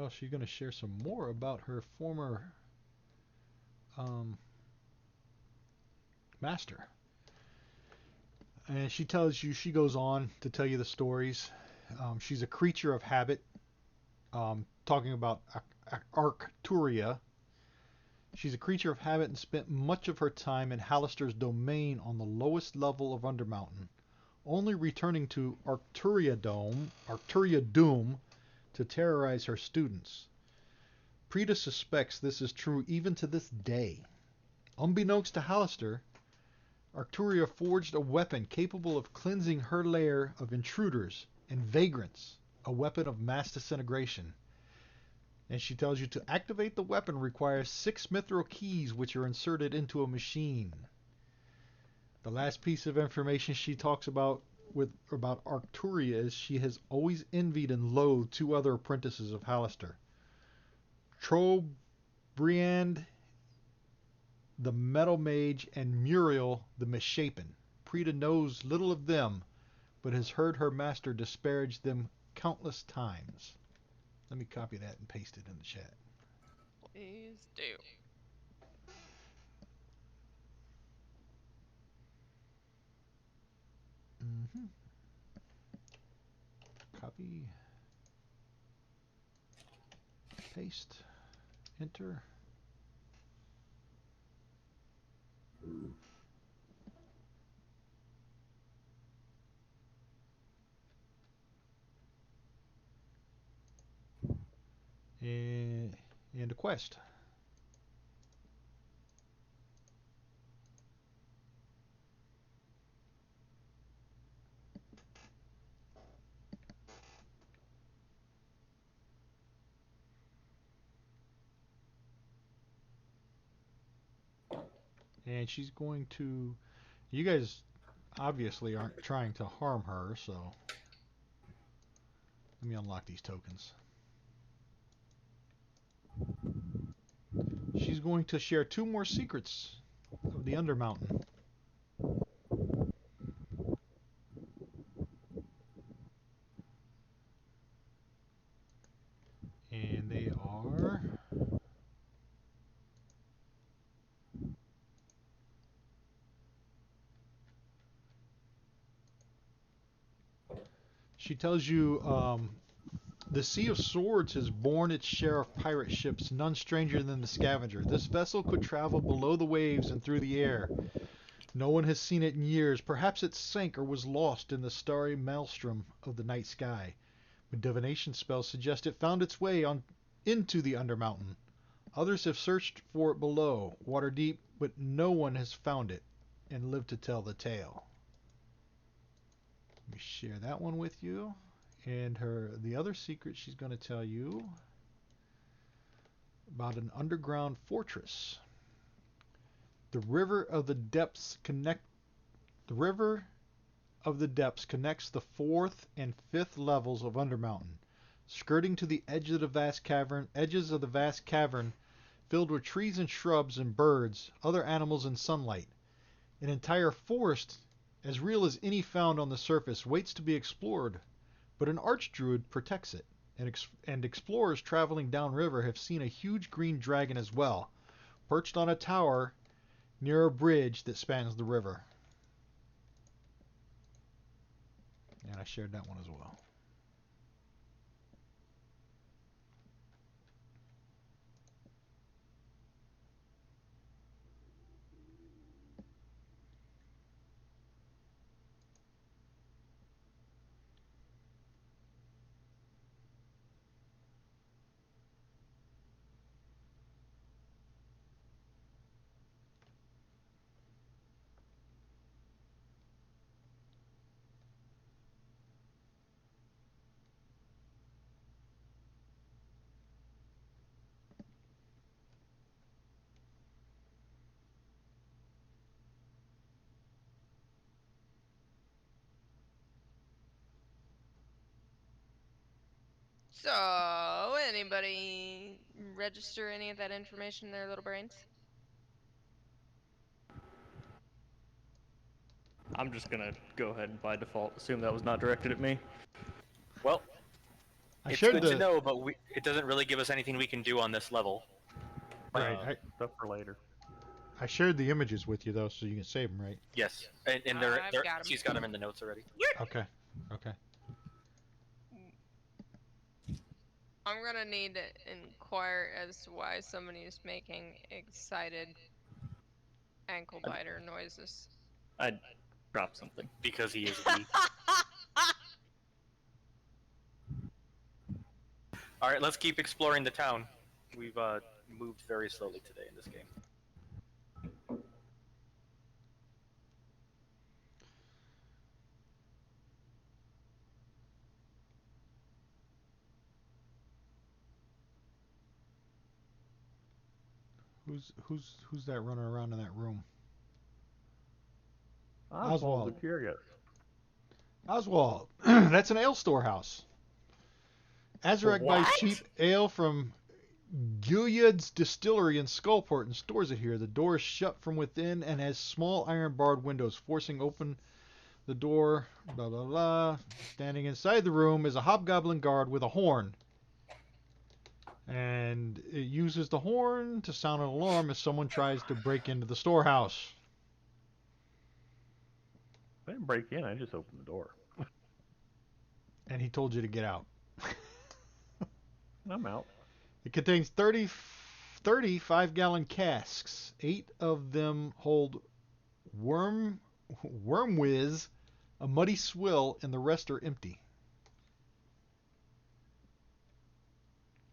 [SPEAKER 2] Oh, she's going to share some more about her former master. And she tells you, she goes on to tell you the stories. She's a creature of habit, talking about Arcturia. She's a creature of habit and spent much of her time in Hallister's domain on the lowest level of Undermountain, only returning to Arcturia Doom to terrorize her students. Preta suspects this is true even to this day. Unbeknownst to Hallister, Arcturia forged a weapon capable of cleansing her lair of intruders and vagrants, a weapon of mass disintegration. And she tells you to activate the weapon requires 6 mithril keys which are inserted into a machine. The last piece of information she talks about Arcturia is she has always envied and loathed 2 other apprentices of Hallister. Trobriand, the Metal Mage, and Muriel, the Misshapen. Preta knows little of them, but has heard her master disparage them countless times. Let me copy that and paste it in the chat.
[SPEAKER 3] Please do.
[SPEAKER 2] Copy. Paste. Enter. And a quest. And she's going to... You guys obviously aren't trying to harm her, so... Let me unlock these tokens. She's going to share 2 more secrets of the Undermountain. And they are... She tells you, the Sea of Swords has borne its share of pirate ships, none stranger than the Scavenger. This vessel could travel below the waves and through the air. No one has seen it in years. Perhaps it sank or was lost in the starry maelstrom of the night sky. But divination spells suggest it found its way on into the Undermountain. Others have searched for it below, water deep, but no one has found it and lived to tell the tale. Let me share that one with you. And the other secret she's going to tell you about an underground fortress. The river of the depths connects the 4th and 5th levels of Undermountain, skirting to the edges of the vast cavern filled with trees and shrubs and birds, other animals and sunlight. An entire forest, as real as any found on the surface, waits to be explored, but an archdruid protects it, and explorers traveling downriver have seen a huge green dragon as well, perched on a tower near a bridge that spans the river. And I shared that one as well.
[SPEAKER 3] So, anybody register any of that information in their little brains?
[SPEAKER 4] I'm just gonna go ahead and by default assume that was not directed at me.
[SPEAKER 5] Well,
[SPEAKER 2] I
[SPEAKER 5] it's
[SPEAKER 2] shared
[SPEAKER 5] good
[SPEAKER 2] the...
[SPEAKER 5] to know, but it doesn't really give us anything we can do on this level.
[SPEAKER 2] Right.
[SPEAKER 1] Stuff for later.
[SPEAKER 2] I shared the images with you though, so you can save them, right?
[SPEAKER 5] Yes, and
[SPEAKER 3] I've got 'em.
[SPEAKER 5] she's got them in the notes already.
[SPEAKER 2] Okay. Okay.
[SPEAKER 3] I'm gonna need to inquire as to why somebody is making excited ankle biter noises.
[SPEAKER 4] I dropped something.
[SPEAKER 5] Because he is weak. All right, let's keep exploring the town. We've moved very slowly today in this game.
[SPEAKER 2] Who's that running around in that room?
[SPEAKER 1] Oswald the Curious.
[SPEAKER 2] Oswald. That's an ale storehouse. Azarek buys cheap ale from Gilead's distillery in Skullport and stores it here. The door is shut from within and has small iron-barred windows, forcing open the door. Blah, blah, blah. Standing inside the room is a hobgoblin guard with a horn. And it uses the horn to sound an alarm if someone tries to break into the storehouse.
[SPEAKER 1] I didn't break in, I just opened the door.
[SPEAKER 2] And he told you to get out.
[SPEAKER 1] I'm out.
[SPEAKER 2] It contains 30 5-gallon casks. 8 of them hold worm whiz, a muddy swill, and the rest are empty.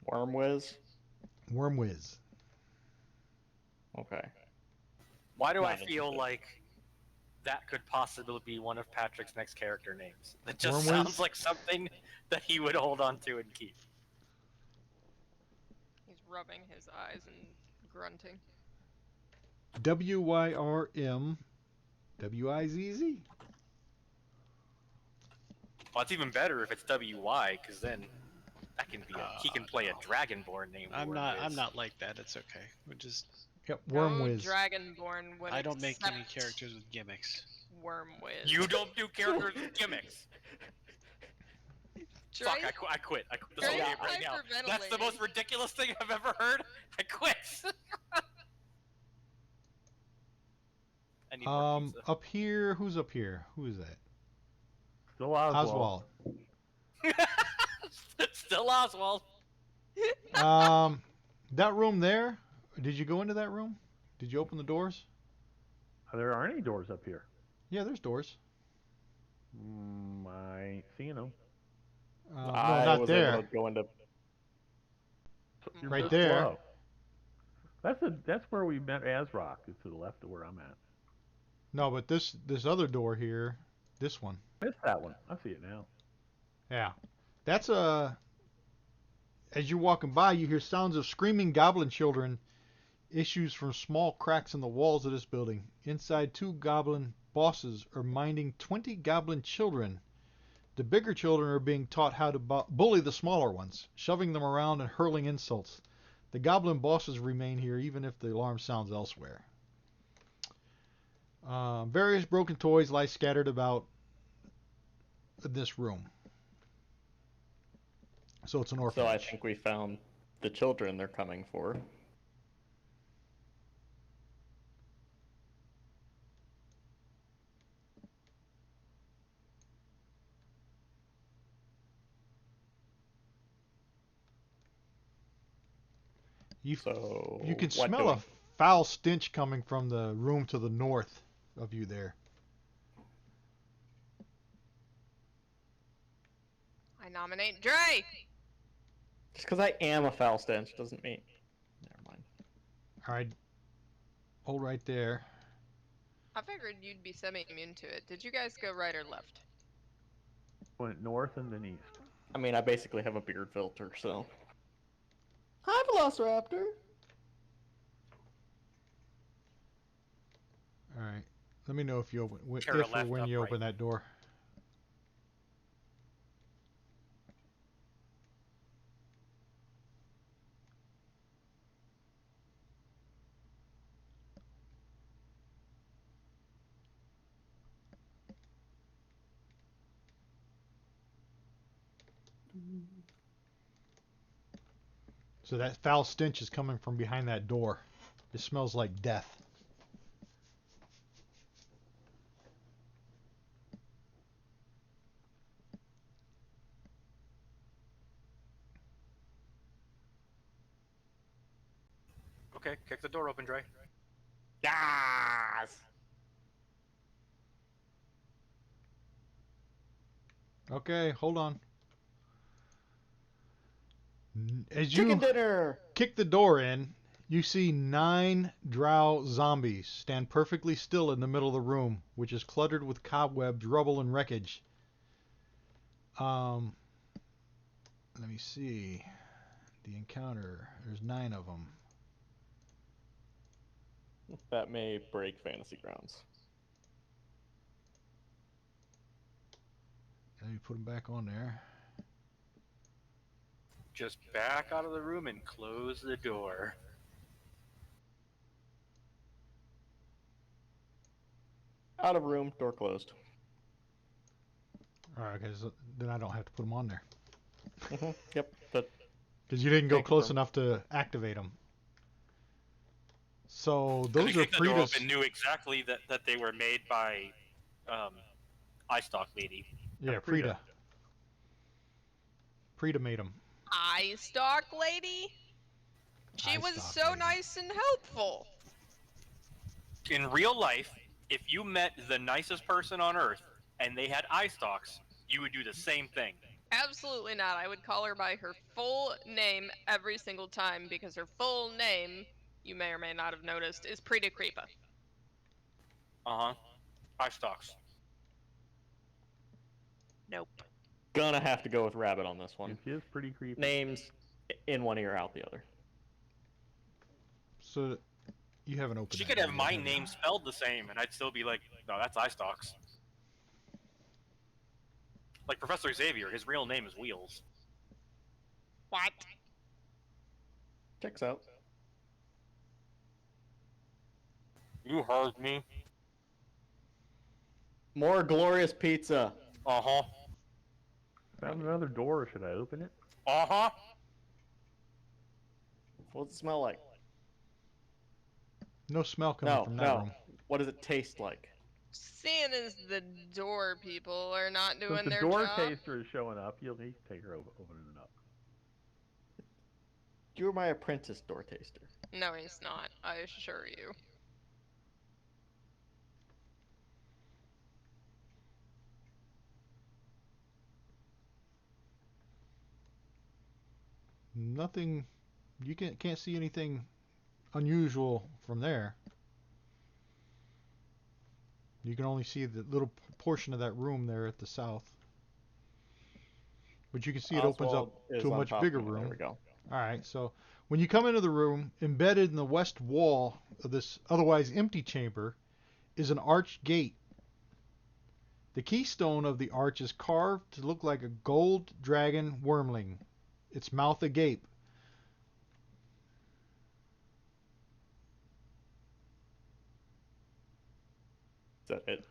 [SPEAKER 4] Worm whiz.
[SPEAKER 2] Worm whiz.
[SPEAKER 4] Okay.
[SPEAKER 5] Why do I
[SPEAKER 4] Not
[SPEAKER 5] feel
[SPEAKER 4] interested.
[SPEAKER 5] like that could possibly be one of Patrick's next character names? That just
[SPEAKER 2] Wormwiz?
[SPEAKER 5] sounds like something that he would hold on to and keep.
[SPEAKER 3] He's rubbing his eyes and grunting.
[SPEAKER 2] WYRM WIZZ.
[SPEAKER 5] Well, it's even better if it's WY, because then that can be he can play a Dragonborn name.
[SPEAKER 6] I'm not like that. It's okay. We just
[SPEAKER 2] Yep, Worm
[SPEAKER 3] No
[SPEAKER 2] whiz.
[SPEAKER 3] Dragonborn would
[SPEAKER 6] I don't make any
[SPEAKER 3] accept
[SPEAKER 6] characters with gimmicks.
[SPEAKER 3] Worm whiz.
[SPEAKER 5] You don't do characters with gimmicks.
[SPEAKER 3] Dre,
[SPEAKER 5] Fuck! I quit. I quit this whole
[SPEAKER 3] Dre,
[SPEAKER 5] game right now. That's the most
[SPEAKER 3] hyperventilating.
[SPEAKER 5] ridiculous thing I've ever heard. I quit. I need more pizza.
[SPEAKER 2] Up here, who's up here? Who is that?
[SPEAKER 1] Still Oswald.
[SPEAKER 5] Still Oswald.
[SPEAKER 2] That room there. Did you go into that room? Did you open the doors?
[SPEAKER 1] There aren't any doors up here.
[SPEAKER 2] Yeah, there's doors.
[SPEAKER 1] I ain't seeing them.
[SPEAKER 2] No,
[SPEAKER 4] I
[SPEAKER 2] not
[SPEAKER 4] was
[SPEAKER 2] there.
[SPEAKER 4] able to go into.
[SPEAKER 1] You're
[SPEAKER 2] Right
[SPEAKER 1] this
[SPEAKER 2] there.
[SPEAKER 1] Slow. That's where we met Azrock. It's to the left of where I'm at.
[SPEAKER 2] No, but this other door here, this one.
[SPEAKER 1] Missed that one. I see it now.
[SPEAKER 2] Yeah, that's a. As you're walking by, you hear sounds of screaming goblin children issues from small cracks in the walls of this building. Inside, 2 goblin bosses are minding 20 goblin children. The bigger children are being taught how to bully the smaller ones, shoving them around and hurling insults. The goblin bosses remain here even if the alarm sounds elsewhere. Various broken toys lie scattered about in this room. So it's an orphanage.
[SPEAKER 4] So I think we found the children they're coming for.
[SPEAKER 2] You
[SPEAKER 4] So
[SPEAKER 2] can
[SPEAKER 4] what
[SPEAKER 2] smell
[SPEAKER 4] do
[SPEAKER 2] a foul stench coming from the room to the north of you there.
[SPEAKER 3] I nominate Dre.
[SPEAKER 4] Just because I am a foul stench doesn't mean. Never mind.
[SPEAKER 2] All right. Hold right there.
[SPEAKER 3] I figured you'd be semi-immune to it. Did you guys go right or left?
[SPEAKER 1] Went north and then east.
[SPEAKER 4] I mean, I basically have a beard filter, so. Hi, Velociraptor.
[SPEAKER 2] All right. Let me know if you open
[SPEAKER 5] Turn
[SPEAKER 2] if or
[SPEAKER 5] left,
[SPEAKER 2] when
[SPEAKER 5] up
[SPEAKER 2] you
[SPEAKER 5] right.
[SPEAKER 2] open that door. So that foul stench is coming from behind that door. It smells like death.
[SPEAKER 5] Okay, kick the door open, Dre.
[SPEAKER 4] Yes.
[SPEAKER 2] Okay, hold on. As
[SPEAKER 4] Chicken
[SPEAKER 2] you
[SPEAKER 4] dinner.
[SPEAKER 2] kick the door in, you see 9 drow zombies stand perfectly still in the middle of the room, which is cluttered with cobwebs, rubble, and wreckage. Let me see. The encounter. There's 9 of them.
[SPEAKER 4] That may break Fantasy Grounds.
[SPEAKER 2] Let me put them back on there.
[SPEAKER 5] Just back out of the room and close the door.
[SPEAKER 4] Out of room, door closed.
[SPEAKER 2] All right, because then I don't have to put them on there.
[SPEAKER 4] Yep. That.
[SPEAKER 2] Because you didn't go
[SPEAKER 4] Thank you,
[SPEAKER 2] close
[SPEAKER 4] bro.
[SPEAKER 2] enough to activate them. So
[SPEAKER 5] I
[SPEAKER 2] those are
[SPEAKER 5] kicked the door
[SPEAKER 2] Frida's.
[SPEAKER 5] open, knew exactly that they were made by iStock Lady.
[SPEAKER 2] Yeah, Frida. Frida made them.
[SPEAKER 3] Eye stalk lady? She
[SPEAKER 2] I
[SPEAKER 3] was
[SPEAKER 2] stopped
[SPEAKER 3] so
[SPEAKER 2] reading.
[SPEAKER 3] nice and helpful.
[SPEAKER 5] In real life, if you met the nicest person on Earth and they had eye stalks, you would do the same thing.
[SPEAKER 3] Absolutely not. I would call her by her full name every single time because her full name, you may or may not have noticed, is Preta Creepa.
[SPEAKER 5] Eye stalks.
[SPEAKER 3] Nope.
[SPEAKER 4] Gonna have to go with Rabbit on this one.
[SPEAKER 1] And she is pretty creepy.
[SPEAKER 4] Names in one ear, out the other.
[SPEAKER 2] So you haven't opened.
[SPEAKER 5] She
[SPEAKER 2] that
[SPEAKER 5] could have
[SPEAKER 2] yet,
[SPEAKER 5] my
[SPEAKER 2] you?
[SPEAKER 5] name spelled the same, and I'd still be like, no, that's eye stalks. Like Professor Xavier, his real name is Wheels.
[SPEAKER 3] What?
[SPEAKER 4] Checks out.
[SPEAKER 5] You heard me.
[SPEAKER 4] More glorious pizza.
[SPEAKER 1] Found another door. Should I open it?
[SPEAKER 4] What does it smell like?
[SPEAKER 2] No smell coming from that room.
[SPEAKER 4] What does it taste like?
[SPEAKER 3] Seeing as the door people are not
[SPEAKER 1] So
[SPEAKER 3] doing
[SPEAKER 1] if the
[SPEAKER 3] their
[SPEAKER 1] door
[SPEAKER 3] job.
[SPEAKER 1] taster is showing up, you'll need to take her opening it up.
[SPEAKER 4] You're my apprentice door taster.
[SPEAKER 3] No, he's not. I assure you.
[SPEAKER 2] Nothing. You can't see anything unusual from there. You can only see the little portion of that room there at the south. But you can see it opens up to a much bigger room.
[SPEAKER 4] There we go.
[SPEAKER 2] Alright, so when you come into the room, embedded in the west wall of this otherwise empty chamber is an arched gate. The keystone of the arch is carved to look like a gold dragon wormling, its mouth agape.
[SPEAKER 4] Is that it?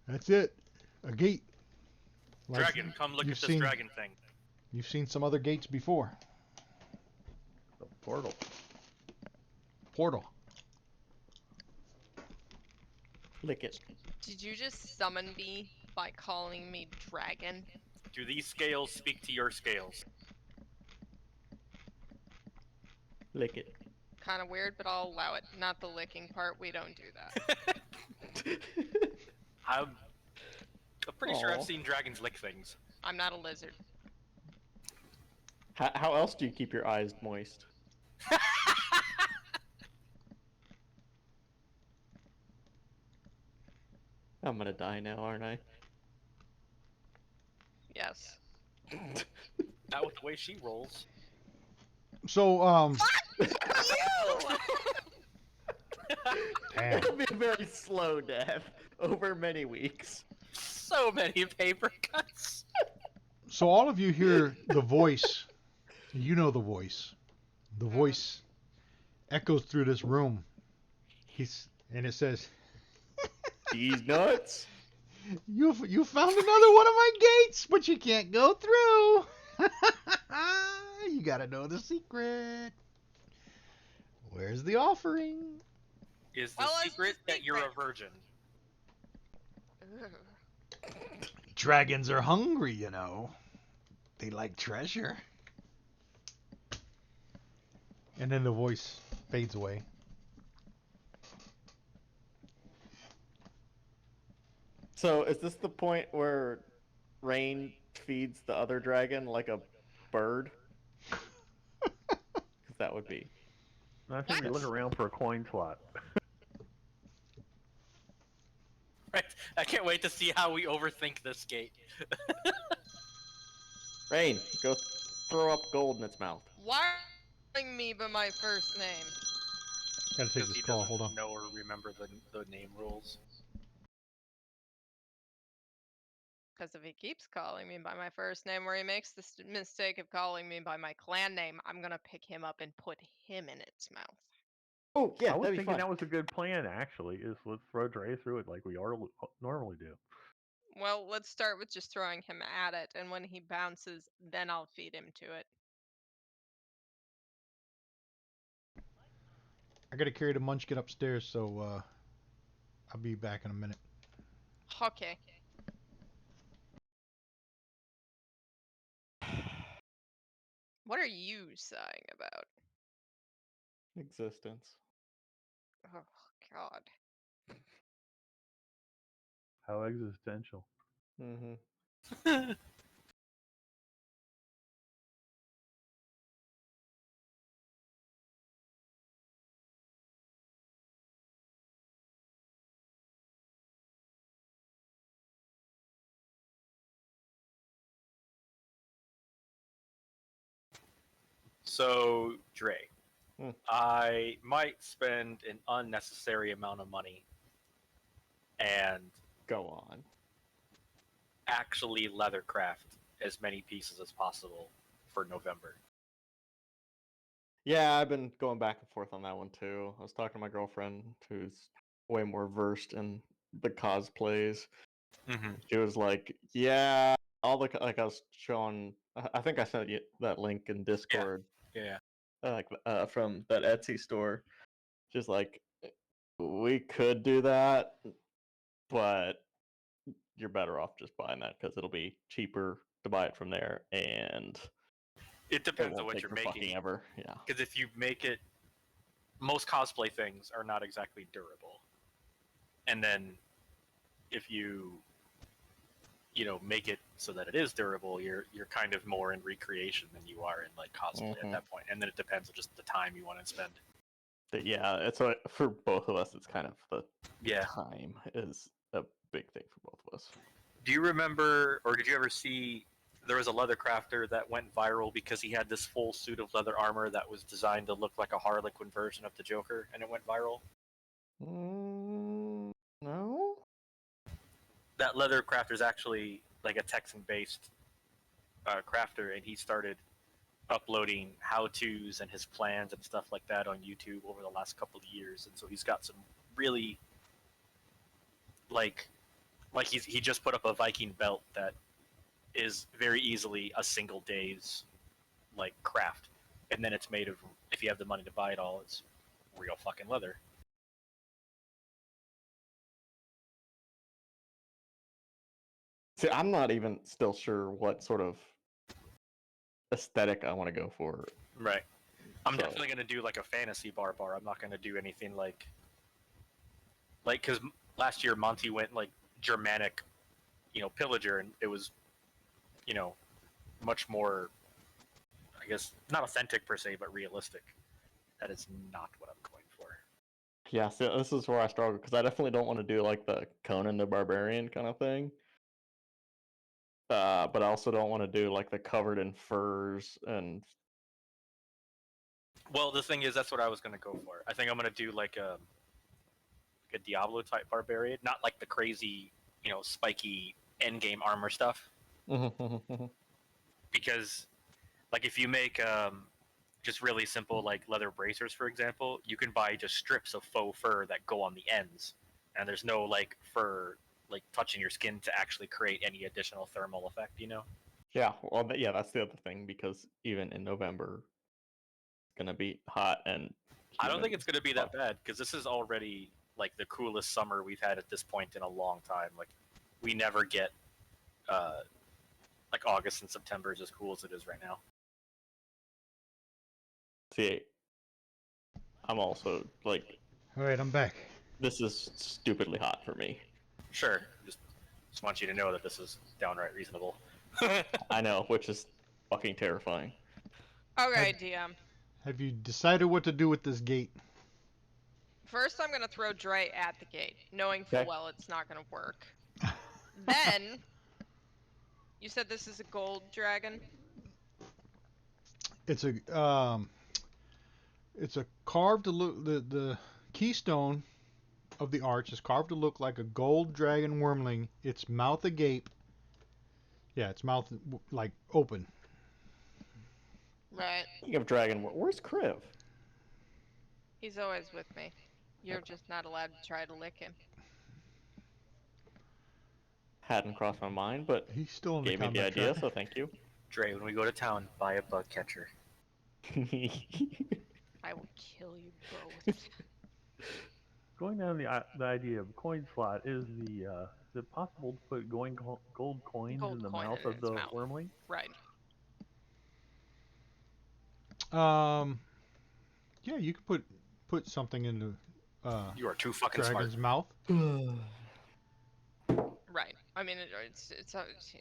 [SPEAKER 2] That's it. A gate. Like
[SPEAKER 5] Dragon, come look
[SPEAKER 2] you've
[SPEAKER 5] at this
[SPEAKER 2] seen-
[SPEAKER 5] dragon thing.
[SPEAKER 2] You've seen some other gates before.
[SPEAKER 1] The portal.
[SPEAKER 2] Portal.
[SPEAKER 4] Lick it.
[SPEAKER 3] Did you just summon me by calling me dragon?
[SPEAKER 5] Do these scales speak to your scales?
[SPEAKER 4] Lick it.
[SPEAKER 3] Kind of weird, but I'll allow it. Not the licking part. We don't do that.
[SPEAKER 5] I'm pretty sure I've
[SPEAKER 4] Aw.
[SPEAKER 5] seen dragons lick things.
[SPEAKER 3] I'm not a lizard.
[SPEAKER 4] How else do you keep your eyes moist? I'm gonna die now, aren't I?
[SPEAKER 3] Yes.
[SPEAKER 5] Not with the way she rolls.
[SPEAKER 2] So,
[SPEAKER 3] You!
[SPEAKER 2] damn.
[SPEAKER 4] It'll be a very slow death over many weeks.
[SPEAKER 5] So many paper cuts.
[SPEAKER 2] So all of you hear the voice. You know the voice. The voice echoes through this room. And it says,
[SPEAKER 4] These nuts.
[SPEAKER 2] You found another one of my gates, but you can't go through. You gotta know the secret. Where's the offering?
[SPEAKER 5] Is the
[SPEAKER 3] Well, it's
[SPEAKER 5] secret
[SPEAKER 3] the
[SPEAKER 5] that you're a
[SPEAKER 3] secret.
[SPEAKER 5] virgin?
[SPEAKER 3] Ugh.
[SPEAKER 2] Dragons are hungry, you know. They like treasure. And then the voice fades away.
[SPEAKER 4] So is this the point where Rain feeds the other dragon like a bird? 'Cause that would be.
[SPEAKER 1] I think we look around for a coin slot.
[SPEAKER 5] Right. I can't wait to see how we overthink this gate.
[SPEAKER 4] Rain, go throw up gold in its mouth.
[SPEAKER 3] Why are you calling me by my first name?
[SPEAKER 2] Gotta take
[SPEAKER 5] Because
[SPEAKER 2] this
[SPEAKER 5] he
[SPEAKER 2] call.
[SPEAKER 5] doesn't
[SPEAKER 2] Hold on.
[SPEAKER 5] know or remember the name rules.
[SPEAKER 3] Because if he keeps calling me by my first name, or he makes the mistake of calling me by my clan name, I'm gonna pick him up and put him in its mouth.
[SPEAKER 4] Oh yeah,
[SPEAKER 1] I was
[SPEAKER 4] that'd be
[SPEAKER 1] thinking
[SPEAKER 4] fun.
[SPEAKER 1] that was a good plan, actually. Is let's throw Dre through it like we normally do.
[SPEAKER 3] Well, let's start with just throwing him at it, and when he bounces, then I'll feed him to it.
[SPEAKER 2] I gotta carry the munchkin upstairs, so I'll be back in a minute.
[SPEAKER 3] Okay. What are you sighing about?
[SPEAKER 4] existence.
[SPEAKER 3] Oh God.
[SPEAKER 1] How existential.
[SPEAKER 4] Mm-hmm.
[SPEAKER 5] So, Dre,
[SPEAKER 4] Hmm.
[SPEAKER 5] I might spend an unnecessary amount of money and
[SPEAKER 4] Go on.
[SPEAKER 5] actually leathercraft as many pieces as possible for November.
[SPEAKER 4] Yeah, I've been going back and forth on that one too. I was talking to my girlfriend, who's way more versed in the cosplays.
[SPEAKER 5] Mm-hmm.
[SPEAKER 4] She was like, "Yeah, all the like I was showing. I think I sent you that link in Discord,
[SPEAKER 5] Yeah.
[SPEAKER 4] from that Etsy store. Just like we could do that, but you're better off just buying that because it'll be cheaper to buy it from there, and
[SPEAKER 5] It
[SPEAKER 4] it
[SPEAKER 5] depends on
[SPEAKER 4] won't
[SPEAKER 5] what
[SPEAKER 4] take
[SPEAKER 5] you're
[SPEAKER 4] for
[SPEAKER 5] making.
[SPEAKER 4] fucking ever. Yeah,
[SPEAKER 5] Because if you make it, most cosplay things are not exactly durable. And then if make it so that it is durable, you're kind of more in recreation than you are in like cosplay at
[SPEAKER 4] Mhm.
[SPEAKER 5] that point. And then it depends on just the time you want to spend.
[SPEAKER 4] But yeah. It's for both of us. It's kind of the
[SPEAKER 5] Yeah.
[SPEAKER 4] time is a big thing for both of us.
[SPEAKER 5] Do you remember, or did you ever see? There was a leather crafter that went viral because he had this full suit of leather armor that was designed to look like a Harlequin version of the Joker, and it went viral.
[SPEAKER 4] No.
[SPEAKER 5] That leather crafter is actually like a Texan-based crafter, and he started uploading how-tos and his plans and stuff like that on YouTube over the last couple of years, and so he's got some really like he just put up a Viking belt that is very easily a single day's like craft, and then it's made of, if you have the money to buy it all, it's real fucking leather.
[SPEAKER 4] See, I'm not even still sure what sort of aesthetic I want to go for.
[SPEAKER 5] Right. I'm
[SPEAKER 4] So-
[SPEAKER 5] definitely gonna do like a fantasy barbar. I'm not gonna do anything like because last year Monty went like Germanic, pillager, and it was, much more, I guess, not authentic per se, but realistic. That is not what I'm going for.
[SPEAKER 4] Yeah, so this is where I struggle because I definitely don't want to do like the Conan the Barbarian kind of thing. But I also don't want to do like the covered in furs and
[SPEAKER 5] Well, the thing is, that's what I was gonna go for. I think I'm gonna do like a Diablo type barbarian, not like the crazy, spiky endgame armor stuff. Because, like, if you make just really simple like leather bracers, for example, you can buy just strips of faux fur that go on the ends, and there's no like fur like touching your skin to actually create any additional thermal effect.
[SPEAKER 4] yeah, well, yeah, that's the other thing because even in November, it's gonna be hot and
[SPEAKER 5] I don't think
[SPEAKER 4] humid.
[SPEAKER 5] it's going to be that bad because this is already like the coolest summer we've had at this point in a long time. Like, we never get like August and September is as cool as it is right now.
[SPEAKER 4] See, I'm also like,
[SPEAKER 2] All right, I'm back.
[SPEAKER 4] this is stupidly hot for me.
[SPEAKER 5] Sure, just want you to know that this is downright reasonable.
[SPEAKER 4] I know, which is fucking terrifying.
[SPEAKER 3] Okay, DM.
[SPEAKER 2] Have you decided what to do with this gate?
[SPEAKER 3] First, I'm gonna throw Dre at the gate, knowing full
[SPEAKER 4] Okay.
[SPEAKER 3] well it's not gonna work. Then, you said this is a gold dragon.
[SPEAKER 2] It's a carved to look the keystone of the arch is carved to look like a gold dragon wormling. Its mouth agape. Yeah, its mouth like open.
[SPEAKER 3] Right.
[SPEAKER 4] Speaking of dragon, where's Kriv?
[SPEAKER 3] He's always with me. You're
[SPEAKER 4] Okay.
[SPEAKER 3] just not allowed to try to lick him.
[SPEAKER 4] Hadn't crossed my mind, but
[SPEAKER 2] He's still in the
[SPEAKER 4] gave me the
[SPEAKER 2] combat
[SPEAKER 4] idea,
[SPEAKER 2] track.
[SPEAKER 4] so thank you.
[SPEAKER 5] Dre, when we go to town, buy a bug catcher.
[SPEAKER 3] I will kill you both.
[SPEAKER 1] Going down the idea of coin slot, is it possible to put gold coins
[SPEAKER 3] Gold
[SPEAKER 1] in the
[SPEAKER 3] coin
[SPEAKER 1] mouth
[SPEAKER 3] in
[SPEAKER 1] of
[SPEAKER 3] its
[SPEAKER 1] the
[SPEAKER 3] mouth.
[SPEAKER 1] wormling?
[SPEAKER 3] Right.
[SPEAKER 2] Yeah, you could put something into
[SPEAKER 5] You are too fucking
[SPEAKER 2] dragon's
[SPEAKER 5] smart.
[SPEAKER 2] mouth.
[SPEAKER 3] Right. I mean, he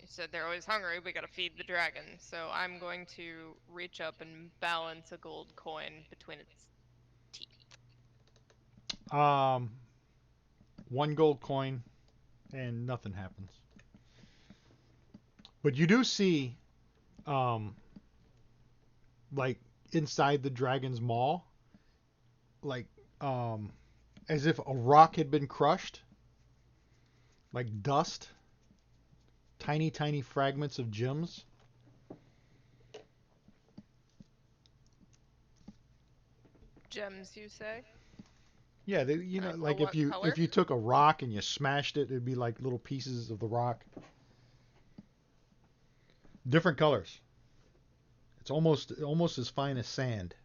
[SPEAKER 3] said they're always hungry. We gotta feed the dragon. So I'm going to reach up and balance a gold coin between its teeth.
[SPEAKER 2] 1 gold coin, and nothing happens. But you do see, like inside the dragon's maw, like as if a rock had been crushed, like dust, tiny, tiny fragments of gems.
[SPEAKER 3] Gems, you say?
[SPEAKER 2] Yeah, you know, like
[SPEAKER 3] What color?
[SPEAKER 2] if you took a rock and you smashed it, it'd be like little pieces of the rock. Different colors. It's almost as fine as sand.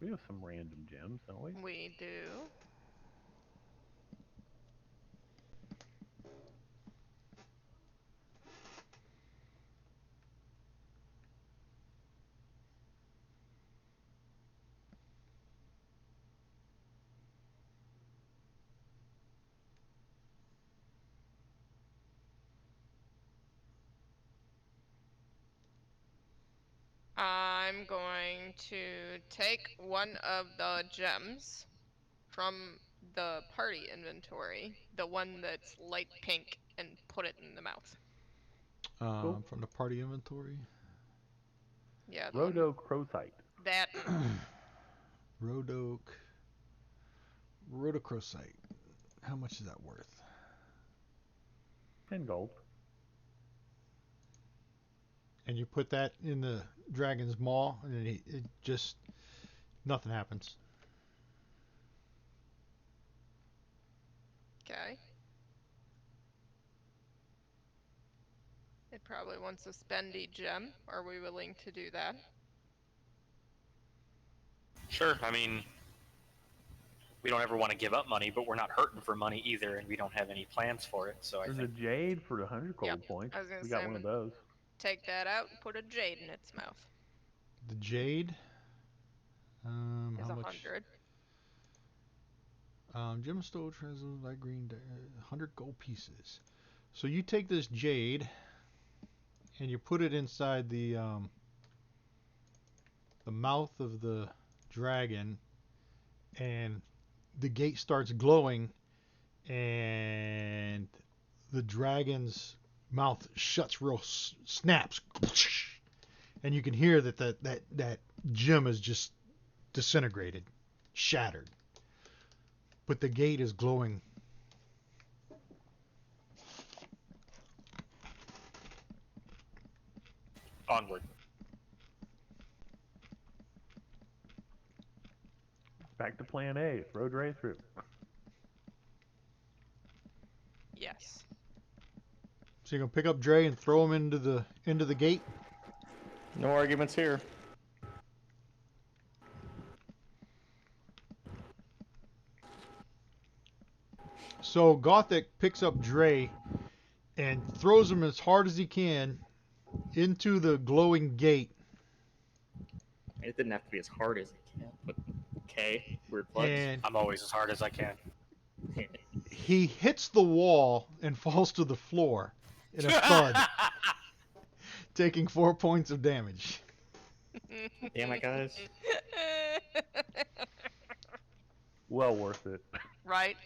[SPEAKER 1] We have some random gems, don't we?
[SPEAKER 3] We do. I'm going to take one of the gems from the party inventory, the one that's light pink, and put it in the mouth.
[SPEAKER 1] Cool.
[SPEAKER 2] From the party inventory.
[SPEAKER 3] Yeah, the one,
[SPEAKER 1] Rhodochrosite.
[SPEAKER 3] that.
[SPEAKER 2] Rhodochrosite. How much is that worth?
[SPEAKER 1] 10 gold.
[SPEAKER 2] And you put that in the dragon's maw, and it just nothing happens.
[SPEAKER 3] Okay. It probably wants a spendy gem. Are we willing to do that?
[SPEAKER 5] Sure. I mean, we don't ever want to give up money, but we're not hurting for money either, and we don't have any plans for it. So
[SPEAKER 1] There's
[SPEAKER 5] I
[SPEAKER 1] a
[SPEAKER 5] think
[SPEAKER 1] jade for 100 gold
[SPEAKER 3] Yep,
[SPEAKER 1] points.
[SPEAKER 3] I was gonna
[SPEAKER 1] We
[SPEAKER 3] say,
[SPEAKER 1] got
[SPEAKER 3] I'm
[SPEAKER 1] one of
[SPEAKER 3] gonna
[SPEAKER 1] those.
[SPEAKER 3] take that out and put a jade in its mouth.
[SPEAKER 2] The jade.
[SPEAKER 3] Is
[SPEAKER 2] How much?
[SPEAKER 3] 100.
[SPEAKER 2] Gemstone translucent light green, 100 gold pieces. So you take this jade and you put it inside the mouth of the dragon, and the gate starts glowing, and the dragon's mouth shuts real snaps, and you can hear that gem is just disintegrated, shattered. But the gate is glowing.
[SPEAKER 5] onward.
[SPEAKER 1] Back to plan A. Road right through.
[SPEAKER 3] Yes.
[SPEAKER 2] So you're gonna pick up Dre and throw him into the gate.
[SPEAKER 4] No arguments here.
[SPEAKER 2] So Gothic picks up Dre and throws him as hard as he can into the glowing gate.
[SPEAKER 4] It didn't have to be as hard as it can, but okay. Weird flex.
[SPEAKER 2] And
[SPEAKER 5] I'm always as hard as I can.
[SPEAKER 2] he hits the wall and falls to the floor in a thud, taking 4 points of damage.
[SPEAKER 4] Damn it, guys.
[SPEAKER 1] Well worth it.
[SPEAKER 3] Right?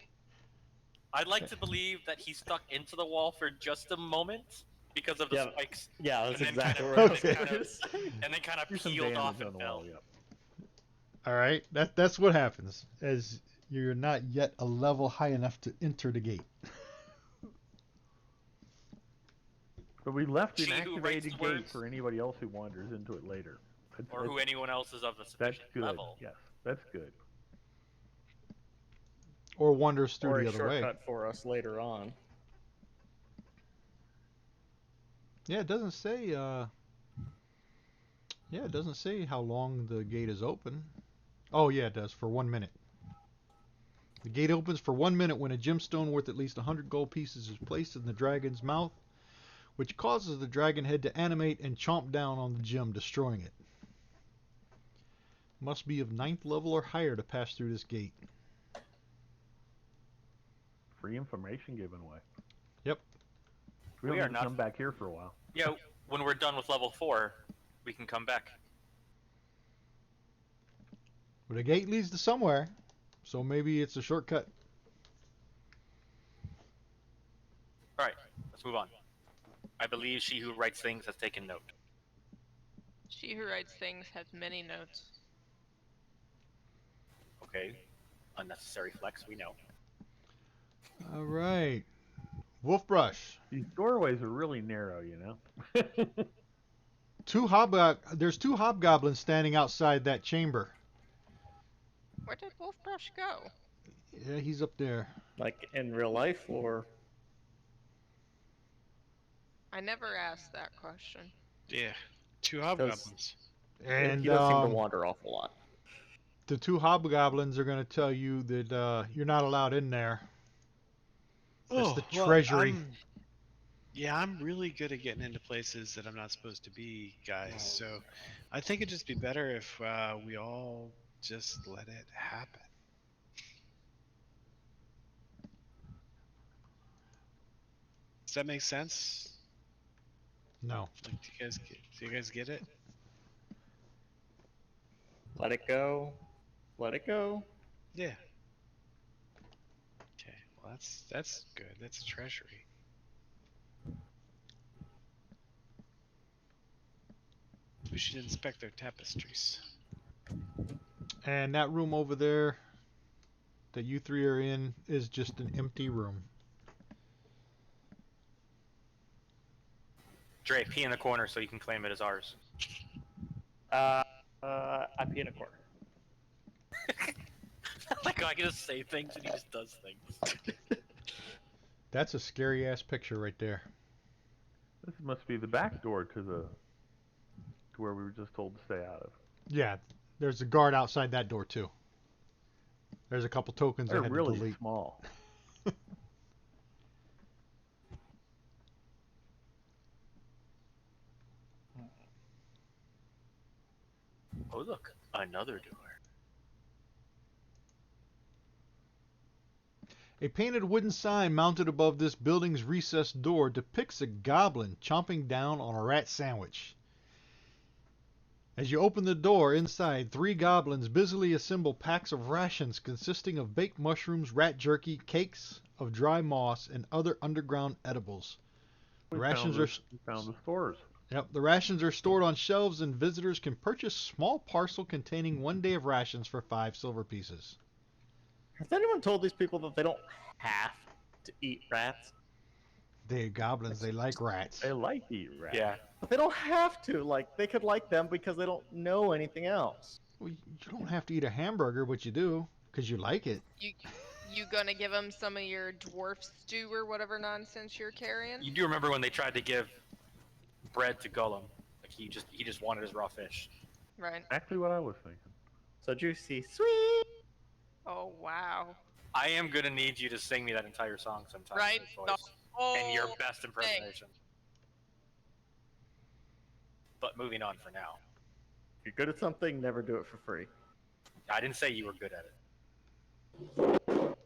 [SPEAKER 5] I'd like to believe that he stuck into the wall for just a moment because of the
[SPEAKER 4] Yeah,
[SPEAKER 5] spikes,
[SPEAKER 4] Yeah, that's
[SPEAKER 5] And then
[SPEAKER 4] exactly
[SPEAKER 5] kind
[SPEAKER 4] what
[SPEAKER 5] of-
[SPEAKER 4] I was
[SPEAKER 2] Okay.
[SPEAKER 4] gonna say.
[SPEAKER 5] and then kind of
[SPEAKER 1] Here's some
[SPEAKER 5] peeled off
[SPEAKER 1] damage on
[SPEAKER 5] and
[SPEAKER 1] the
[SPEAKER 5] fell.
[SPEAKER 1] wall, yep.
[SPEAKER 2] All right, that's what happens as you're not yet a level high enough to enter the gate.
[SPEAKER 1] But we left an
[SPEAKER 5] She who writes
[SPEAKER 1] activated
[SPEAKER 5] the
[SPEAKER 1] gate
[SPEAKER 5] words.
[SPEAKER 1] for anybody else who wanders into it later.
[SPEAKER 5] Or who anyone else is of a
[SPEAKER 1] That's
[SPEAKER 5] sufficient
[SPEAKER 1] good.
[SPEAKER 5] level.
[SPEAKER 1] Yes, that's good.
[SPEAKER 2] Or wanders through
[SPEAKER 4] Or
[SPEAKER 2] the
[SPEAKER 4] a
[SPEAKER 2] other way.
[SPEAKER 4] shortcut for us later on.
[SPEAKER 2] Yeah, it doesn't say. Yeah, it doesn't say how long the gate is open. Oh yeah, it does, for 1 minute. The gate opens for 1 minute when a gemstone worth at least 100 gold pieces is placed in the dragon's mouth, which causes the dragon head to animate and chomp down on the gem, destroying it. Must be of 9th level or higher to pass through this gate.
[SPEAKER 1] Free information given away.
[SPEAKER 2] Yep.
[SPEAKER 1] We
[SPEAKER 5] We
[SPEAKER 1] don't
[SPEAKER 5] are
[SPEAKER 1] need to
[SPEAKER 5] not-
[SPEAKER 1] come back here for a while.
[SPEAKER 5] Yeah, when we're done with level 4, we can come back.
[SPEAKER 2] But the gate leads to somewhere, so maybe it's a shortcut.
[SPEAKER 5] Alright, let's move on. I believe she who writes things has taken note.
[SPEAKER 3] She who writes things has many notes.
[SPEAKER 5] Okay. Unnecessary flex, we know.
[SPEAKER 2] All right. Wolfbrush.
[SPEAKER 1] These doorways are really narrow, you know.
[SPEAKER 2] There's 2 hobgoblins standing outside that chamber.
[SPEAKER 3] Where did Wolfbrush go?
[SPEAKER 2] Yeah, he's up there.
[SPEAKER 4] Like in real life, or
[SPEAKER 3] I never asked that question.
[SPEAKER 6] Yeah, 2 hobgoblins.
[SPEAKER 2] And
[SPEAKER 4] he does seem to wander off a lot.
[SPEAKER 2] the 2 hobgoblins are going to tell you that you're not allowed in there. That's the treasury.
[SPEAKER 6] I'm really good at getting into places that I'm not supposed to be, guys. So I think it'd just be better if we all just let it happen. Does that make sense?
[SPEAKER 2] No.
[SPEAKER 6] Like, do you guys get it?
[SPEAKER 4] Let it go. Let it go.
[SPEAKER 6] Yeah. Okay. Well, that's good. That's a treasury. We should inspect their tapestries.
[SPEAKER 2] And that room over there that you 3 are in is just an empty room.
[SPEAKER 5] Dre, pee in the corner so you can claim it as ours.
[SPEAKER 4] I pee in a corner.
[SPEAKER 5] Like, I can just say things and he just does things.
[SPEAKER 2] That's a scary ass picture right there.
[SPEAKER 1] This must be the back door to where we were just told to stay out of.
[SPEAKER 2] Yeah, there's a guard outside that door too. There's a couple tokens
[SPEAKER 1] They're
[SPEAKER 2] I had to
[SPEAKER 1] really
[SPEAKER 2] delete.
[SPEAKER 1] small.
[SPEAKER 5] Oh, look, another door.
[SPEAKER 2] A painted wooden sign mounted above this building's recessed door depicts a goblin chomping down on a rat sandwich. As you open the door, inside, 3 goblins busily assemble packs of rations consisting of baked mushrooms, rat jerky, cakes of dry moss, and other underground edibles. The rations
[SPEAKER 1] we found the stores.
[SPEAKER 2] The rations are stored on shelves, and visitors can purchase small parcel containing 1 day of rations for 5 silver pieces.
[SPEAKER 4] Has anyone told these people that they don't have to eat rats?
[SPEAKER 2] They're goblins. They like rats.
[SPEAKER 1] They like to eat rats.
[SPEAKER 5] Yeah.
[SPEAKER 4] But they don't have to. Like, they could like them because they don't know anything else.
[SPEAKER 2] Well, you don't have to eat a hamburger, but you do because you like it.
[SPEAKER 3] You gonna give him some of your dwarf stew or whatever nonsense you're carrying?
[SPEAKER 5] You do remember when they tried to give bread to Gollum? Like, he just wanted his raw fish.
[SPEAKER 3] Right.
[SPEAKER 1] Exactly what I was thinking.
[SPEAKER 4] So juicy, sweet.
[SPEAKER 3] Oh wow.
[SPEAKER 5] I am gonna need you to sing me that entire song sometime.
[SPEAKER 3] Right.
[SPEAKER 5] In his voice. And your best
[SPEAKER 3] thing.
[SPEAKER 5] impersonation. But moving on for now.
[SPEAKER 4] If you're good at something, never do it for free.
[SPEAKER 5] I didn't say you were good at it.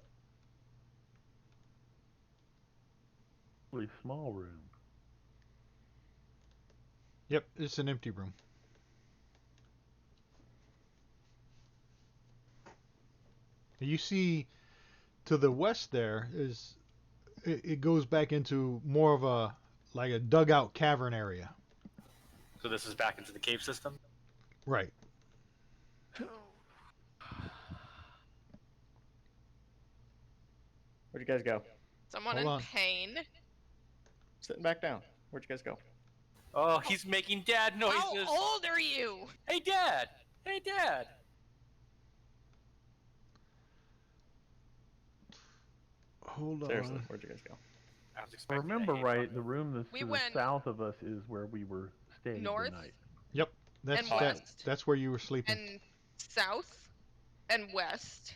[SPEAKER 1] Really small room.
[SPEAKER 2] Yep, it's an empty room. You see, to the west there is, it goes back into more of a dugout cavern area.
[SPEAKER 5] So this is back into the cave system?
[SPEAKER 2] Right.
[SPEAKER 4] Where'd you guys go?
[SPEAKER 3] Someone
[SPEAKER 2] Hold
[SPEAKER 3] in
[SPEAKER 2] on.
[SPEAKER 3] pain.
[SPEAKER 4] Sitting back down. Where'd you guys go?
[SPEAKER 5] Oh, he's making dad noises!
[SPEAKER 3] How old are you?
[SPEAKER 5] Hey, Dad! Hey, Dad!
[SPEAKER 2] Hold
[SPEAKER 4] Seriously,
[SPEAKER 2] on.
[SPEAKER 4] where'd you guys go?
[SPEAKER 5] I was
[SPEAKER 1] If I
[SPEAKER 5] expecting
[SPEAKER 1] remember
[SPEAKER 5] a hate
[SPEAKER 1] right,
[SPEAKER 5] from
[SPEAKER 1] the
[SPEAKER 5] him.
[SPEAKER 1] room that's
[SPEAKER 3] We
[SPEAKER 1] to the
[SPEAKER 3] went
[SPEAKER 1] south of us is where we were staying
[SPEAKER 3] north
[SPEAKER 1] tonight.
[SPEAKER 2] Yep, that's
[SPEAKER 3] and
[SPEAKER 2] that.
[SPEAKER 3] west.
[SPEAKER 2] That's where you were sleeping.
[SPEAKER 3] and south and west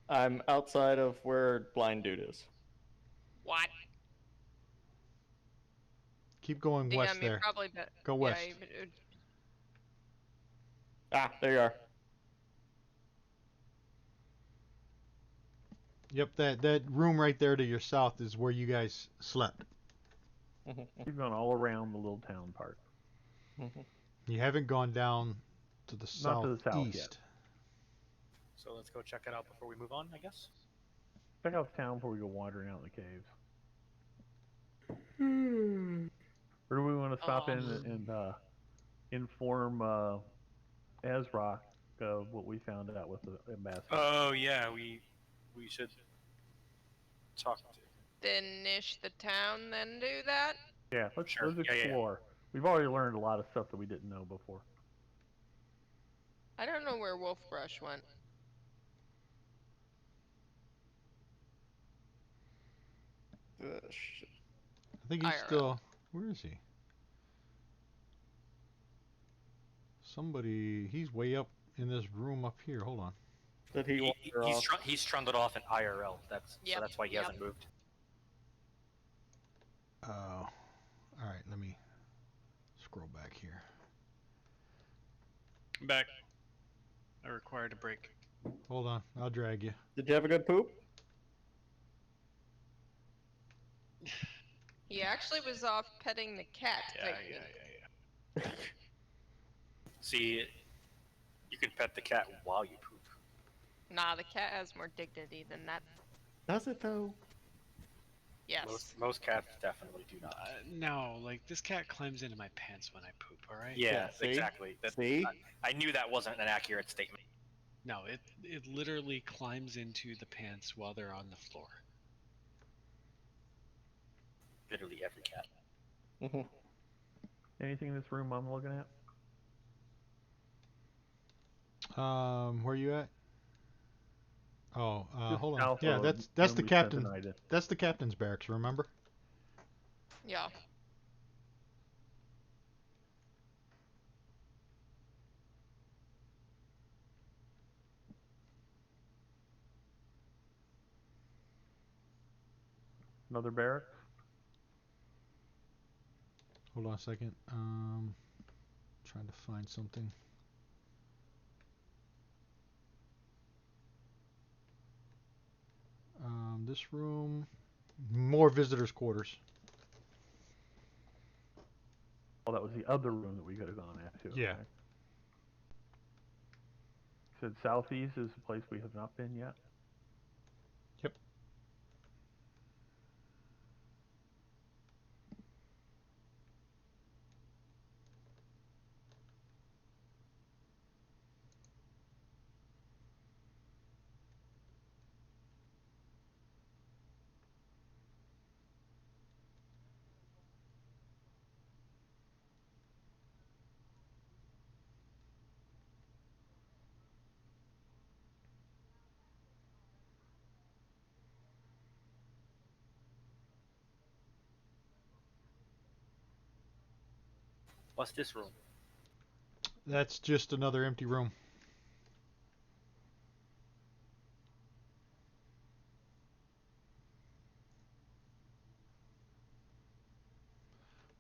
[SPEAKER 4] I'm outside of where Blind Dude is.
[SPEAKER 3] What?
[SPEAKER 2] Keep going west
[SPEAKER 3] DM, you
[SPEAKER 2] there.
[SPEAKER 3] probably bet.
[SPEAKER 2] Go
[SPEAKER 3] Yeah,
[SPEAKER 2] west.
[SPEAKER 4] Ah, there you are.
[SPEAKER 2] Yep, that room right there to your south is where you guys slept.
[SPEAKER 1] We've gone all around the little town part.
[SPEAKER 2] You haven't gone down to the
[SPEAKER 1] Not to the south yet.
[SPEAKER 2] southeast.
[SPEAKER 5] So let's go check it out before we move on, I guess.
[SPEAKER 1] Check out the town before we go wandering out in the caves. Or do we want to stop in and inform Ezra of what we found out with the ambassador?
[SPEAKER 5] Oh yeah, we should talk to.
[SPEAKER 3] Finish the town, then do that.
[SPEAKER 1] Yeah, let's
[SPEAKER 5] Sure. Yeah, yeah, yeah.
[SPEAKER 1] explore. We've already learned a lot of stuff that we didn't know before.
[SPEAKER 3] I don't know where Wolfbrush went.
[SPEAKER 4] Shit.
[SPEAKER 2] I think he's
[SPEAKER 3] IRL.
[SPEAKER 2] still. Where is he? Somebody. He's way up in this room up here. Hold on.
[SPEAKER 4] Did he wander off?
[SPEAKER 5] He's trundled off in IRL. So
[SPEAKER 3] Yep,
[SPEAKER 5] that's why he
[SPEAKER 3] yep.
[SPEAKER 5] hasn't moved.
[SPEAKER 2] Oh. All right. Let me scroll back here.
[SPEAKER 6] I'm back. I required a break.
[SPEAKER 2] Hold on. I'll drag you.
[SPEAKER 4] Did you have a good poop?
[SPEAKER 3] He actually was off petting the cat. I think.
[SPEAKER 5] See, you can pet the cat while you poop.
[SPEAKER 3] Nah, the cat has more dignity than that.
[SPEAKER 4] Does it though?
[SPEAKER 3] Yes.
[SPEAKER 5] Most cats definitely do not.
[SPEAKER 6] No, like this cat climbs into my pants when I poop. All right.
[SPEAKER 5] Yeah,
[SPEAKER 4] see?
[SPEAKER 5] exactly.
[SPEAKER 4] See?
[SPEAKER 5] I knew that wasn't an accurate statement.
[SPEAKER 6] No, it literally climbs into the pants while they're on the floor.
[SPEAKER 5] Literally every cat.
[SPEAKER 1] Anything in this room I'm looking at?
[SPEAKER 2] Where you at? Oh,
[SPEAKER 1] Just
[SPEAKER 2] hold on.
[SPEAKER 1] south
[SPEAKER 2] Yeah,
[SPEAKER 1] of
[SPEAKER 2] that's
[SPEAKER 1] when
[SPEAKER 2] the
[SPEAKER 1] we spent
[SPEAKER 2] captain.
[SPEAKER 1] night in.
[SPEAKER 2] That's the captain's barracks. Remember?
[SPEAKER 3] Yeah.
[SPEAKER 1] Another barracks?
[SPEAKER 2] Hold on a second. Trying to find something. This room, more visitors' quarters.
[SPEAKER 1] Oh, that was the other room that we could have gone into.
[SPEAKER 2] Yeah.
[SPEAKER 1] Okay. Said southeast is the place we have not been yet.
[SPEAKER 2] Yep.
[SPEAKER 5] What's this room?
[SPEAKER 2] That's just another empty room.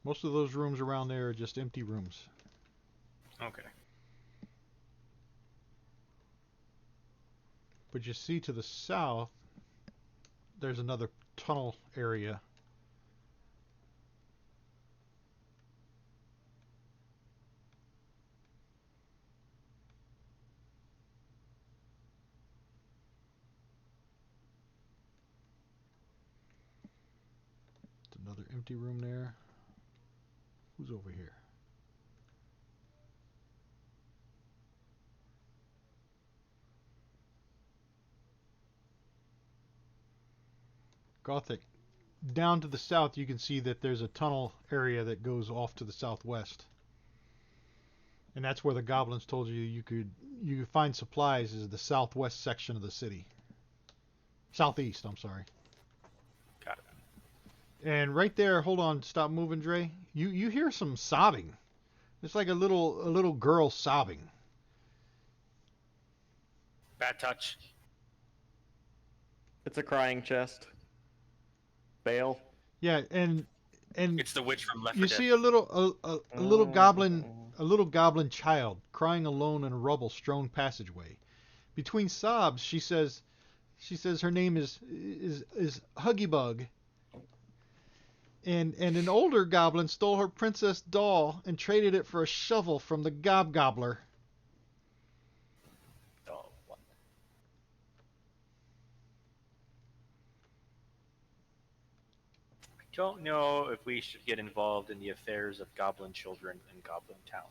[SPEAKER 2] Most of those rooms around there are just empty rooms.
[SPEAKER 5] Okay.
[SPEAKER 2] But you see to the south, there's another tunnel area. It's another empty room there. Who's over here? Gothic. Down to the south, you can see that there's a tunnel area that goes off to the southwest. And that's where the goblins told you could find supplies, is the southwest section of the city. Southeast, I'm sorry.
[SPEAKER 5] Got it.
[SPEAKER 2] And right there, hold on, stop moving, Dre. You hear some sobbing. It's like a little girl sobbing.
[SPEAKER 5] Bad touch.
[SPEAKER 4] It's a crying chest. Bale.
[SPEAKER 2] Yeah, and
[SPEAKER 5] It's the witch from Left 4
[SPEAKER 2] you
[SPEAKER 5] Dead.
[SPEAKER 2] see a little goblin child crying alone in a rubble strewn passageway. Between sobs, she says her name is Huggybug. And an older goblin stole her princess doll and traded it for a shovel from the gobgobbler.
[SPEAKER 5] Oh, what? I don't know if we should get involved in the affairs of goblin children in Goblin Town.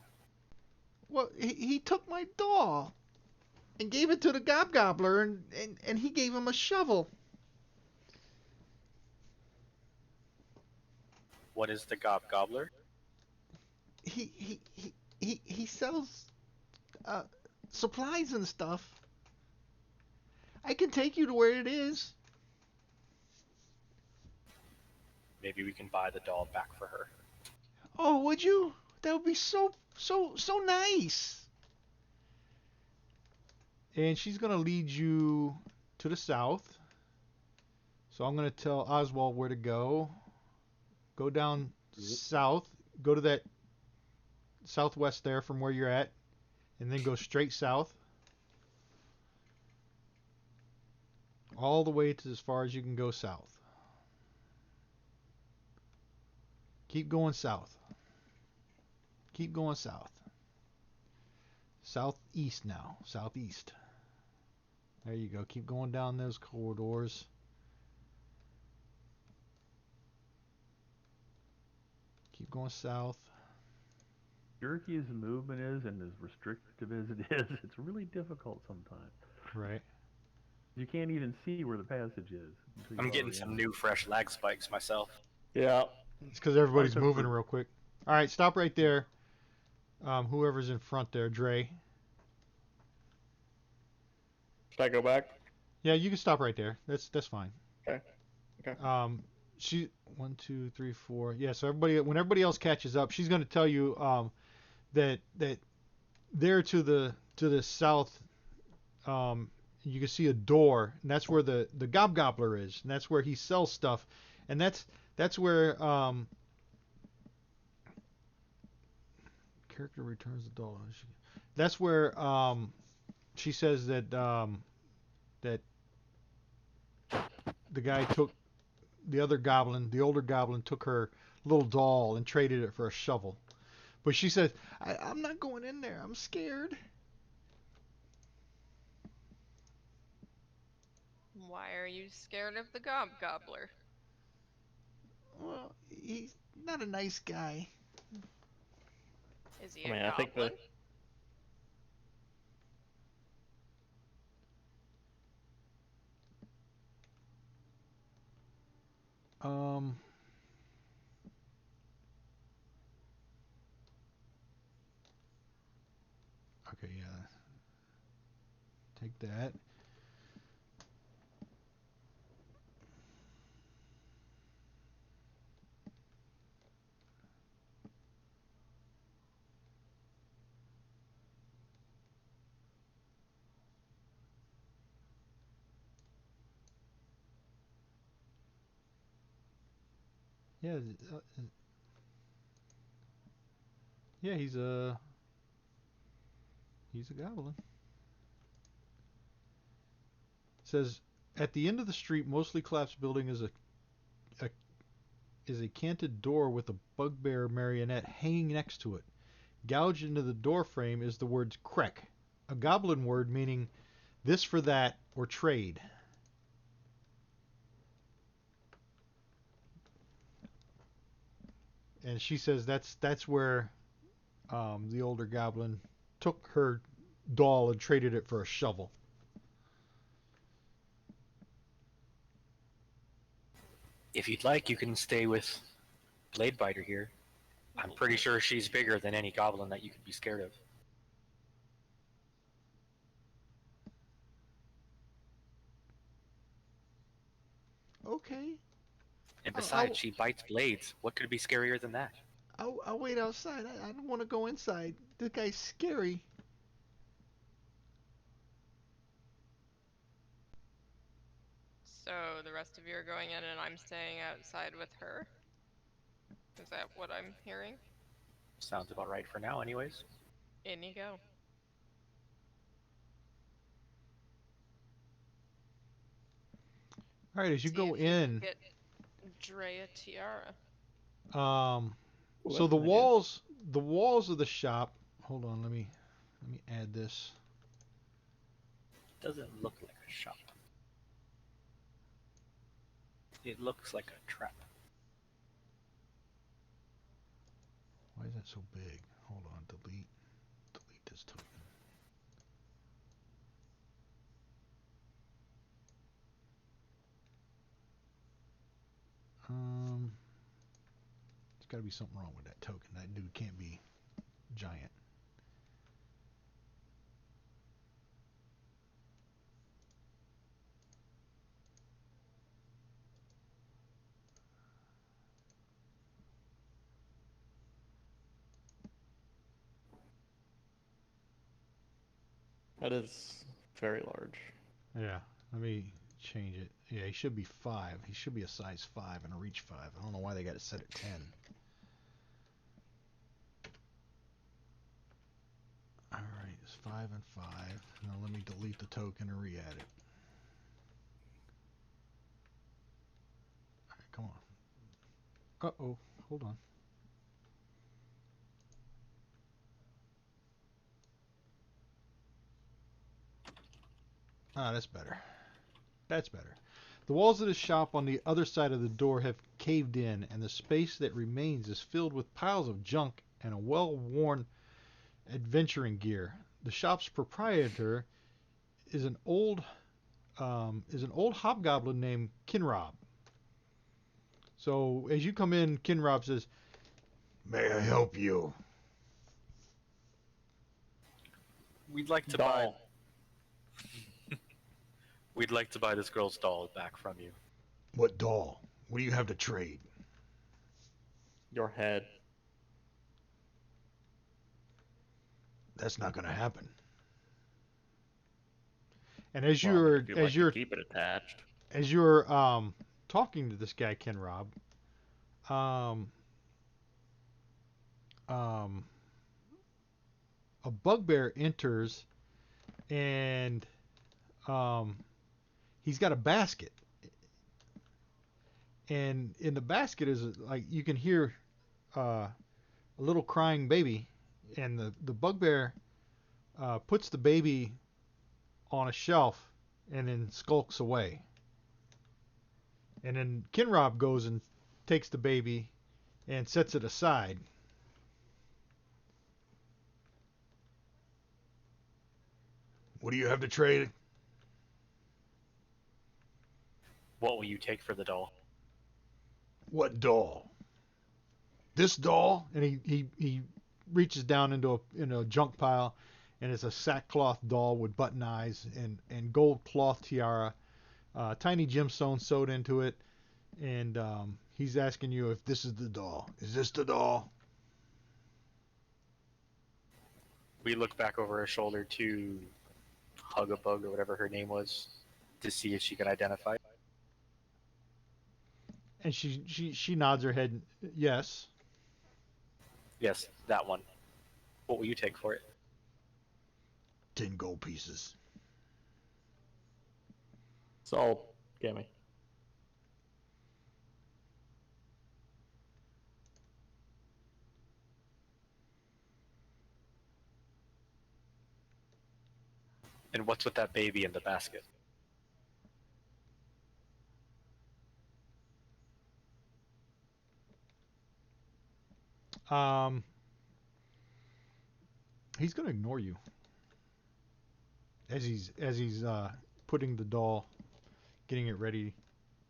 [SPEAKER 2] Well, he took my doll and gave it to the gobgobbler, and he gave him a shovel.
[SPEAKER 5] What is the Gobbler?
[SPEAKER 2] He sells supplies and stuff. I can take you to where it is.
[SPEAKER 5] Maybe we can buy the doll back for her.
[SPEAKER 2] Oh, would you? That would be so nice. And she's gonna lead you to the south. So I'm gonna tell Oswald where to go. Go down south. Go to that southwest there from where you're at, and then go straight south. All the way to as far as you can go south. Keep going south. Keep going south. Southeast now. Southeast. There you go. Keep going down those corridors. Keep going south.
[SPEAKER 1] Jerky as the movement is and as restrictive as it is, it's really difficult sometimes.
[SPEAKER 2] Right.
[SPEAKER 1] You can't even see where the passage is. until
[SPEAKER 5] I'm
[SPEAKER 1] you're
[SPEAKER 5] getting
[SPEAKER 1] already
[SPEAKER 5] some
[SPEAKER 1] in.
[SPEAKER 5] new fresh lag spikes myself.
[SPEAKER 4] Yeah.
[SPEAKER 2] It's because everybody's
[SPEAKER 1] Like
[SPEAKER 2] moving
[SPEAKER 1] the-
[SPEAKER 2] real quick. All right, stop right there. Whoever's in front there, Dre.
[SPEAKER 4] Should I go back?
[SPEAKER 2] Yeah, you can stop right there. That's fine.
[SPEAKER 4] Okay. Okay.
[SPEAKER 2] She 1, 2, 3, 4. Yeah. So when everybody else catches up, she's going to tell you that there to the south, you can see a door, and that's where the gobgobbler is, and that's where he sells stuff, and that's where character returns the doll. That's where she says that that the guy took the older goblin took her little doll and traded it for a shovel. But she says, I'm not going in there. I'm scared.
[SPEAKER 3] Why are you scared of the Gobgobbler?
[SPEAKER 2] Well, he's not a nice guy.
[SPEAKER 3] Is he
[SPEAKER 4] I mean,
[SPEAKER 3] a
[SPEAKER 4] I think
[SPEAKER 3] goblin?
[SPEAKER 2] Okay, yeah. Take that. Yeah, yeah, he's a goblin. Says at the end of the street, mostly collapsed building is a canted door with a bugbear marionette hanging next to it. Gouged into the door frame is the words "krek," a goblin word meaning this for that or trade. And she says that's where the older goblin took her doll and traded it for a shovel.
[SPEAKER 5] If you'd like, you can stay with Bladebiter here. I'm pretty sure she's bigger than any goblin that you could be scared of.
[SPEAKER 2] Okay,
[SPEAKER 5] And
[SPEAKER 2] I'll-
[SPEAKER 5] besides, she bites blades. What could be scarier than that?
[SPEAKER 2] I'll wait outside. I don't want to go inside. This guy's scary.
[SPEAKER 3] So the rest of you are going in and I'm staying outside with her? Is that what I'm hearing?
[SPEAKER 5] Sounds about right for now, anyways.
[SPEAKER 3] In you go.
[SPEAKER 2] All right, as you
[SPEAKER 3] See
[SPEAKER 2] go
[SPEAKER 3] if you can
[SPEAKER 2] in,
[SPEAKER 3] get Drea Tiara.
[SPEAKER 2] so the walls of the shop. Hold on, let me add this.
[SPEAKER 5] Doesn't look like a shop. It looks like a trap.
[SPEAKER 2] Why is that so big? Hold on, delete this token. There's got to be something wrong with that token. That dude can't be giant.
[SPEAKER 4] That is very large.
[SPEAKER 2] Yeah, let me change it. Yeah, he should be 5. He should be a size 5 and a reach 5. I don't know why they got it set at 10. Alright, it's 5 and 5. Now let me delete the token and re-add it. Alright, come on. Uh-oh, hold on. Ah, that's better. That's better. The walls of the shop on the other side of the door have caved in, and the space that remains is filled with piles of junk and a well-worn adventuring gear. The shop's proprietor is an old hobgoblin named Kinrob. So as you come in, Kinrob says, "May I help you?"
[SPEAKER 5] We'd like to buy. We'd like to buy this girl's doll back from you.
[SPEAKER 2] What doll? What do you have to trade?
[SPEAKER 4] Your head.
[SPEAKER 2] That's not going to happen. And as
[SPEAKER 4] Well,
[SPEAKER 2] you're
[SPEAKER 4] if you'd like to keep it attached.
[SPEAKER 2] as you're talking to this guy Kinrob, a bugbear enters, and he's got a basket, and in the basket is like you can hear a little crying baby, and the bugbear puts the baby on a shelf and then skulks away. And then Kinrob goes and takes the baby and sets it aside. What do you have to trade?
[SPEAKER 5] What will you take for the doll?
[SPEAKER 2] What doll? This doll? And he reaches down into a junk pile, and it's a sackcloth doll with button eyes and gold cloth tiara, tiny gemstone sewed into it, and he's asking you if this is the doll. Is this the doll?
[SPEAKER 5] We look back over her shoulder to Hug-a-Bug or whatever her name was to see if she can identify.
[SPEAKER 2] And she nods her head yes.
[SPEAKER 5] Yes, that one. What will you take for it?
[SPEAKER 2] 10 gold pieces.
[SPEAKER 4] Sold. Gimme.
[SPEAKER 5] And what's with that baby in the basket?
[SPEAKER 2] He's gonna ignore you as he's putting the doll, getting it ready,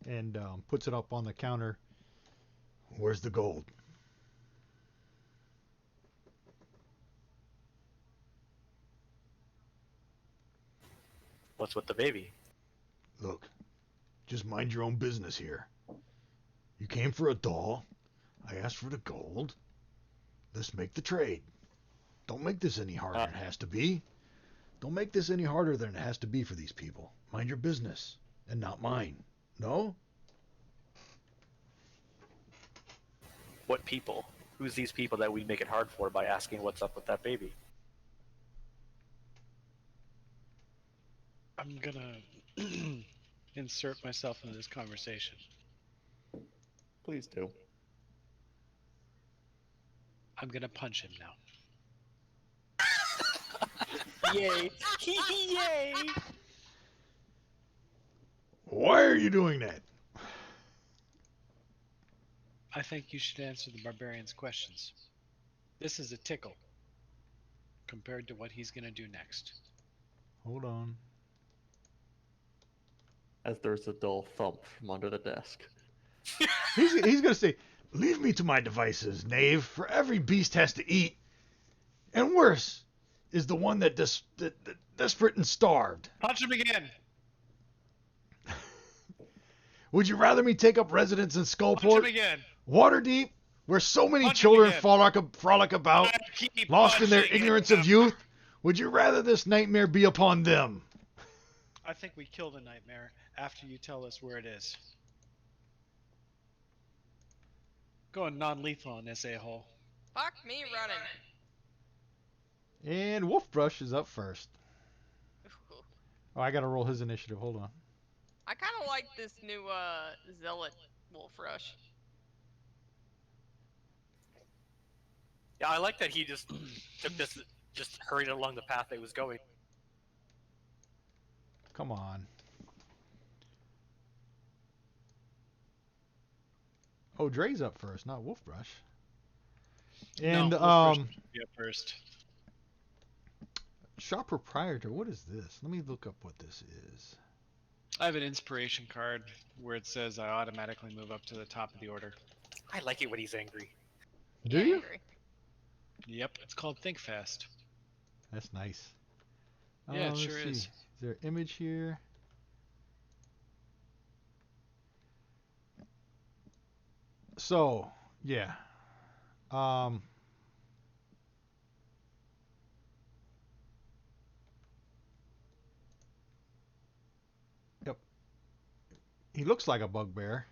[SPEAKER 2] and puts it up on the counter. Where's the gold?
[SPEAKER 5] What's with the baby?
[SPEAKER 2] Look, just mind your own business here. You came for a doll. I asked for the gold. Let's make the trade. Don't make this any harder than it has to be. Don't make this any harder than it has to be for these people. Mind your business, and not mine. No?
[SPEAKER 5] What people? Who's these people that we make it hard for by asking what's up with that baby?
[SPEAKER 6] I'm gonna insert myself into this conversation.
[SPEAKER 4] Please do.
[SPEAKER 6] I'm gonna punch him now.
[SPEAKER 5] Yay! Yay!
[SPEAKER 2] Why are you doing that?
[SPEAKER 6] I think you should answer the barbarian's questions. This is a tickle compared to what he's gonna do next.
[SPEAKER 2] Hold on.
[SPEAKER 4] As there's a dull thump from under the desk.
[SPEAKER 2] He's gonna say, "Leave me to my devices, knave. For every beast has to eat, and worse is the one that desperate and starved.
[SPEAKER 6] Punch him again!
[SPEAKER 2] Would you rather me take up residence in
[SPEAKER 6] Punch
[SPEAKER 2] Skullport,
[SPEAKER 6] him again!
[SPEAKER 2] Waterdeep, where so many
[SPEAKER 6] Punch him
[SPEAKER 2] children
[SPEAKER 6] again.
[SPEAKER 2] frolic about,
[SPEAKER 6] I keep
[SPEAKER 2] lost in their
[SPEAKER 6] punching
[SPEAKER 2] ignorance
[SPEAKER 6] him.
[SPEAKER 2] of youth? Would you rather this nightmare be upon them?"
[SPEAKER 6] I think we kill the nightmare after you tell us where it is. Going non-lethal on this a-hole.
[SPEAKER 3] Fuck me running.
[SPEAKER 2] And Wolfbrush is up first.
[SPEAKER 3] Ooh.
[SPEAKER 2] Oh, I gotta roll his initiative. Hold on.
[SPEAKER 3] I kind of like this new zealot wolf rush.
[SPEAKER 5] Yeah, I like that he just took this, just hurried along the path that he was going.
[SPEAKER 2] Come on. Oh, Dre's up first, not Wolfbrush. And
[SPEAKER 6] no, Wolfbrush should be up first.
[SPEAKER 2] Shop Proprietor, what is this? Let me look up what this is.
[SPEAKER 6] I have an inspiration card where it says I automatically move up to the top of the order.
[SPEAKER 5] I like it when he's angry.
[SPEAKER 2] Do
[SPEAKER 3] Yeah,
[SPEAKER 2] you?
[SPEAKER 3] angry.
[SPEAKER 6] Yep, it's called Think Fast.
[SPEAKER 2] That's nice.
[SPEAKER 6] Yeah, it
[SPEAKER 2] let's
[SPEAKER 6] sure
[SPEAKER 2] see.
[SPEAKER 6] is.
[SPEAKER 2] Is there an image here? So, yeah. Yep. He looks like a bugbear,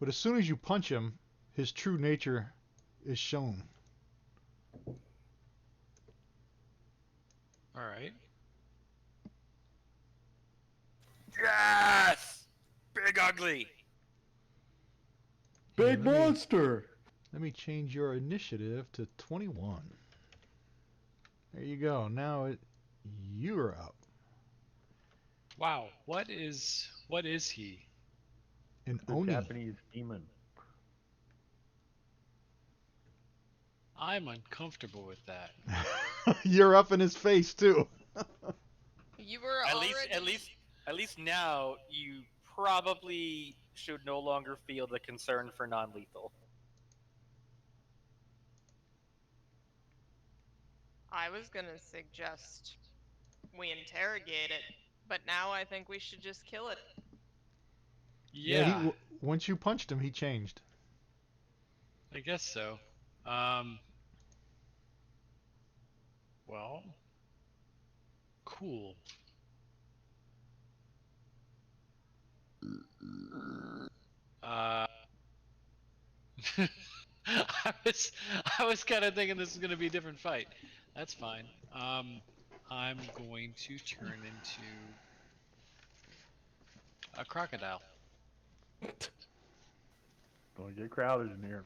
[SPEAKER 2] but as soon as you punch him, his true nature is shown.
[SPEAKER 6] Alright.
[SPEAKER 5] Yes! Big ugly!
[SPEAKER 4] Big
[SPEAKER 2] let me-
[SPEAKER 4] monster!
[SPEAKER 2] Let me change your initiative to 21. There you go. Now you're up.
[SPEAKER 6] Wow, what is he?
[SPEAKER 2] An
[SPEAKER 1] The
[SPEAKER 2] Oni.
[SPEAKER 1] Japanese demon.
[SPEAKER 6] I'm uncomfortable with that.
[SPEAKER 2] You're up in his face too.
[SPEAKER 3] You were
[SPEAKER 5] At
[SPEAKER 3] already...
[SPEAKER 5] least now you probably should no longer feel the concern for non-lethal.
[SPEAKER 3] I was gonna suggest we interrogate it, but now I think we should just kill it.
[SPEAKER 6] Yeah,
[SPEAKER 2] Once you punched him, he changed.
[SPEAKER 6] I guess so. Well, cool. I was kind of thinking this was going to be a different fight. That's fine. I'm going to turn into a crocodile.
[SPEAKER 1] Don't get crowded in here.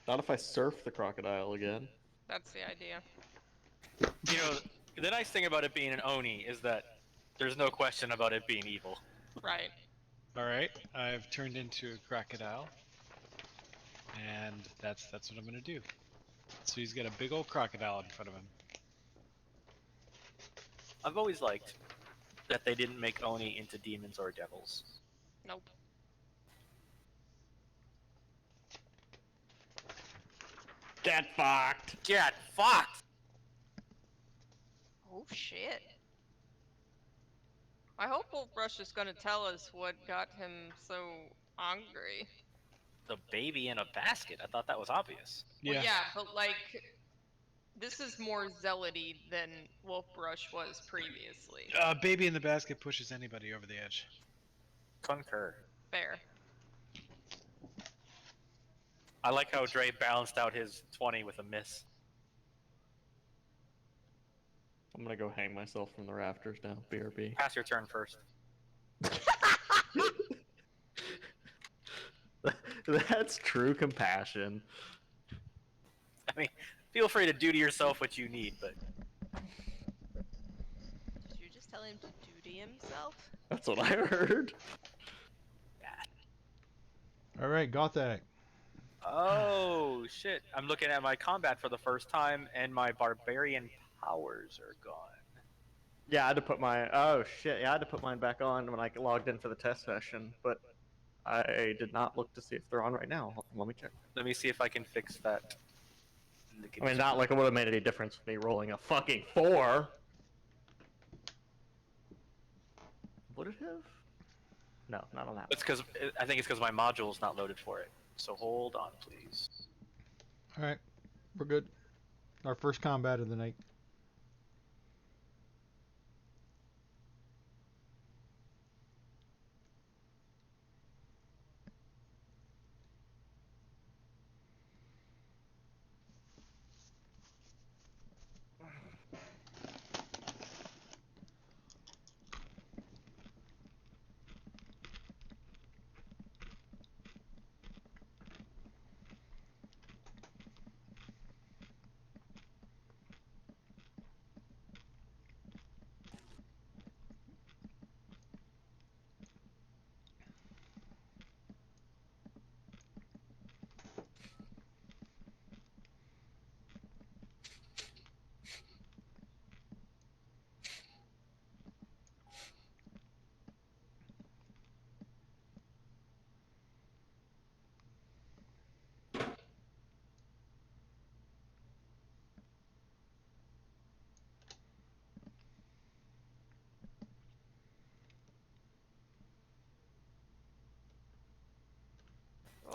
[SPEAKER 4] Not if I surf the crocodile again.
[SPEAKER 3] That's the idea.
[SPEAKER 5] You know, the nice thing about it being an Oni is that there's no question about it being evil.
[SPEAKER 3] Right.
[SPEAKER 6] All right, I've turned into a crocodile, and that's what I'm going to do. So he's got a big old crocodile in front of him.
[SPEAKER 5] I've always liked that they didn't make Oni into demons or devils.
[SPEAKER 3] Nope.
[SPEAKER 4] Get fucked!
[SPEAKER 5] Get fucked!
[SPEAKER 3] Oh shit. I hope Wolfbrush is gonna tell us what got him so angry.
[SPEAKER 5] The baby in a basket. I thought that was obvious.
[SPEAKER 3] Well, yeah, but like, This is more zealoty than Wolf Brush was previously.
[SPEAKER 6] Baby in the basket pushes anybody over the edge.
[SPEAKER 5] Concur.
[SPEAKER 3] Fair.
[SPEAKER 5] I like how Dre balanced out his 20 with a miss.
[SPEAKER 4] I'm gonna go hang myself from the rafters now. BRB.
[SPEAKER 5] Pass your turn first.
[SPEAKER 4] That's true compassion.
[SPEAKER 5] I mean, feel free to do to yourself what you need, but
[SPEAKER 3] Did you just tell him to duty himself?
[SPEAKER 4] That's what I heard.
[SPEAKER 2] All right, Gothic.
[SPEAKER 5] oh shit! I'm looking at my combat for the first time, and my barbarian powers are gone.
[SPEAKER 4] Yeah, I had to put my I had to put mine back on when I logged in for the test session, but I did not look to see if they're on right now. Let me check.
[SPEAKER 5] Let me see if I can fix that.
[SPEAKER 4] I mean, not like it would have made any difference with me rolling a fucking 4. Would it have? No, not on that.
[SPEAKER 5] It's because I think it's because my module's not loaded for it. So hold on, please.
[SPEAKER 2] All right, we're good. Our first combat of the night.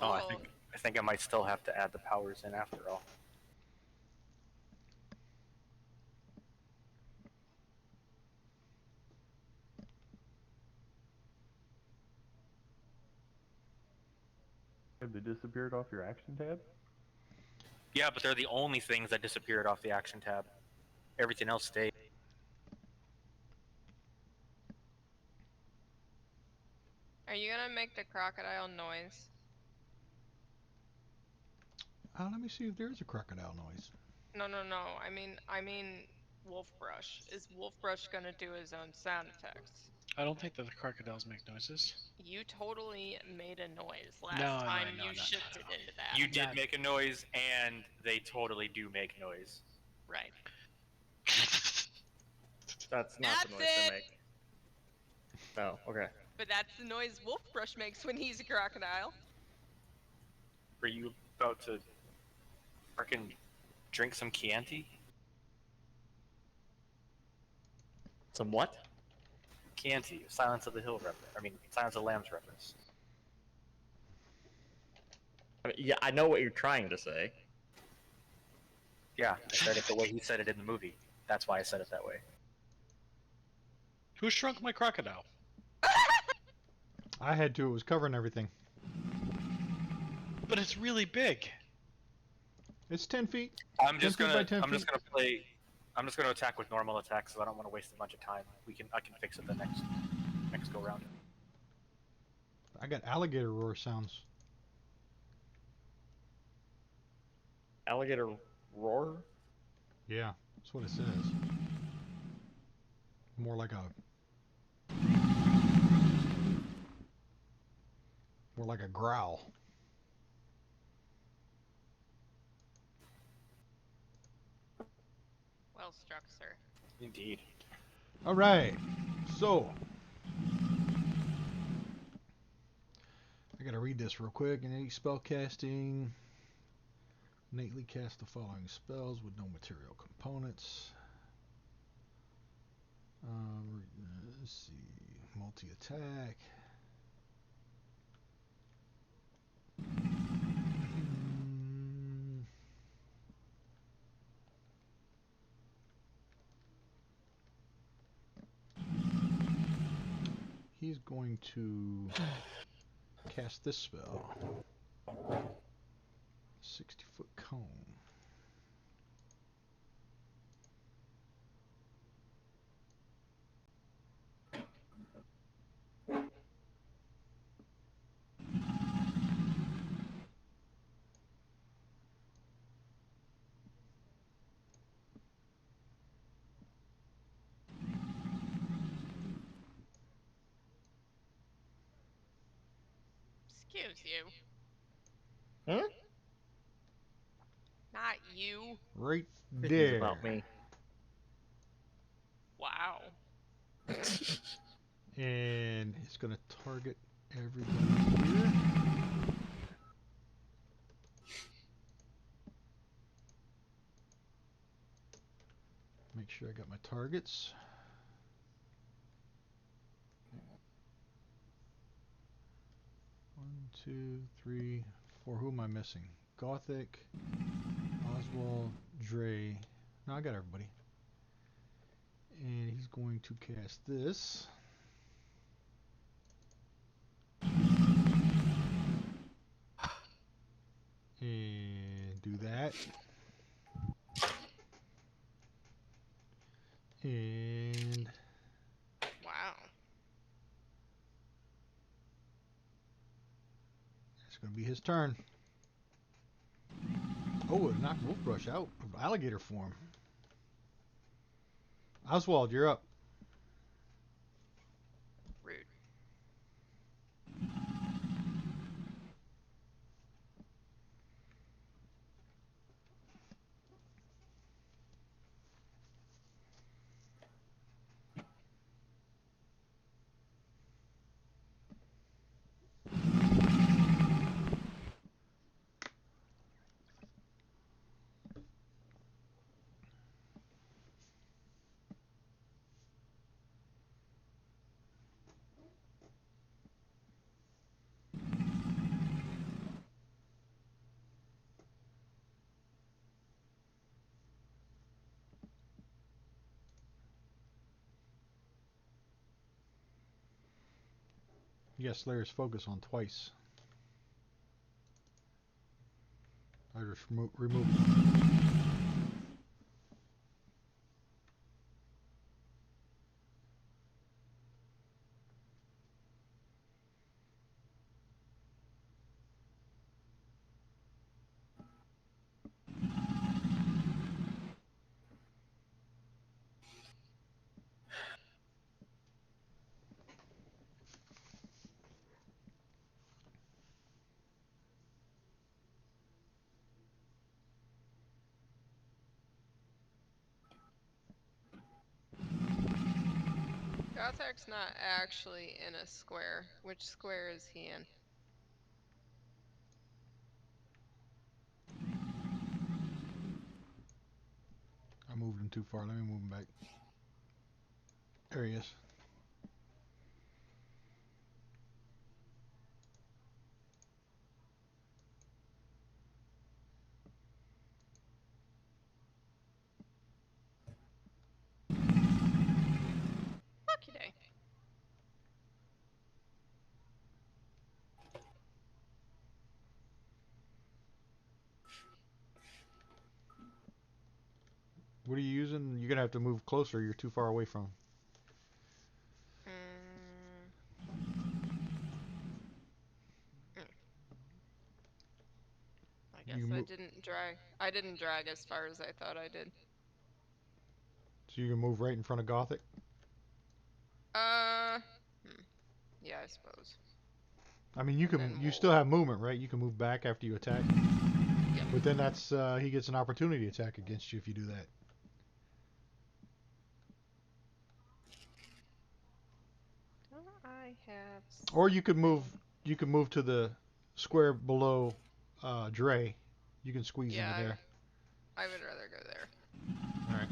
[SPEAKER 5] Oh, I think I might still have to add the powers in after all.
[SPEAKER 1] Have they disappeared off your action tab?
[SPEAKER 5] Yeah, but they're the only things that disappeared off the action tab. Everything else stayed.
[SPEAKER 3] Are you gonna make the crocodile noise?
[SPEAKER 2] Let me see if there's a crocodile noise.
[SPEAKER 3] No. I mean Wolf Brush. Is Wolf Brush gonna do his own sound effects?
[SPEAKER 6] I don't think that the crocodiles make noises.
[SPEAKER 3] You totally made a noise last
[SPEAKER 6] No,
[SPEAKER 3] time
[SPEAKER 6] no,
[SPEAKER 3] you
[SPEAKER 6] no.
[SPEAKER 3] shifted into that.
[SPEAKER 5] You did
[SPEAKER 6] Not-
[SPEAKER 5] make a noise, and they totally do make noise.
[SPEAKER 3] Right.
[SPEAKER 4] That's not
[SPEAKER 3] That's
[SPEAKER 4] the noise
[SPEAKER 3] it!
[SPEAKER 4] they make. Oh, okay.
[SPEAKER 3] But that's the noise Wolf Brush makes when he's a crocodile.
[SPEAKER 5] Are you about to frickin' drink some Chianti?
[SPEAKER 4] Some what?
[SPEAKER 5] Chianti, Silence of the Hill reference. I mean, Silence of the Lambs reference.
[SPEAKER 4] I mean, yeah, I know what you're trying to say.
[SPEAKER 5] Yeah, I said it the way he said it in the movie. That's why I said it that way.
[SPEAKER 6] Who shrunk my crocodile?
[SPEAKER 2] I had to. It was covering everything.
[SPEAKER 6] But it's really big.
[SPEAKER 2] It's 10 feet.
[SPEAKER 5] I'm just
[SPEAKER 2] 10 feet by
[SPEAKER 5] gonna
[SPEAKER 2] 10
[SPEAKER 5] I'm just
[SPEAKER 2] feet.
[SPEAKER 5] gonna play. I'm just gonna attack with normal attacks, so I don't want to waste a bunch of time. I can fix it the next go round.
[SPEAKER 2] I got alligator roar sounds.
[SPEAKER 4] Alligator roar?
[SPEAKER 2] Yeah, that's what it says. More like a growl.
[SPEAKER 3] Well struck, sir.
[SPEAKER 5] Indeed.
[SPEAKER 2] All right, so I gotta read this real quick. Innate spell casting. Innately cast the following spells with no material components. Let's see, multi-attack. he's going to cast this spell. 60-foot cone.
[SPEAKER 3] Excuse you.
[SPEAKER 4] Hmm?
[SPEAKER 3] Not you.
[SPEAKER 2] Right
[SPEAKER 7] This
[SPEAKER 2] there.
[SPEAKER 7] is about me.
[SPEAKER 3] Wow.
[SPEAKER 2] And it's going to target everybody here. Make sure I got my targets. One, two, three, four. Who am I missing? Gothic, Oswald, Dre. No, I got everybody. And he's going to cast this. And do that. And
[SPEAKER 3] Wow.
[SPEAKER 2] it's going to be his turn. Oh, it knocked Wolfbrush out of alligator form. Oswald, you're up.
[SPEAKER 3] Rude.
[SPEAKER 2] You got Slayer's Focus on twice. I just remove one.
[SPEAKER 3] Gothic's not actually in a square. Which square is he in?
[SPEAKER 2] I moved him too far. Let me move him back. There he is.
[SPEAKER 3] Lucky day.
[SPEAKER 2] What are you using? You're going to have to move closer. You're too far away from him.
[SPEAKER 3] I guess
[SPEAKER 2] You
[SPEAKER 3] I
[SPEAKER 2] mo-
[SPEAKER 3] didn't drag. I didn't drag as far as I thought I did.
[SPEAKER 2] So you can move right in front of Gothic?
[SPEAKER 3] Yeah, I suppose.
[SPEAKER 2] I mean, you
[SPEAKER 3] Then
[SPEAKER 2] you still have movement, right? You can move back after you attack.
[SPEAKER 3] Yep.
[SPEAKER 2] But then that's he gets an opportunity attack against you if you do that.
[SPEAKER 3] Don't I have?
[SPEAKER 2] Or you could move to the square below Dre. You can squeeze
[SPEAKER 3] Yeah,
[SPEAKER 2] into there.
[SPEAKER 3] I would rather go there.
[SPEAKER 2] All right.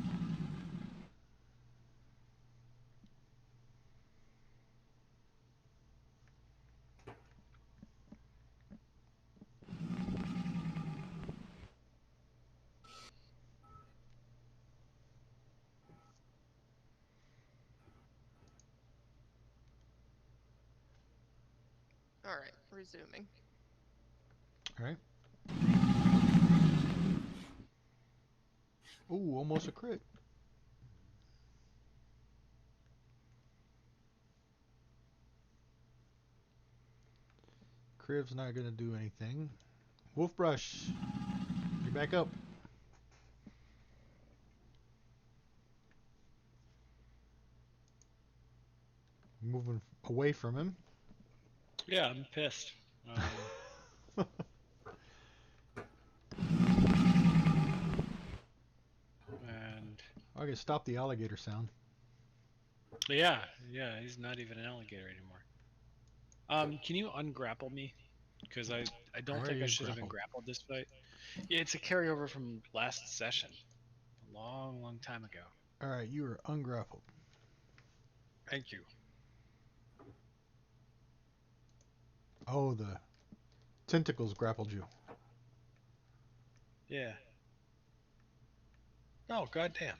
[SPEAKER 3] All right, resuming.
[SPEAKER 2] All right. Ooh, almost a crit. Crib's not gonna do anything. Wolf Brush, you're back up. Moving away from him.
[SPEAKER 6] Yeah, I'm pissed. And
[SPEAKER 2] I can stop the alligator sound.
[SPEAKER 6] yeah, he's not even an alligator anymore. Can you ungrapple me? Because I don't
[SPEAKER 2] Why are
[SPEAKER 6] think I
[SPEAKER 2] you
[SPEAKER 6] should have been grappled this fight. Yeah, it's a carryover from last session, a long time ago.
[SPEAKER 2] All right, you are ungrappled.
[SPEAKER 6] Thank you.
[SPEAKER 2] Oh, the tentacles grappled you.
[SPEAKER 6] Yeah. Oh, goddamn.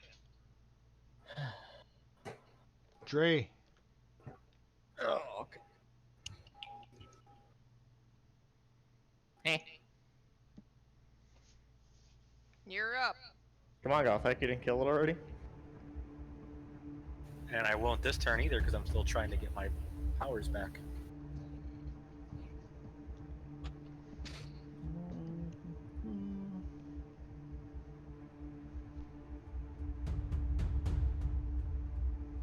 [SPEAKER 2] Dre,
[SPEAKER 4] Oh, okay.
[SPEAKER 3] You're up.
[SPEAKER 4] Come on, Gothic. You didn't kill it already?
[SPEAKER 5] And I won't this turn either because I'm still trying to get my powers back.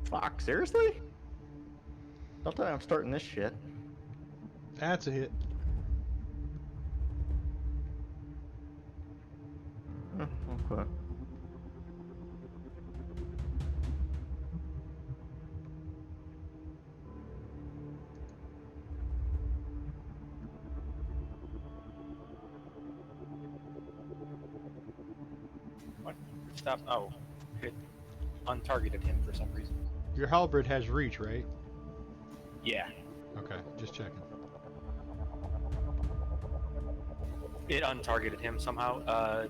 [SPEAKER 4] Fuck, seriously? Don't tell me I'm starting this shit.
[SPEAKER 2] that's a hit.
[SPEAKER 4] Okay.
[SPEAKER 5] What? Stop. Oh. It untargeted him for some reason.
[SPEAKER 2] Your halberd has reach, right?
[SPEAKER 5] Yeah.
[SPEAKER 2] Okay, just checking.
[SPEAKER 5] It untargeted him somehow.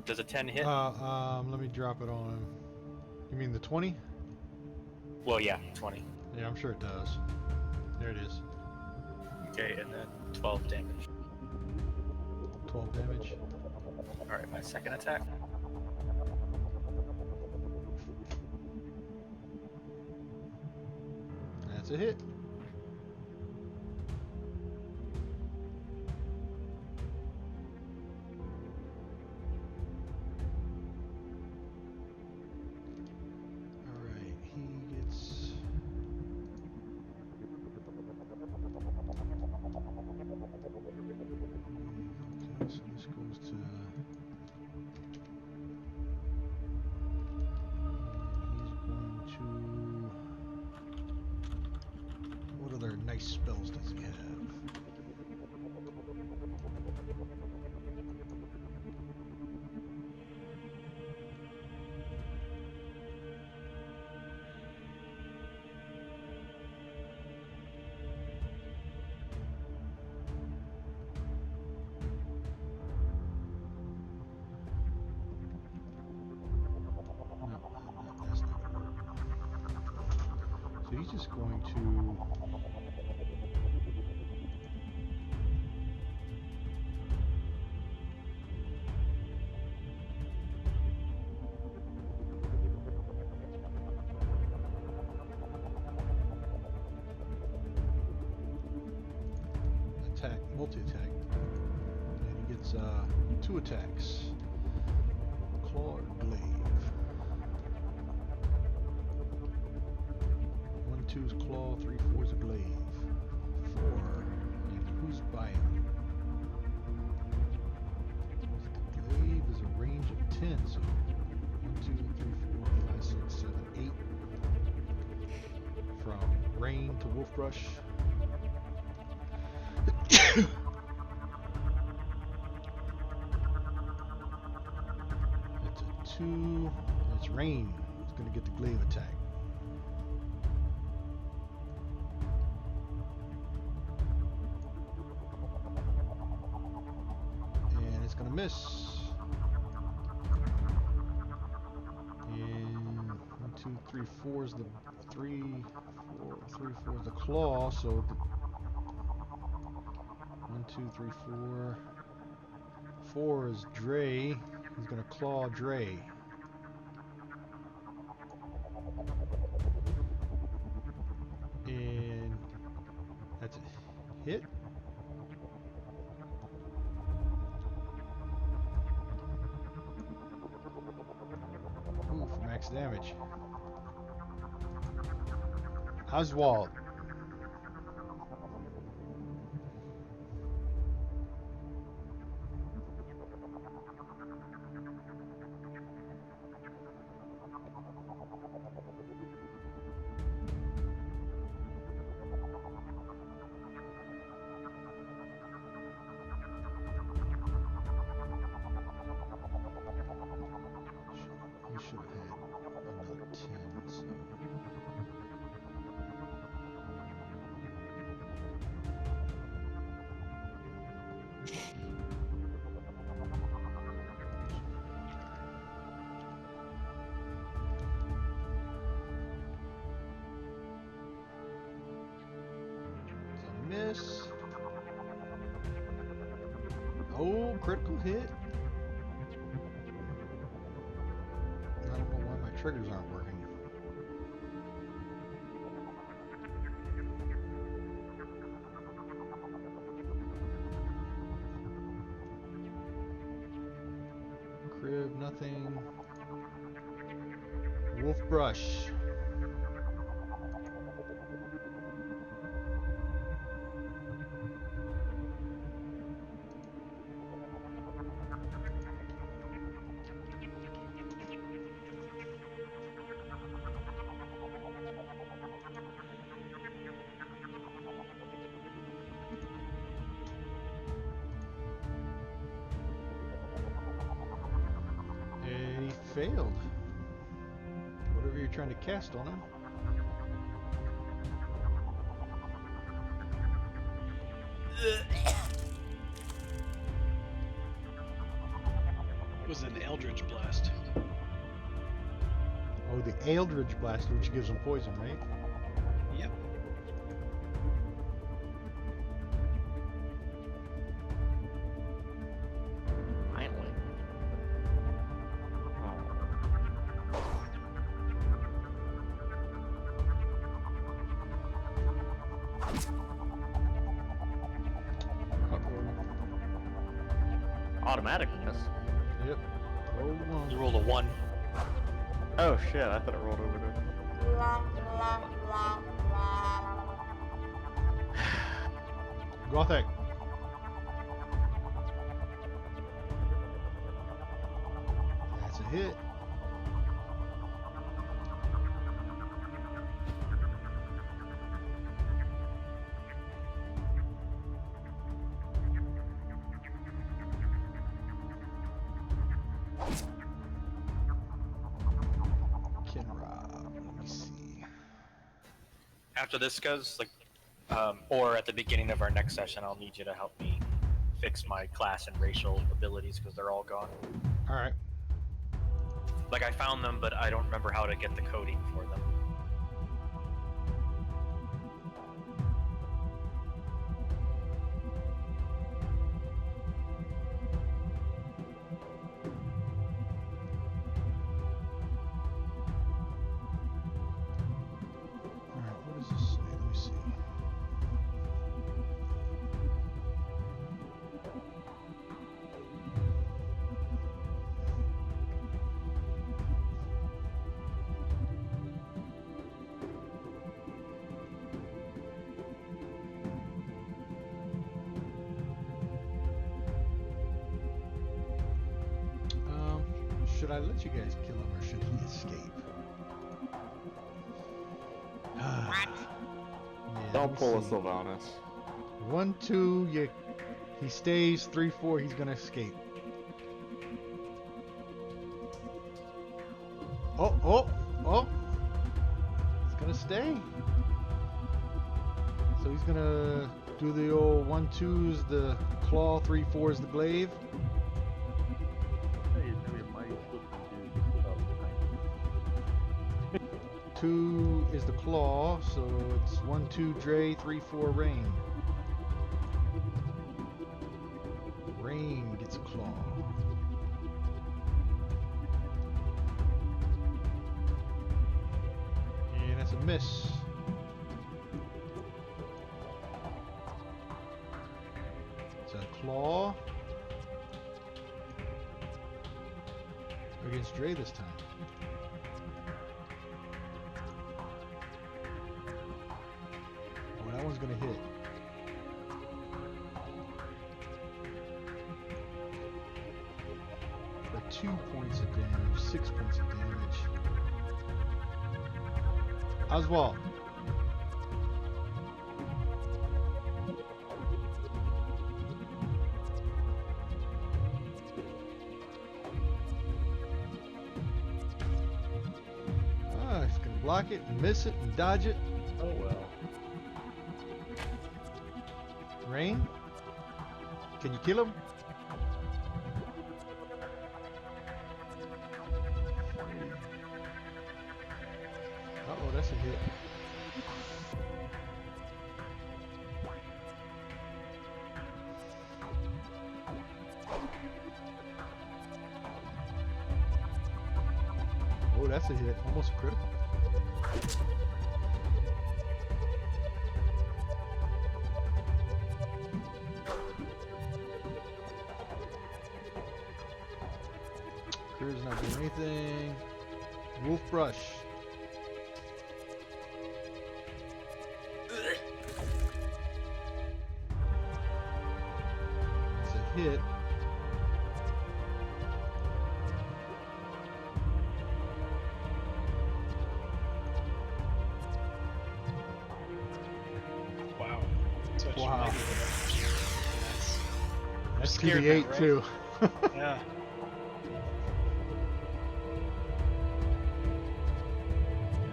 [SPEAKER 5] Does a 10 hit?
[SPEAKER 2] Let me drop it on him. You mean the 20?
[SPEAKER 5] Well, yeah, 20.
[SPEAKER 2] Yeah, I'm sure it does. There it is.
[SPEAKER 5] Okay, and then 12 damage.
[SPEAKER 2] 12 damage.
[SPEAKER 5] Alright, my second attack.
[SPEAKER 2] That's a hit. Alright, he gets... Okay, so this goes to... And he's going to... What other nice spells does he have? That's not gonna work. So he's just going to... attack, multi-attack. And he gets 2 attacks. Claw or glaive. 1, 2's claw, 3, 4's a glaive. 4. And who's by him? The glaive is a range of 10, so 1, 2, 3, 4, 5, 6, 7, 8. From rain to wolf brush. That's a 2. It's rain. It's going to get the glaive attack. And it's going to miss. And 1, 2, 3, 4 is the 3, 4, 3, 4 is the claw. So 2, 3, 4. 4 is Dre. He's gonna claw Dre. And that's a hit. Ooh, for max damage. Oswald. He should have had another 10, so. Miss. Oh, critical hit. I don't know why my triggers aren't working. Crib, nothing. Wolf brush. And he failed. Whatever you're trying to cast on him.
[SPEAKER 6] It was an Eldritch Blast.
[SPEAKER 2] Oh, the Eldritch Blast, which gives him poison, right?
[SPEAKER 6] Yep.
[SPEAKER 4] Finally. Automatic miss.
[SPEAKER 2] Yep. Roll one.
[SPEAKER 5] You rolled a 1.
[SPEAKER 4] Oh shit, I thought it rolled over to.
[SPEAKER 2] Gothic. That's a hit. Let me see.
[SPEAKER 5] After this goes, like, or at the beginning of our next session, I'll need you to help me fix my class and racial abilities because they're all gone.
[SPEAKER 2] All right.
[SPEAKER 5] Like, I found them, but I don't remember how to get the coding for them.
[SPEAKER 2] All right. What does this say? Let me see. Should I let you guys kill him or should he escape?
[SPEAKER 4] Don't pull a Sylvanas.
[SPEAKER 2] 1, 2, he stays. 3, 4, he's gonna escape. Oh! He's gonna stay. So he's gonna do the old 1, 2's the claw, 3, 4's the glaive.
[SPEAKER 1] Hey, it's gonna be a mighty slippery dude without the knife.
[SPEAKER 2] 2 is the claw, so it's 1, 2 Dre, 3, 4 rain. miss. It's a claw. Against Dre this time. Oh, that one's gonna hit. For 2 points of damage, 6 points of damage. Oswald. He's gonna block it and miss it and dodge it.
[SPEAKER 1] Oh well.
[SPEAKER 2] Rain? Can you kill him? Uh-oh, that's a hit. Oh, that's a hit. Almost critical. Crew's not doing anything. Wolf brush. It's a hit.
[SPEAKER 6] Wow. Such
[SPEAKER 2] Wow.
[SPEAKER 6] negative.
[SPEAKER 2] That's
[SPEAKER 6] scared
[SPEAKER 2] 2d8
[SPEAKER 6] now, right?
[SPEAKER 2] too.
[SPEAKER 6] Yeah.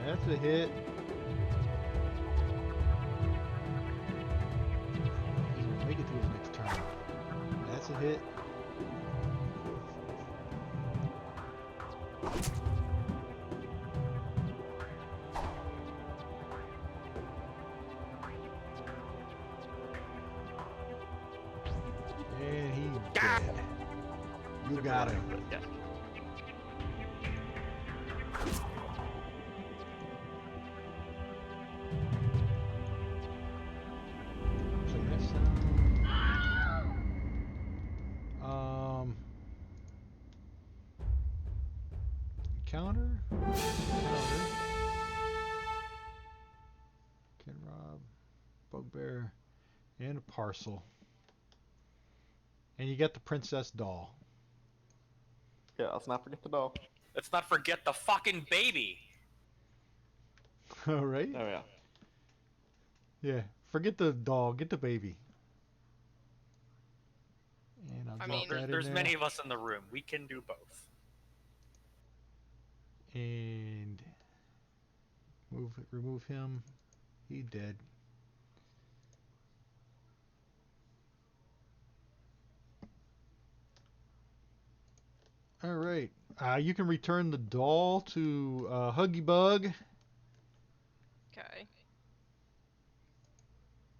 [SPEAKER 2] That's a hit. He's gonna make it to his next turn. That's a hit. And he's dead. You got him.
[SPEAKER 4] Yeah.
[SPEAKER 2] So that's encounter. Can rob, bugbear, and a parcel. And you get the princess doll.
[SPEAKER 4] Yeah, let's not forget the doll.
[SPEAKER 5] Let's not forget the fucking baby.
[SPEAKER 2] All right.
[SPEAKER 4] Oh yeah.
[SPEAKER 2] Yeah. Forget the doll. Get the baby. And I'll
[SPEAKER 3] I
[SPEAKER 2] drop
[SPEAKER 3] mean,
[SPEAKER 2] that in
[SPEAKER 5] There's
[SPEAKER 2] there.
[SPEAKER 5] many of us in the room. We can do both.
[SPEAKER 2] And remove him. He dead. All right. You can return the doll to Huggy Bug.
[SPEAKER 3] Okay.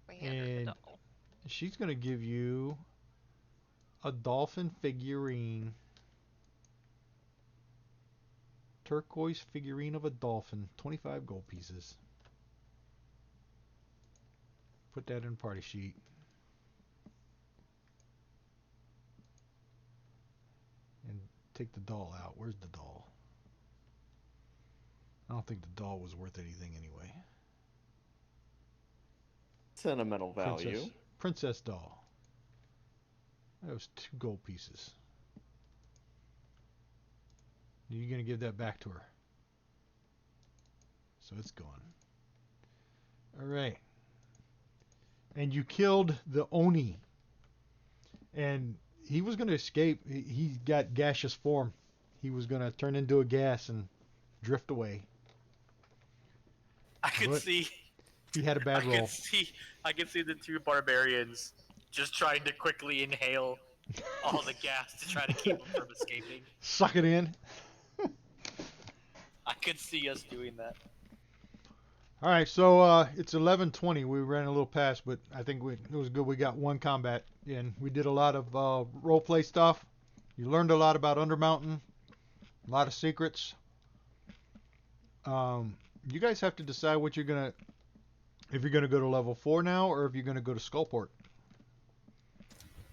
[SPEAKER 3] We handed the
[SPEAKER 2] And
[SPEAKER 3] doll.
[SPEAKER 2] she's going to give you a dolphin figurine. Turquoise figurine of a dolphin. 25 gold pieces. Put that in party sheet. And take the doll out. Where's the doll? I don't think the doll was worth anything anyway.
[SPEAKER 4] Sentimental value.
[SPEAKER 2] Princess doll. That was 2 gold pieces. You're going to give that back to her. So it's gone. Alright. And you killed the Oni. And he was going to escape. He got gaseous form. He was going to turn into a gas and drift away.
[SPEAKER 5] I could
[SPEAKER 2] But
[SPEAKER 5] see.
[SPEAKER 2] he had a bad roll.
[SPEAKER 5] I could see the two barbarians just trying to quickly inhale all the gas to try to keep them from escaping.
[SPEAKER 2] Suck it in.
[SPEAKER 5] I could see us doing that.
[SPEAKER 2] All right, so it's 11:20. We ran a little past, but I think it was good. We got one combat in. We did a lot of role play stuff. You learned a lot about Undermountain, a lot of secrets. You guys have to decide what you're gonna. If you're gonna go to level 4 now, or if you're gonna go to Skullport.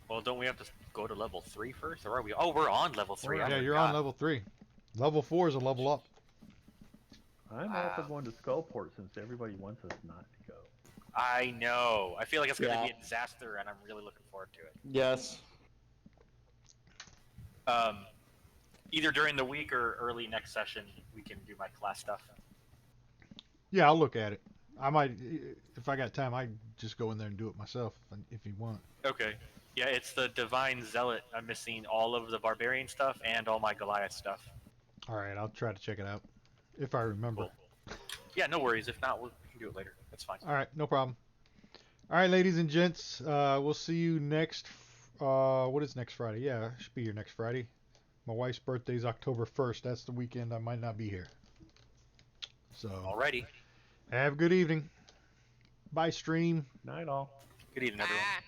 [SPEAKER 5] Well, don't we have to go to level 3 first, or are we? Oh, we're on level 3.
[SPEAKER 1] We're
[SPEAKER 5] I
[SPEAKER 2] Yeah,
[SPEAKER 1] on.
[SPEAKER 2] you're on
[SPEAKER 5] forgot.
[SPEAKER 2] level 3. Level 4 is a level up.
[SPEAKER 1] I'm all for going to Skullport since everybody wants us not to go.
[SPEAKER 5] I know. I feel like it's going to
[SPEAKER 4] Yeah.
[SPEAKER 5] be a disaster, and I'm really looking forward to it.
[SPEAKER 4] Yes.
[SPEAKER 5] Either during the week or early next session, we can do my class stuff.
[SPEAKER 2] Yeah, I'll look at it. I might, if I got time, I'd just go in there and do it myself if you want.
[SPEAKER 5] Okay. Yeah, it's the Divine Zealot. I'm missing all of the Barbarian stuff and all my Goliath stuff.
[SPEAKER 2] All right, I'll try to check it out if I remember.
[SPEAKER 5] Cool. Yeah, no worries. If not, we can do it later. That's fine.
[SPEAKER 2] All right, no problem. All right, ladies and gents, we'll see you next. What is next Friday? Yeah, it should be here next Friday. My wife's birthday's October 1st. That's the weekend I might not be here. So,
[SPEAKER 5] Alrighty.
[SPEAKER 2] have a good evening. Bye, stream.
[SPEAKER 1] Night all.
[SPEAKER 5] Good evening, everyone.
[SPEAKER 3] Ah.